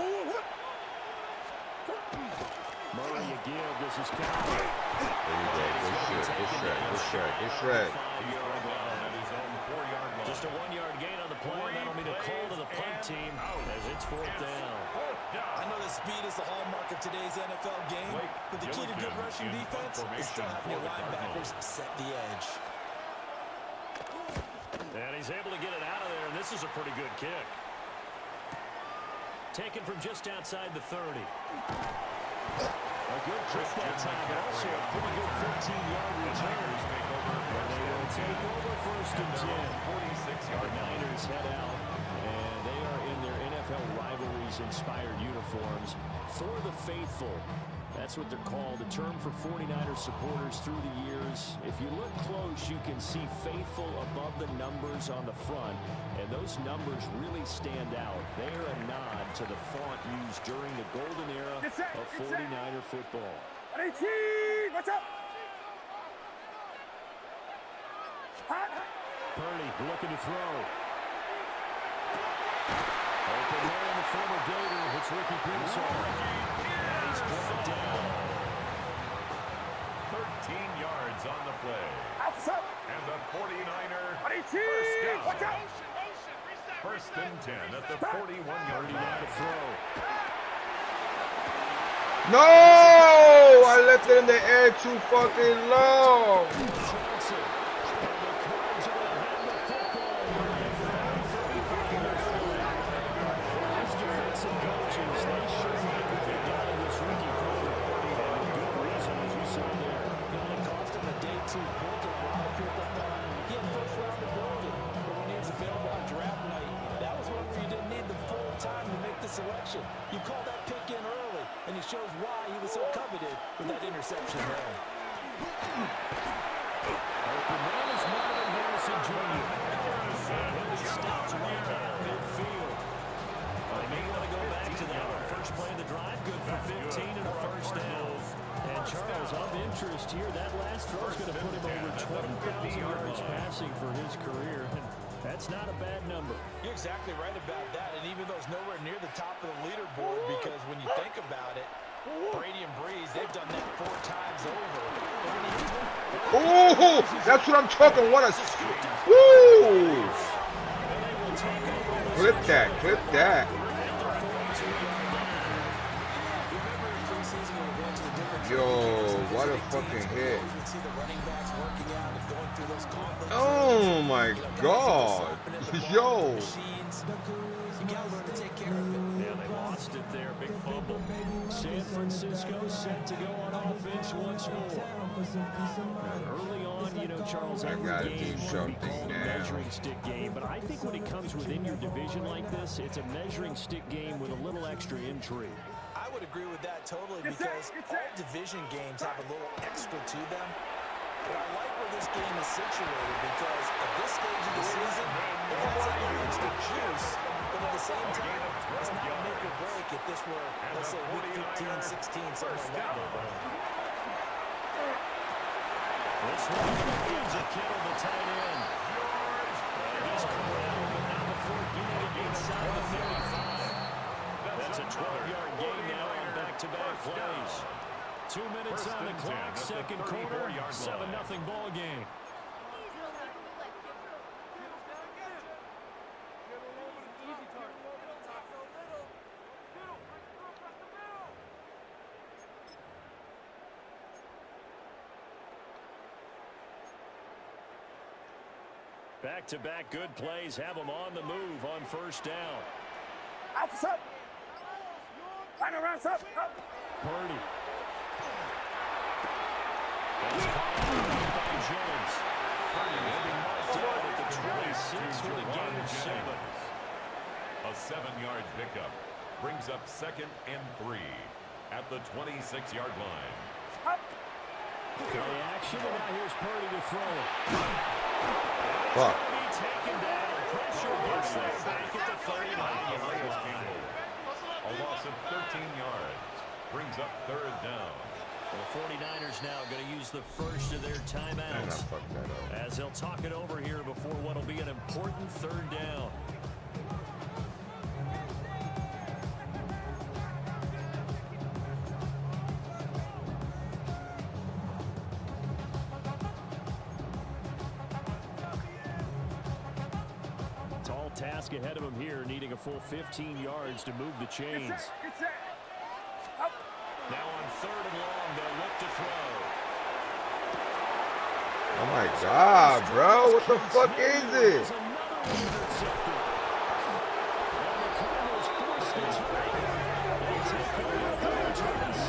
Speaker 9: Murray again. This is Cowboy.
Speaker 2: There you go. Good shit. Good shred. Good shred. Good shred.
Speaker 9: Just a 1-yard gain on the play, and that'll mean a call to the punt team as it's fourth down.
Speaker 11: I know that speed is the hallmark of today's NFL game, but the key to good rushing defense is still having your linebackers set the edge.
Speaker 9: And he's able to get it out of there, and this is a pretty good kick. Taken from just outside the 30. A good trip that time, but also a pretty good 15-yard return. And they will take over first and 10. 46-yard Niners head out, and they are in their NFL rivalries-inspired uniforms. For the faithful, that's what they're called, a term for 49ers supporters through the years. If you look close, you can see faithful above the numbers on the front, and those numbers really stand out. They are a nod to the font used during the golden era of 49er football.
Speaker 12: What's up?
Speaker 9: Purdy looking to throw. Open there in the former Gator. It's Ricky Pearsall. And he's brought down.
Speaker 5: 13 yards on the play. And the 49er
Speaker 12: First down. Watch out.
Speaker 5: First and 10 at the 41-yard line
Speaker 9: to throw.
Speaker 2: No! I left it in the air too fucking long.
Speaker 10: Selection. You call that pick in early, and it shows why he was so coveted with that interception there.
Speaker 9: Open run is Marvin Harrison Jr. And it stops right there midfield. They may want to go back to that on first play of the drive. Good for 15 and a first down. And Charles, of interest here, that last throw is going to put him over 20,000 yards passing for his career. And that's not a bad number.
Speaker 11: You're exactly right about that, and even though it's nowhere near the top of the leaderboard, because when you think about it, Brady and Breeze, they've done that 4 times over.
Speaker 2: Oh, that's what I'm talking. What a woo! Clip that, clip that. Yo, what a fucking hit. Oh my God. Yo.
Speaker 9: Yeah, they lost it there. Big fumble. San Francisco set to go on offense once more. And early on, you know, Charles, every game would be called a measuring stick game. But I think when it comes within your division like this, it's a measuring stick game with a little extra intrigue.
Speaker 11: I would agree with that totally, because all division games have a little extra to them. But I like where this game is situated, because at this stage of the season, it has a extra juice, but at the same time, it's not make or break if this were, let's say, week 15, 16, something like that.
Speaker 9: This one gives a Kittle the tight end. He's corralled, but now the fourth unit inside the 35. That's a 12-yard gain now on back-to-back plays. 2 minutes on the clock, second quarter, 7-0 ball game. Back-to-back good plays have them on the move on first down.
Speaker 12: Up.
Speaker 9: Purdy. That's caught by Jones. Purdy will be marked down at the 26 with a gain of 7.
Speaker 5: A 7-yard pickup brings up 2nd and 3 at the 26-yard line.
Speaker 9: Play action, and now here's Purdy to throw it.
Speaker 2: Fuck.
Speaker 9: Taken down. Pressure gets that back at the 39.
Speaker 5: A loss of 13 yards brings up 3rd down.
Speaker 9: The 49ers now going to use the first of their timeouts as they'll talk it over here before what will be an important third down. Tall task ahead of him here, needing a full 15 yards to move the chains. Now on 3rd and long, they'll look to throw.
Speaker 2: Oh my God, bro. What the fuck is it?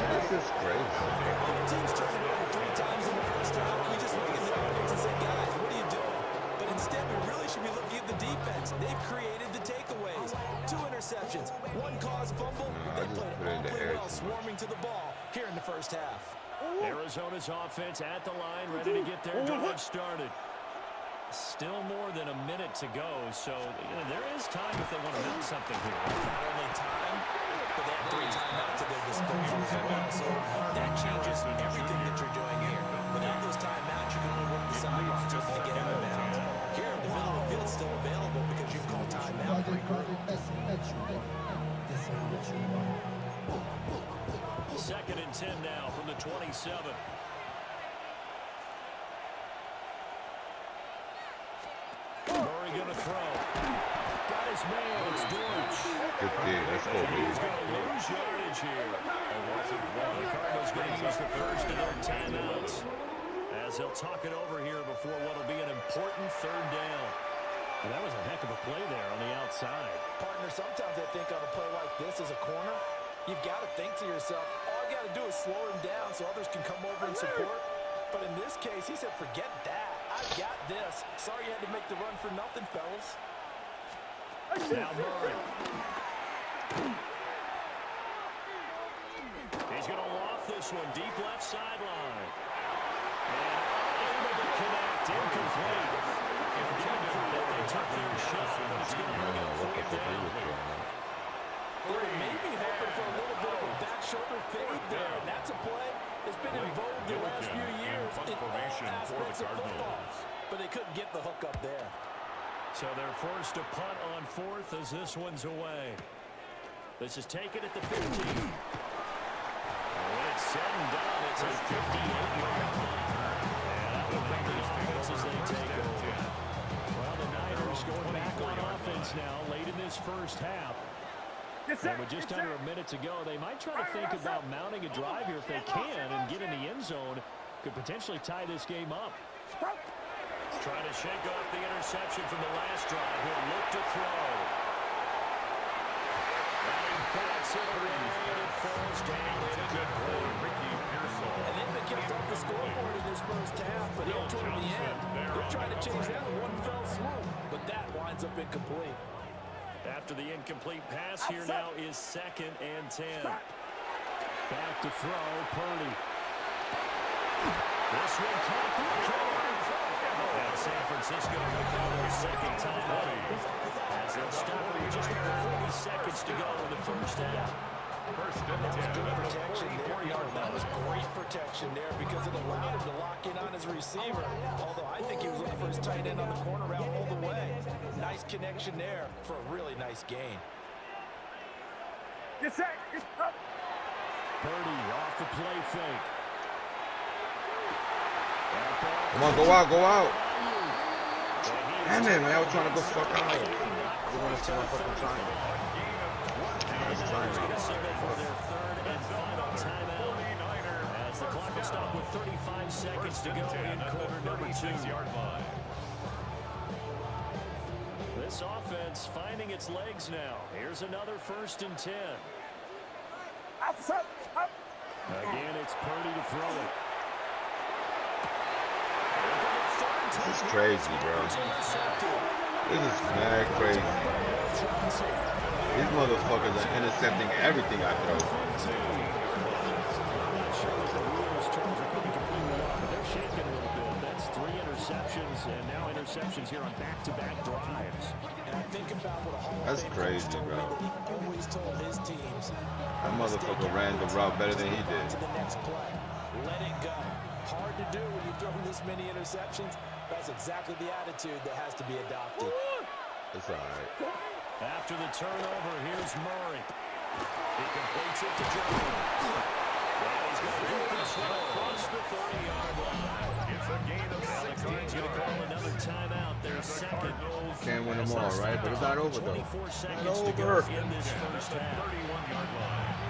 Speaker 2: This is crazy.
Speaker 11: The team's turned it over 3 times in the first half. We just look at the offense and say, guys, what are you doing? But instead, we really should be looking at the defense. They've created the takeaways. 2 interceptions, 1 caused fumble. They played awfully well swarming to the ball here in the first half.
Speaker 9: Arizona's offense at the line, ready to get their drive started. Still more than a minute to go, so there is time if they want to do something here.
Speaker 11: Not only time, but they have 3 timeouts at their disposal as well. So that changes everything that you're doing here. Without those timeouts, you can only work the sidelines just to get out of bounds. Here in the middle of the field, still available because you can call timeout.
Speaker 9: Second and 10 now from the 27. Murray going to throw. Got his man. It's Dortch.
Speaker 2: Good D. Let's go,
Speaker 9: He's
Speaker 2: baby.
Speaker 9: going to lose yardage here. The Cardinals going to use the first of their timeouts as they'll talk it over here before what will be an important third down. Well, that was a heck of a play there on the outside.
Speaker 10: Partner, sometimes I think on a play like this as a corner, you've got to think to yourself, all I got to do is slow him down so others can come over and support. But in this case, he said, forget that. I got this. Sorry you had to make the run for nothing, fellas.
Speaker 9: Now Murray. He's going to loft this one deep left sideline. And able to connect, incomplete. They took their shot, but it's going to bring up 4th down.
Speaker 10: They're maybe hoping for a little bit of a back shoulder fade there, and that's a play that's been involved the last few years in all aspects of football. But they couldn't get the hook up there.
Speaker 9: So they're forced to punt on 4th as this one's away. This is taken at the 15. And when it's said and done, it's a 58-yard line. And that will bring the offense as they take over. Well, the Niners going back on offense now late in this first half. And with just under a minute to go, they might try to think about mounting a drive here if they can and get in the end zone. Could potentially tie this game up. Trying to shake off the interception from the last drive. He'll look to throw. And he bats it around. It falls down. It's a good play. Ricky Pearsall.
Speaker 10: And then they kept off the scoreboard in this first half, but here toward the end, they're trying to change that in one fell swoop. But that winds up incomplete.
Speaker 9: After the incomplete pass, here now is 2nd and 10. Back to throw, Purdy. This one caught the corner. And San Francisco will call their second timeout as they'll stop it with just over 40 seconds to go in the first half.
Speaker 10: That was good protection there. No, that was great protection there because it allowed him to lock in on his receiver. Although I think he was looking for his tight end on the corner route all the way. Nice connection there for a really nice gain.
Speaker 12: Get set. Get up.
Speaker 9: Purdy off the play fake.
Speaker 2: Come on, go out, go out. Damn it, man. I was trying to go fuck out. I didn't want to see my fucking time.
Speaker 9: For their third and final timeout as the clock will stop with 35 seconds to go in quarter number 2. This offense finding its legs now. Here's another 1st and 10. Again, it's Purdy to throw it.
Speaker 2: This is crazy, bro. This is mad crazy. These motherfuckers are intercepting everything I throw.
Speaker 9: They're shaking a little bit. That's 3 interceptions, and now interceptions here on back-to-back drives.
Speaker 10: And I think about what a Hall
Speaker 2: That's
Speaker 10: of Fame
Speaker 2: crazy,
Speaker 10: coach told me
Speaker 2: bro.
Speaker 10: that he always told his teams,
Speaker 2: That motherfucker ran the route better than he did.
Speaker 10: to the next play. let it go. Hard to do when you've thrown this many interceptions. That's exactly the attitude that has to be adopted.
Speaker 2: It's all right.
Speaker 9: After the turnover, here's Murray. He completes it to Jones. And he's going to get this one across the 30-yard line.
Speaker 5: It's a gain of 16
Speaker 9: He's going to call another timeout. Their second.
Speaker 2: Can't win them all, right? But it's not over, though.
Speaker 9: 24 seconds
Speaker 2: Not
Speaker 9: to go
Speaker 2: over.
Speaker 9: in this first half.
Speaker 5: 31-yard line.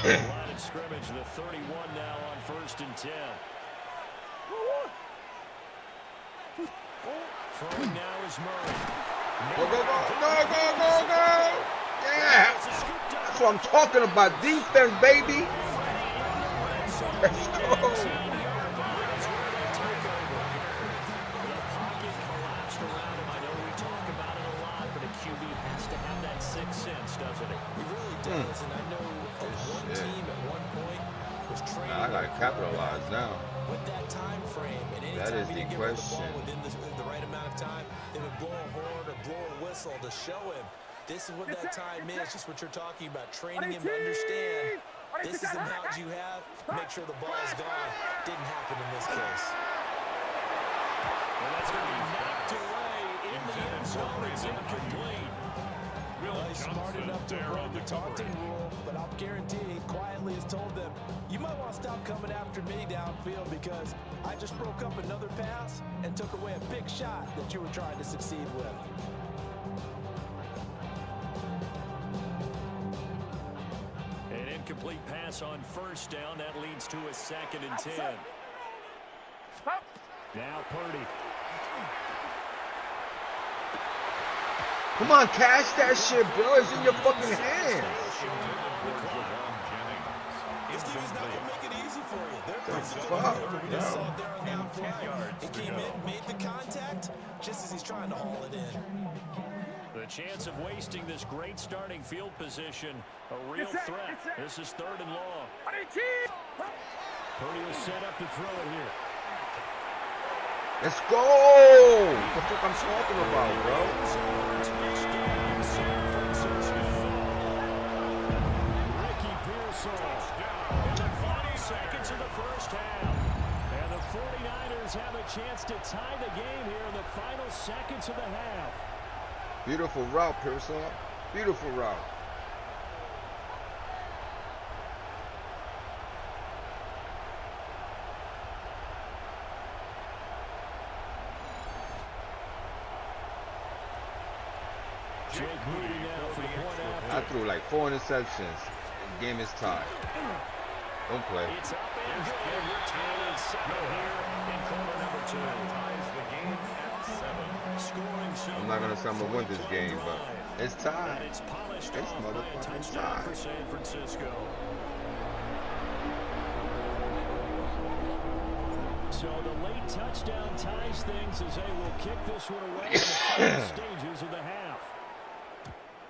Speaker 9: Line of scrimmage, the 31 now on 1st and 10. Throwing now is Murray.
Speaker 2: Go, go, go, go, go, go, go! Yeah! That's what I'm talking about. Defense, baby! Let's go!
Speaker 11: And I know of one team at one point was training.
Speaker 2: I gotta capitalize now.
Speaker 11: With that time frame, and anytime
Speaker 2: That is
Speaker 11: he
Speaker 2: the
Speaker 11: didn't get rid of the
Speaker 2: question.
Speaker 11: ball within the right amount of time, they would blow a horn or blow a whistle to show him this is what that time is. Just what you're talking about, training him to understand this is the amount you have. Make sure the ball's gone. Didn't happen in this case.
Speaker 9: And that's going to be knocked away in the end zone. It's incomplete.
Speaker 10: He's smart enough to avoid the taunting rule, but I'll guarantee he quietly has told them, you might want to stop coming after me downfield because I just broke up another pass and took away a big shot that you were trying to succeed with.
Speaker 9: An incomplete pass on 1st down. That leads to a 2nd and 10. Now Purdy.
Speaker 2: Come on, cash that shit, bro. It's in your fucking hands.
Speaker 11: This team is not going to make it easy for you. They're
Speaker 2: fuck,
Speaker 11: we just saw it there on that play. He came in, made the contact, just as he's trying to haul it in.
Speaker 9: The chance of wasting this great starting field position, a real threat. This is 3rd and long. Purdy will set up to throw it here.
Speaker 2: Let's go! What the fuck I'm talking about, bro?
Speaker 9: Ricky Pearsall in the final seconds of the first half. And the 49ers have a chance to tie the game here in the final seconds of the half.
Speaker 2: Beautiful route, Pearsall. Beautiful route.
Speaker 9: Jake Moody now for the point after.
Speaker 2: I threw like 4 interceptions. The game is tied. Don't play.
Speaker 9: It's up and good. Returning second here in quarter number 2.
Speaker 5: Ties the game at 7.
Speaker 9: Scoring
Speaker 2: I'm not gonna say I'm gonna win this game, but it's tied.
Speaker 9: It's polished
Speaker 2: It's
Speaker 9: off by a
Speaker 2: motherfucking
Speaker 9: touchdown
Speaker 2: tied.
Speaker 9: for San Francisco. So the late touchdown ties things as they will kick this one away in the final stages of the half.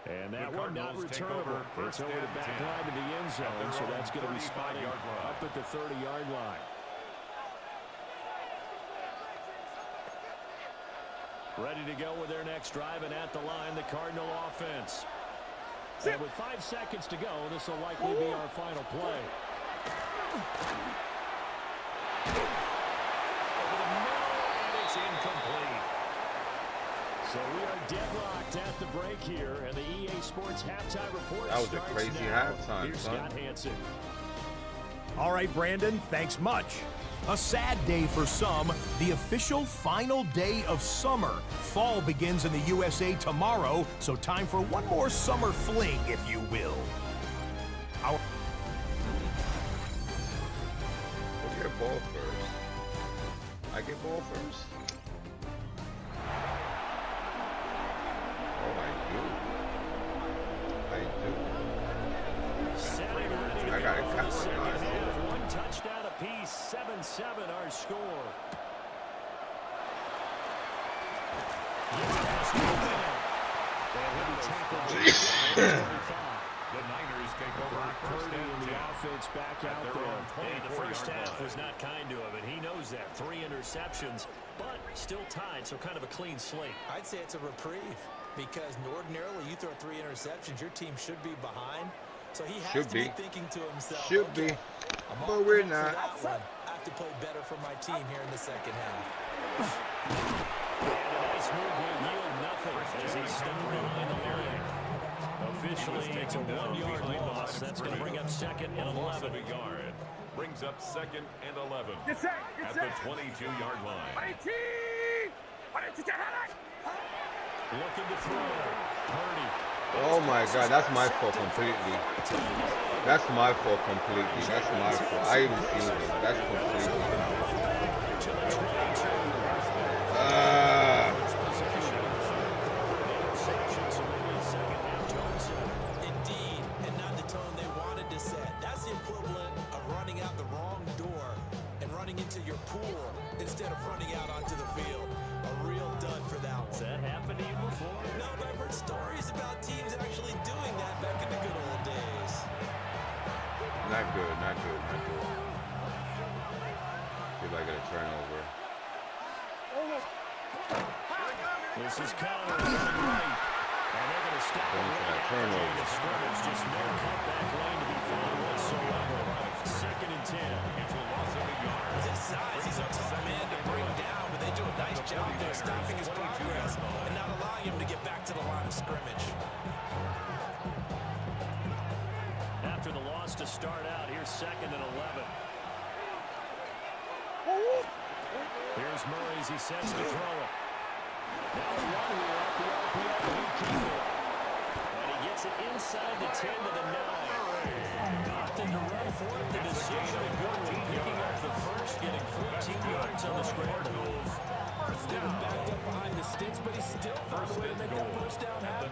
Speaker 9: And that one not returnable. It's over the back line to the end zone, so that's going to be spotted up at the 30-yard line. Ready to go with their next drive, and at the line, the Cardinal offense. And with 5 seconds to go, this will likely be our final play. Over the middle, and it's incomplete. So we are deadlocked at the break here, and the EA Sports halftime report
Speaker 2: That was a
Speaker 9: starts
Speaker 2: crazy
Speaker 9: now.
Speaker 2: halftime,
Speaker 9: Here's
Speaker 2: son.
Speaker 9: Scott Hansen.
Speaker 14: All right, Brandon, thanks much. A sad day for some, the official final day of summer. Fall begins in the USA tomorrow, so time for one more summer fling, if you will.
Speaker 2: We'll get ball first. I get ball first. Oh, I do. I gotta capitalize here.
Speaker 9: One touchdown apiece, 7-7 our score.
Speaker 5: The Niners take over
Speaker 9: Purdy and the
Speaker 5: 10.
Speaker 9: offense back out
Speaker 5: their
Speaker 9: there.
Speaker 5: own
Speaker 9: And the first
Speaker 5: 24-yard
Speaker 9: half
Speaker 5: line.
Speaker 9: was not kind to him, and he knows that. 3 interceptions, but still tied, so kind of a clean slate.
Speaker 11: I'd say it's a reprieve because ordinarily you throw 3 interceptions, your team should be behind. So he has
Speaker 2: Should
Speaker 11: to be
Speaker 2: be.
Speaker 11: thinking to himself,
Speaker 2: Should
Speaker 11: okay,
Speaker 2: be.
Speaker 11: I'm
Speaker 2: But
Speaker 11: off
Speaker 2: we're
Speaker 11: the hook
Speaker 2: not.
Speaker 11: for that one. I have to play better for my team here in the second half.
Speaker 9: And a nice move will yield nothing as he stepped behind the line. Officially, it's a 1-yard loss. That's going to bring up second and 11.
Speaker 5: A yard. Brings up second and 11
Speaker 12: Get set, get
Speaker 5: at
Speaker 12: set.
Speaker 5: the 22-yard line.
Speaker 9: Looking to throw. Purdy.
Speaker 2: Oh my God, that's my fault completely. That's my fault completely. That's my fault. I even seen it. That's completely.
Speaker 11: Indeed, and not the tone they wanted to set. That's the equivalent of running out the wrong door and running into your pool instead of running out onto the field. A real dud for that one.
Speaker 9: Has that happened to you before?
Speaker 11: No, but I've heard stories about teams actually doing that back in the good old days.
Speaker 2: Not good, not good, not good. See if I get a turnover.
Speaker 9: This is Connor running right. And they're going to stop
Speaker 2: Going for that turnover.
Speaker 9: the scrimmage. Just no cutback lane to be found whatsoever. Second and 10.
Speaker 11: With his size, he's a tough man to bring down, but they do a nice job there stopping his progress and not allowing him to get back to the line of scrimmage.
Speaker 9: After the loss to start out, here's second and 11. Here's Murray as he sets to throw it. Now a run here off the RPO. He keep it. And he gets it inside the 10 to the 9. Nothing to run for it. The decision to go with picking up the first, getting 14 yards on the scramble.
Speaker 10: They were backed up behind the sticks, but he still found a way to make that first down happen.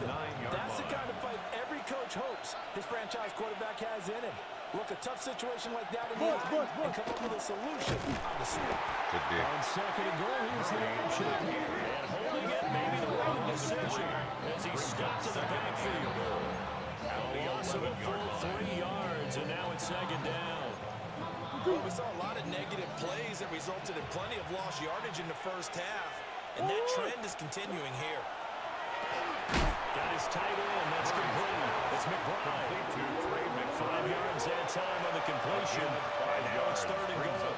Speaker 10: That's the kind of fight every coach hopes his franchise quarterback has in him. Look, a tough situation like that in the eye and come up with a solution on the spot.
Speaker 9: On second and goal, here's the option. And holding it, maybe the wrong decision as he stopped in the backfield. A loss of a full 3 yards, and now it's second down.
Speaker 11: Well, we saw a lot of negative plays that resulted in plenty of lost yardage in the first half, and that trend is continuing here.
Speaker 9: Got his tight end, that's complete. It's McBride. 5 yards that time on the completion. And now it's third and goal.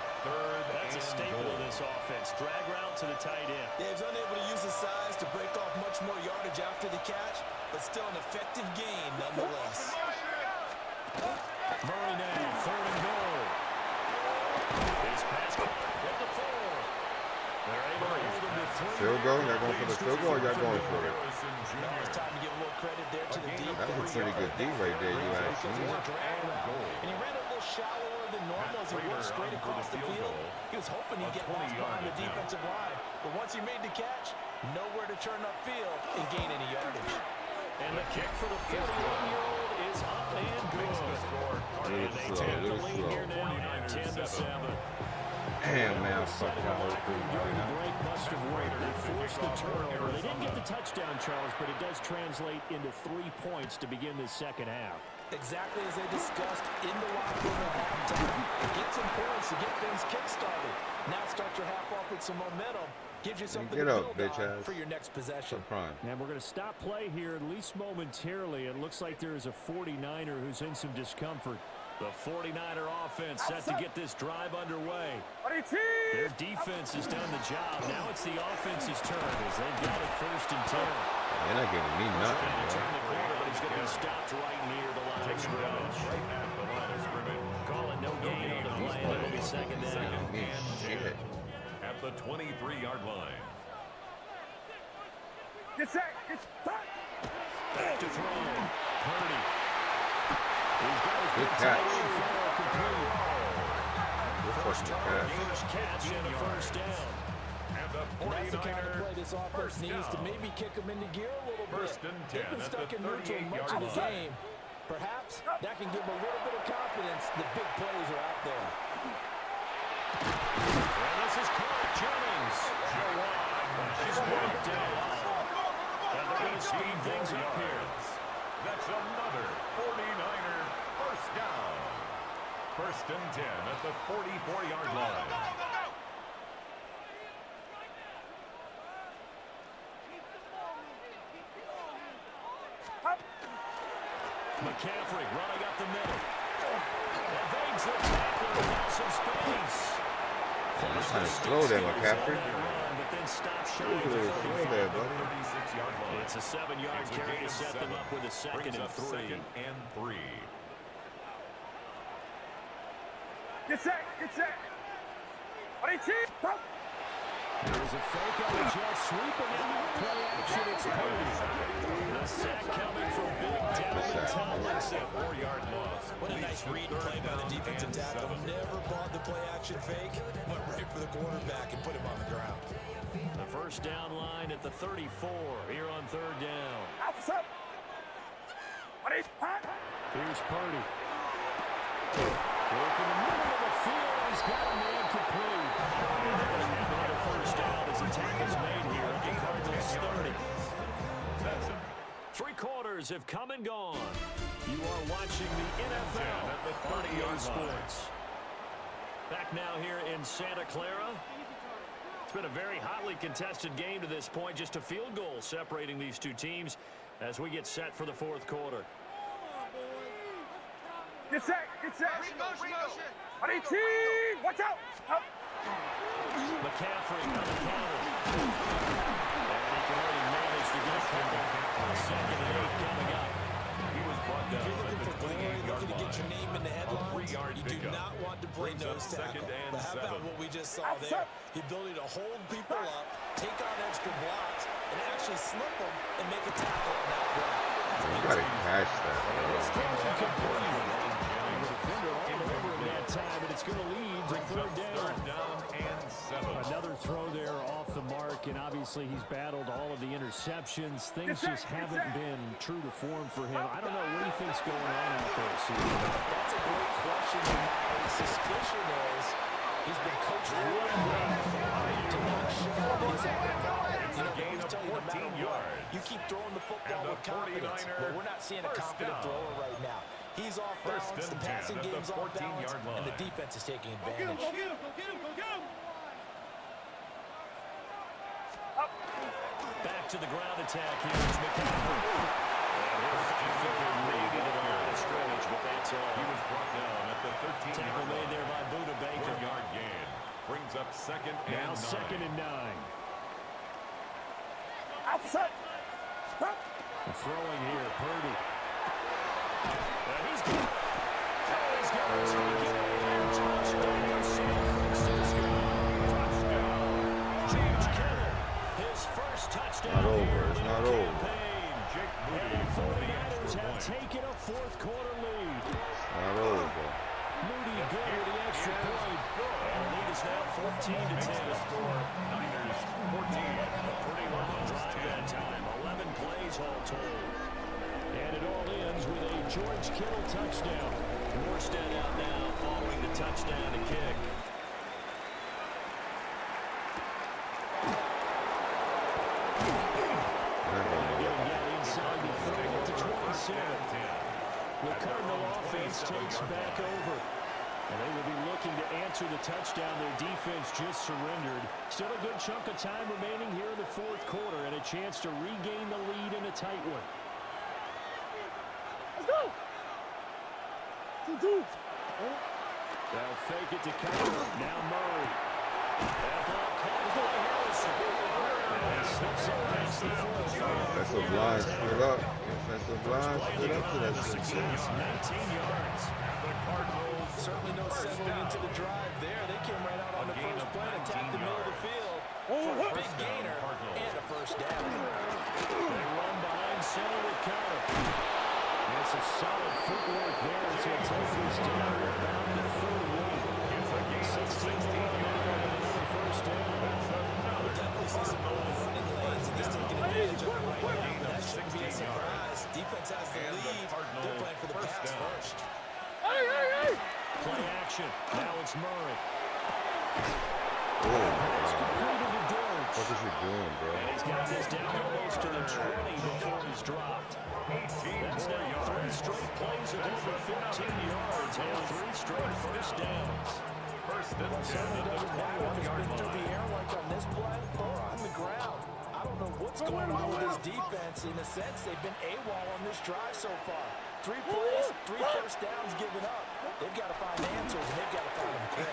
Speaker 9: That's a staple of this offense. Drag route to the tight end.
Speaker 11: Yeah, he's unable to use his size to break off much more yardage after the catch, but still an effective gain nonetheless.
Speaker 9: Murray now, third and goal. His pass at the 4. They're able to hold him to 3.
Speaker 2: Field goal? Y'all going for the field goal or y'all going for it?
Speaker 11: Now it's time to give a little credit there to the defense.
Speaker 2: That was a pretty good D right there, you actually.
Speaker 11: And he ran a little shallower than normal as he worked straight across the field. He was hoping he'd get lost behind the defensive line. But once he made the catch, nowhere to turn upfield and gain any yardage.
Speaker 9: And the kick for the 41-year-old is up and good. And they take the lead here now at 10-7.
Speaker 2: Damn, man, I fucked that whole thing
Speaker 9: During the
Speaker 2: right
Speaker 9: break must have worked. They forced the turnover. They didn't get the touchdown, Charles, but it does translate into 3 points to begin this second half.
Speaker 10: Exactly as they discussed in the locker room at halftime. Get some points to get things kick-started. Now start your half off with some momentum. Gives you something
Speaker 2: Get
Speaker 10: to
Speaker 2: up,
Speaker 10: build
Speaker 2: bitch
Speaker 10: on
Speaker 2: ass.
Speaker 10: for your next possession.
Speaker 9: And we're going to stop play here, at least momentarily. It looks like there's a 49er who's in some discomfort. The 49er offense set to get this drive underway. Their defense has done the job. Now it's the offense's turn as they've got it first and 10.
Speaker 2: They're not giving me nothing,
Speaker 9: Trying to
Speaker 2: bro.
Speaker 9: turn the corner, but he's going to be stopped right near the line of scrimmage. Call it no gain on the play, and it'll be second down.
Speaker 2: Shit.
Speaker 5: At the 23-yard line.
Speaker 12: Get set, get set.
Speaker 9: Back to throw. Purdy. He's got his
Speaker 2: Good
Speaker 9: big
Speaker 2: catch.
Speaker 9: tight end throw complete.
Speaker 2: Good fucking catch.
Speaker 9: First catch and a first down.
Speaker 5: And the
Speaker 10: And that's the kind of
Speaker 5: 49er
Speaker 10: play this offense
Speaker 5: first
Speaker 10: needs to
Speaker 5: down.
Speaker 10: maybe kick them into gear a little
Speaker 5: First
Speaker 10: bit.
Speaker 5: and 10
Speaker 10: They've been
Speaker 5: at
Speaker 10: stuck
Speaker 5: the
Speaker 10: in neutral much of the
Speaker 5: 38-yard line.
Speaker 10: game. Perhaps that can give them a little bit of confidence. The big plays are out there.
Speaker 9: And this is Clark Jennings. She's walked out. And they're going to speed things up here.
Speaker 5: That's another 49er first down. First and 10 at the 44-yard line.
Speaker 9: McCaffrey running up the middle. Evades the tackler without some space.
Speaker 2: He's trying to slow there, McCaffrey.
Speaker 9: But then stop shy
Speaker 2: Look
Speaker 9: of
Speaker 2: at
Speaker 9: the
Speaker 2: this, slow there, buddy.
Speaker 5: 36-yard line.
Speaker 9: It's a 7-yard carry to set them up with a second and 3.
Speaker 5: Second and 3.
Speaker 12: Get set, get set.
Speaker 9: There's a fake on the jet sweep, and now play action. It's Purdy. The sack coming from Big Dalvin Tomlinson.
Speaker 5: 4-yard loss.
Speaker 11: What a nice read and play by the defensive tackle. Never bought the play action fake. Went right for the quarterback and put him on the ground.
Speaker 9: The first down line at the 34 here on third down. Here's Purdy. Work in the middle of the field. He's got a man complete. Another first down as the tackle's made here at the Cardinals 30. 3 quarters have come and gone. You are watching the NFL on EA Sports. Back now here in Santa Clara. It's been a very hotly contested game to this point. Just a field goal separating these two teams as we get set for the fourth quarter.
Speaker 12: Get set, get set. Watch out.
Speaker 9: McCaffrey on the counter. And he can only manage to get a second and 8 coming up.
Speaker 5: He was brought down.
Speaker 11: If you're looking for glory, looking to get your name in the headlines, you do not want to play nose tackle. But how about what we just saw there? The ability to hold people up, take on extra blocks, and actually slip them and make a tackle on that play.
Speaker 2: You gotta catch that,
Speaker 9: Time, but it's going to lead to third down
Speaker 5: and 7.
Speaker 9: Another throw there off the mark, and obviously he's battled all of the interceptions. Things just haven't been true to form for him. I don't know what he thinks going on out there.
Speaker 11: That's a great question. My suspicion is he's been coached really well to not show that he's out of confidence. You know, they always tell you no matter what, you keep throwing the football with confidence. But we're not seeing a confident thrower right now. He's off balance, the passing game's off balance, and the defense is taking advantage.
Speaker 12: Go get him.
Speaker 9: Back to the ground attack here is McCaffrey. Maybe the line of scrimmage, but that's all.
Speaker 5: He was brought down at the 13-yard
Speaker 9: tackle
Speaker 5: line.
Speaker 9: made there by Buda Baker.
Speaker 5: 4-yard gain. Brings up second and 9.
Speaker 9: Now second and 9. Throwing here, Purdy. He's got it. He's got it. Touchdown, San Francisco. James Kittle, his first touchdown.
Speaker 2: Not over. It's not over.
Speaker 5: Jake Moody.
Speaker 9: And the 49ers have taken a fourth quarter lead.
Speaker 2: Not over.
Speaker 9: Moody good with the extra point. And the lead is now 14-10.
Speaker 5: Niners 14.
Speaker 9: A pretty long drive that time. 11 plays all told. And it all ends with a George Kittle touchdown. Morstead out now following the touchdown to kick. Inside the 30 to 27. The Cardinal offense takes back over. And they will be looking to answer the touchdown. Their defense just surrendered. Still a good chunk of time remaining here in the fourth quarter and a chance to regain the lead in a tight one.
Speaker 12: Let's go. 2-2.
Speaker 9: They'll fake it to cover. Now Murray. That ball caught by Harrison. And he slips up past the 45.
Speaker 2: Defensive line split up. Defensive line split up to that
Speaker 9: 19 yards.
Speaker 5: The Cardinals
Speaker 11: Certainly no settling into the drive there. They came right out on the first play and attacked the middle of the field for a big gainer and a first down.
Speaker 9: They run behind center with Carter. That's a solid footwork there as he'll take this down about the 38. 16 now on another first down.
Speaker 11: We'll definitely see some running lanes and he's taking advantage of it right now. That shouldn't be a surprise. Defense has the lead. They're playing for the pass first.
Speaker 9: Play action. Now it's Murray.
Speaker 2: It's
Speaker 9: completed to George.
Speaker 2: What is he doing, bro?
Speaker 9: And he's got this down almost to the 20 before he's dropped. That's now 3 straight plays of over 15 yards and 3 straight first downs.
Speaker 5: First and 10
Speaker 11: Certainly
Speaker 5: at the
Speaker 11: doesn't matter if it's
Speaker 5: 21-yard
Speaker 11: been through
Speaker 5: line.
Speaker 11: the air like on this play or on the ground. I don't know what's going on with this defense. In a sense, they've been AWOL on this drive so far.
Speaker 10: 3 plays, 3 first downs given up. They've got to find answers, and they've got to find them quick.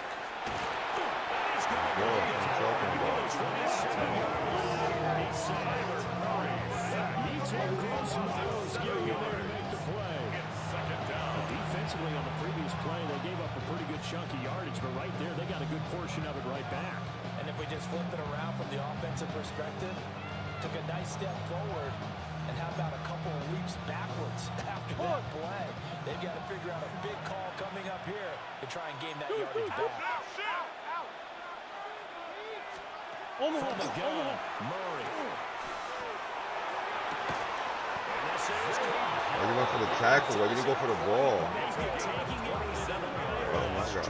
Speaker 9: Defensively on the previous play, they gave up a pretty good chunk of yardage, but right there, they got a good portion of it right back.
Speaker 10: And if we just flip it around from the offensive perspective, took a nice step forward, and how about a couple of leaps backwards after that play? They've got to figure out a big call coming up here to try and gain that yardage back.
Speaker 9: From the gun, Murray.
Speaker 2: Why you went for the tackle? Why you didn't go for the ball? Oh my God.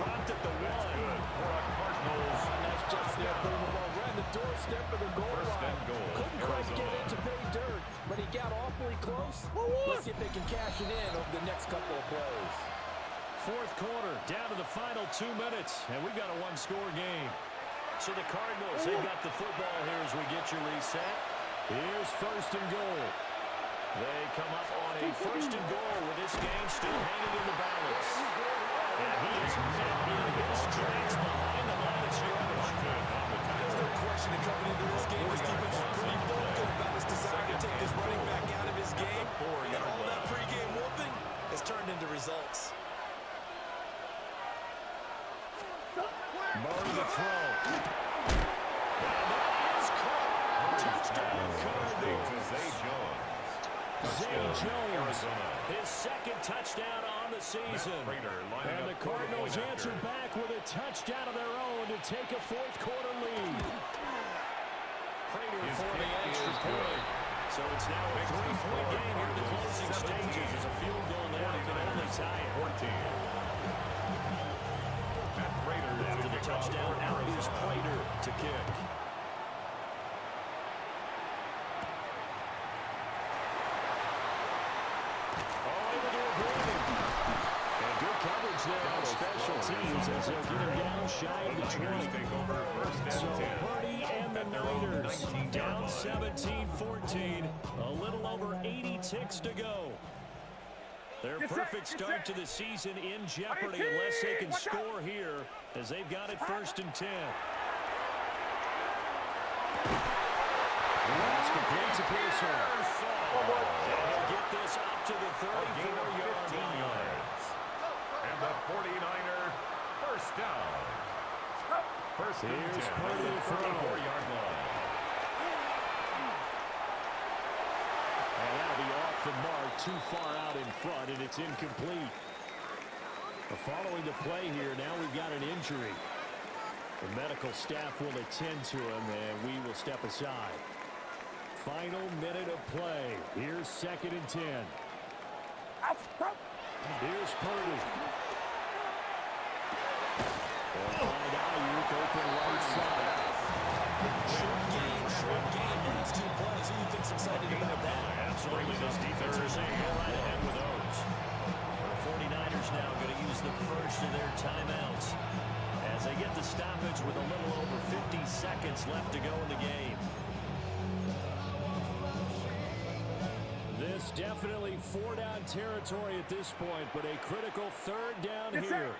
Speaker 10: Nice job there, putting the ball right in the doorstep of the goal line. Couldn't quite get it to pay dirt, but he got awfully close. Let's see if they can cash it in over the next couple of plays.
Speaker 9: Fourth quarter, down to the final 2 minutes, and we've got a one-score game. So the Cardinals, they've got the football here as we get your reset. Here's first and goal. They come up on a first and goal with this game still hanging in the balance. And he is met in his tracks behind the line of scrimmage.
Speaker 11: There's no question that coming into this game, this defense is pretty vocal about his desire to take this running back out of his game. And all that pregame whooping has turned into results.
Speaker 9: Murray to throw. And that is caught. Touchdown Cardinals. Zay Jones, his second touchdown on the season. And the Cardinals answer back with a touchdown of their own to take a fourth quarter lead. Prater for the extra point. So it's now a 3-point game here in the closing stages as a field goal now can only tie it. 14. After the touchdown, out is Prater to kick. And good coverage there on special teams as they'll get him down shy of the 20. So Purdy and the Niners down 17-14. A little over 80 ticks to go. Their perfect start to the season in jeopardy unless they can score here as they've got it first and 10. That's complete to Pearson. And he'll get this up to the 34-yard line.
Speaker 5: And the 49er first down. First and 10 at the 34-yard line.
Speaker 9: And that'll be off the mark, too far out in front, and it's incomplete. Following the play here, now we've got an injury. The medical staff will attend to him, and we will step aside. Final minute of play. Here's second and 10. Here's Purdy. They'll find Ayuk open right side.
Speaker 11: Short game, last 2 plays. Who do you think's excited about that?
Speaker 9: Absolutely. This defense is saying go right ahead with those. The 49ers now going to use the first of their timeouts as they get the stoppage with a little over 50 seconds left to go in the game. This definitely 4-down territory at this point, but a critical third down here.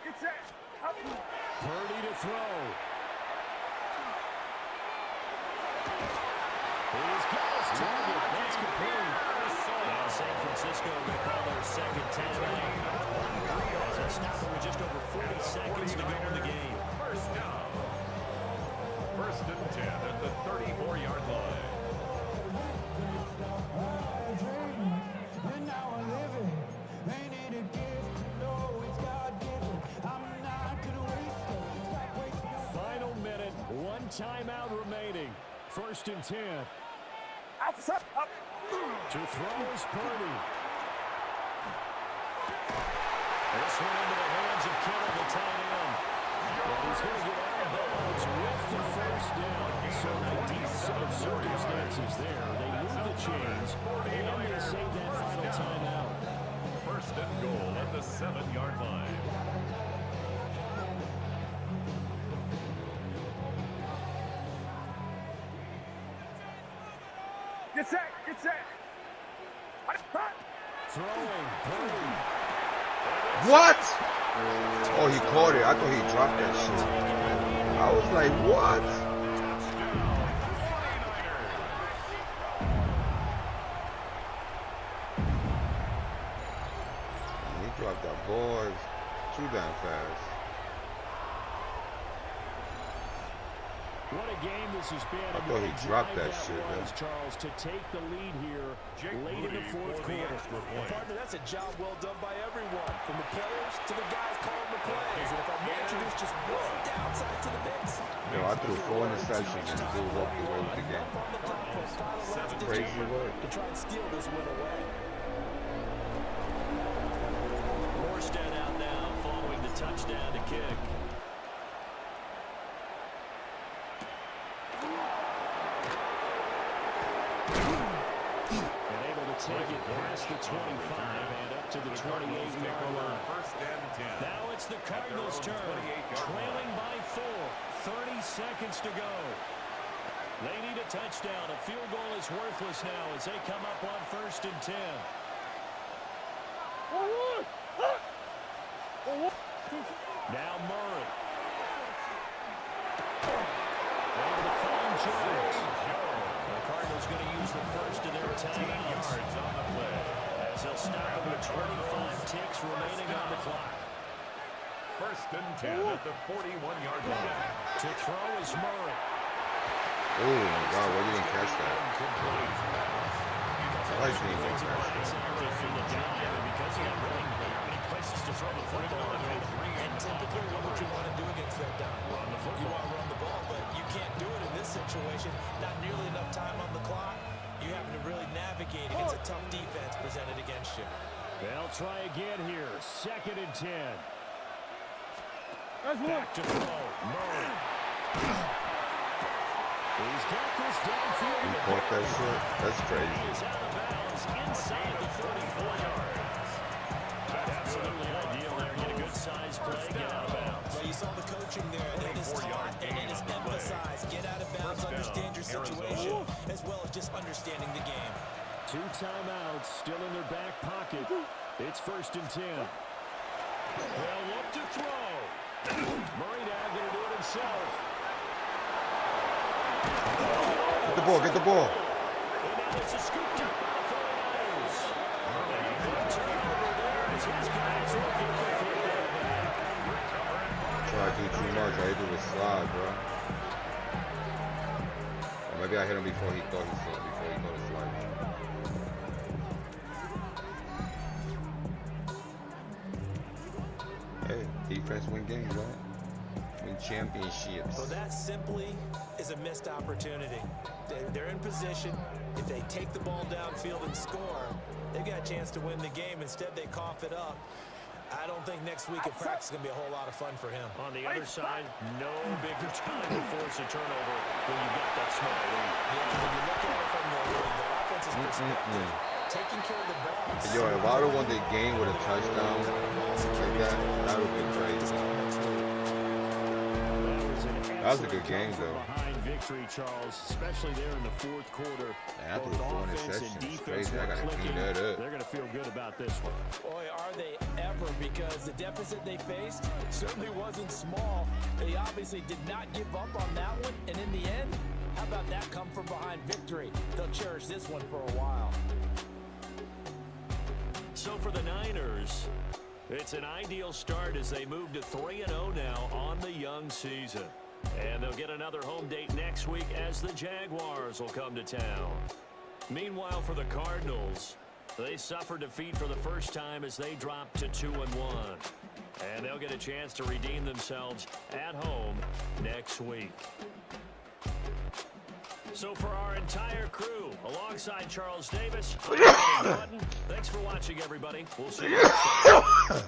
Speaker 9: Purdy to throw. He's got his target. That's complete. Now San Francisco going to call their second timeout. As they stop with just over 40 seconds to go in the game.
Speaker 5: First down. First and 10 at the 34-yard line.
Speaker 9: Final minute, 1 timeout remaining. First and 10. To throw is Purdy. This one into the hands of Kittle, the tight end. But he's going to get out of bounds with the first down. So a deep set of circumstances there. They move the chains, and they save that final timeout.
Speaker 5: First and goal at the 7-yard line.
Speaker 12: Get set, get set.
Speaker 9: Throwing, Purdy.
Speaker 2: What? Oh, he caught it. I thought he dropped that shit. I was like, what? He dropped that ball too damn fast.
Speaker 9: What a game this has been.
Speaker 2: I thought he dropped that shit, man.
Speaker 9: Charles, to take the lead here late in the fourth quarter.
Speaker 10: Partner, that's a job well done by everyone, from the players to the guys calling the plays. And if I may introduce just one downside to the mix.
Speaker 2: Yo, I threw 4 interceptions and still walked away with the game. Crazy work.
Speaker 10: To try and steal this win away.
Speaker 9: Morstead out now following the touchdown to kick. Take it past the 25 and up to the 28-yard line. Now it's the Cardinals' turn, trailing by 4, 30 seconds to go. They need a touchdown. A field goal is worthless now as they come up on 1st and 10. Now Murray. Able to find Jones. The Cardinals going to use the first of their timeouts on the play as they'll stop him with 25 ticks remaining on the clock.
Speaker 5: 1st and 10 at the 41-yard line.
Speaker 9: To throw is Murray.
Speaker 2: Oh my God, why didn't catch that? Why didn't he catch that?
Speaker 9: Because he had really many places to throw the football.
Speaker 11: And typically, what would you want to do against that down? You want to run the ball, but you can't do it in this situation. Not nearly enough time on the clock. You're having to really navigate against a tough defense presented against you.
Speaker 9: They'll try again here. 2nd and 10. Back to throw. Murray. He's got this downfield.
Speaker 2: He caught that shit? That's crazy.
Speaker 9: He's out of bounds inside the 34 yards. Absolutely ideal there. Get a good size play, get out of bounds.
Speaker 11: Well, you saw the coaching there. It is taught and it is emphasized. Get out of bounds, understand your situation, as well as just understanding the game.
Speaker 9: 2 timeouts still in their back pocket. It's 1st and 10. They'll look to throw. Murray now going to do it himself.
Speaker 2: Get the ball, get the ball.
Speaker 9: And now it's a scoop down by the 49ers. And a quick turnover there as his guys will get the football back.
Speaker 2: Try to do too much. I hit it with slide, bro. Or maybe I hit him before he thought he saw it, before he thought it slide. Hey, defense win games, right? Win championships.
Speaker 11: So that simply is a missed opportunity. They're in position. If they take the ball downfield and score, they've got a chance to win the game. Instead, they cough it up. I don't think next week at practice is going to be a whole lot of fun for him.
Speaker 9: On the other side, no bigger time to force a turnover when you get that small lead.
Speaker 11: Yeah, when you look at it from the offense's perspective, taking care of the ball.
Speaker 2: Yo, if I would have won the game with a touchdown like that would have been crazy. That was a good game, though.
Speaker 9: Behind victory, Charles, especially there in the 4th quarter.
Speaker 2: Man, I threw 4 interceptions. Crazy. I gotta clean that up.
Speaker 9: They're gonna feel good about this one.
Speaker 10: Boy, are they ever, because the deficit they faced certainly wasn't small. They obviously did not give up on that one, and in the end, how about that come from behind victory? They'll cherish this one for a while.
Speaker 9: So for the Niners, it's an ideal start as they move to 3-0 now on the young season. And they'll get another home date next week as the Jaguars will come to town. Meanwhile, for the Cardinals, they suffered defeat for the first time as they dropped to 2-1. And they'll get a chance to redeem themselves at home next week. So for our entire crew, alongside Charles Davis, I'm Kevin Button. Thanks for watching, everybody. We'll see you next time.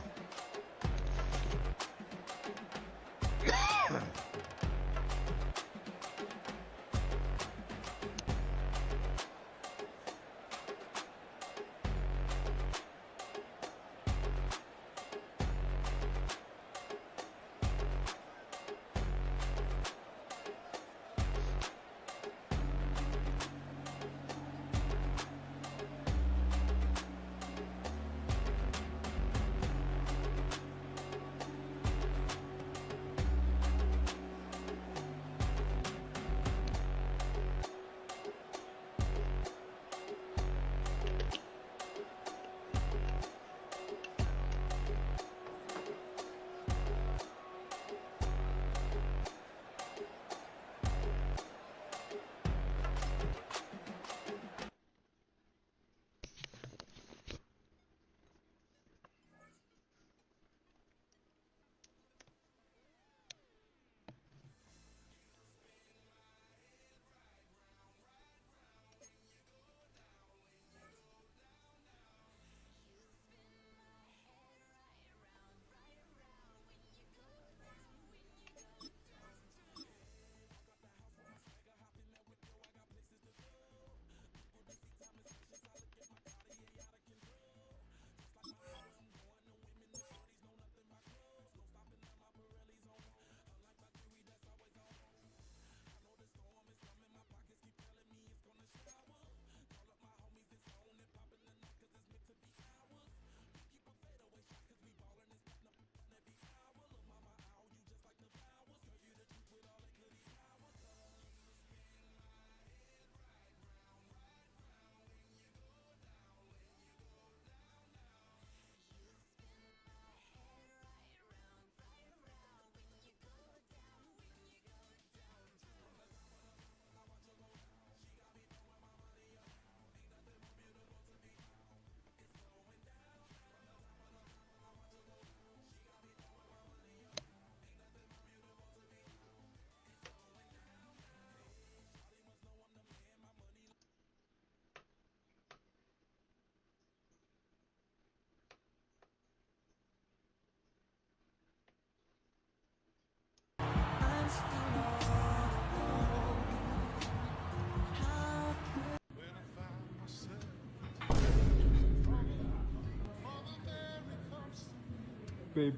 Speaker 2: Babe.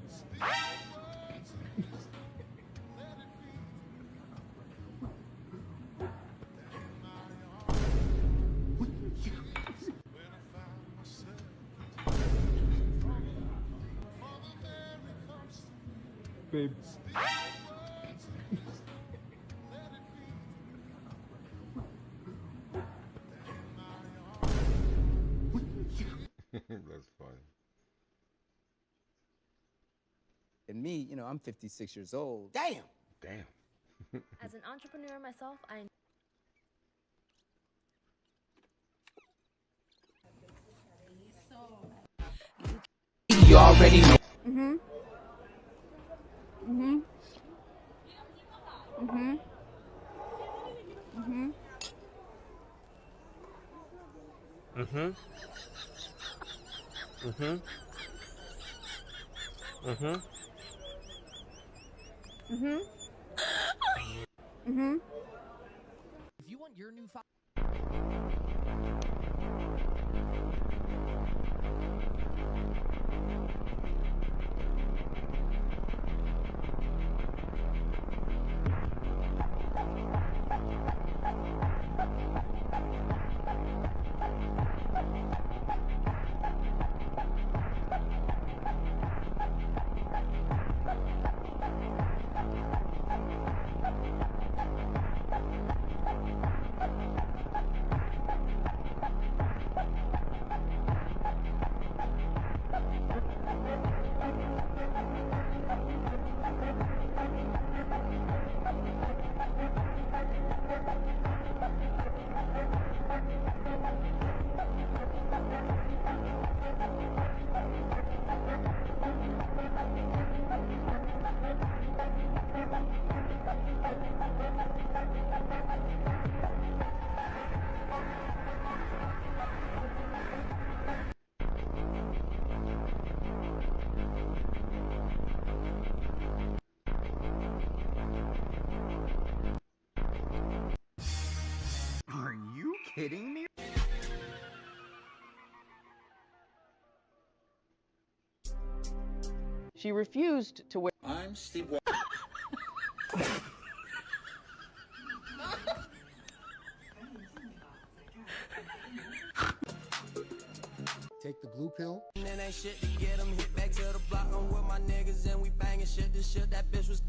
Speaker 2: Babe. That's funny.
Speaker 15: And me, you know, I'm 56 years old.
Speaker 7: Damn.
Speaker 2: Damn.
Speaker 16: As an entrepreneur myself, I
Speaker 7: You already know.
Speaker 17: Mhm. Mhm. Mhm. Mhm.
Speaker 7: Mm-hmm. Mm-hmm. Mm-hmm.
Speaker 17: Mhm. Mhm.
Speaker 18: If you want your new
Speaker 19: Are you kidding me?
Speaker 20: She refused to wear.
Speaker 19: I'm Steve.
Speaker 21: Take the blue pill.
Speaker 1: And ain't shit to get him hit back to the block. I'm with my niggas and we banging shit. This shit that bitch was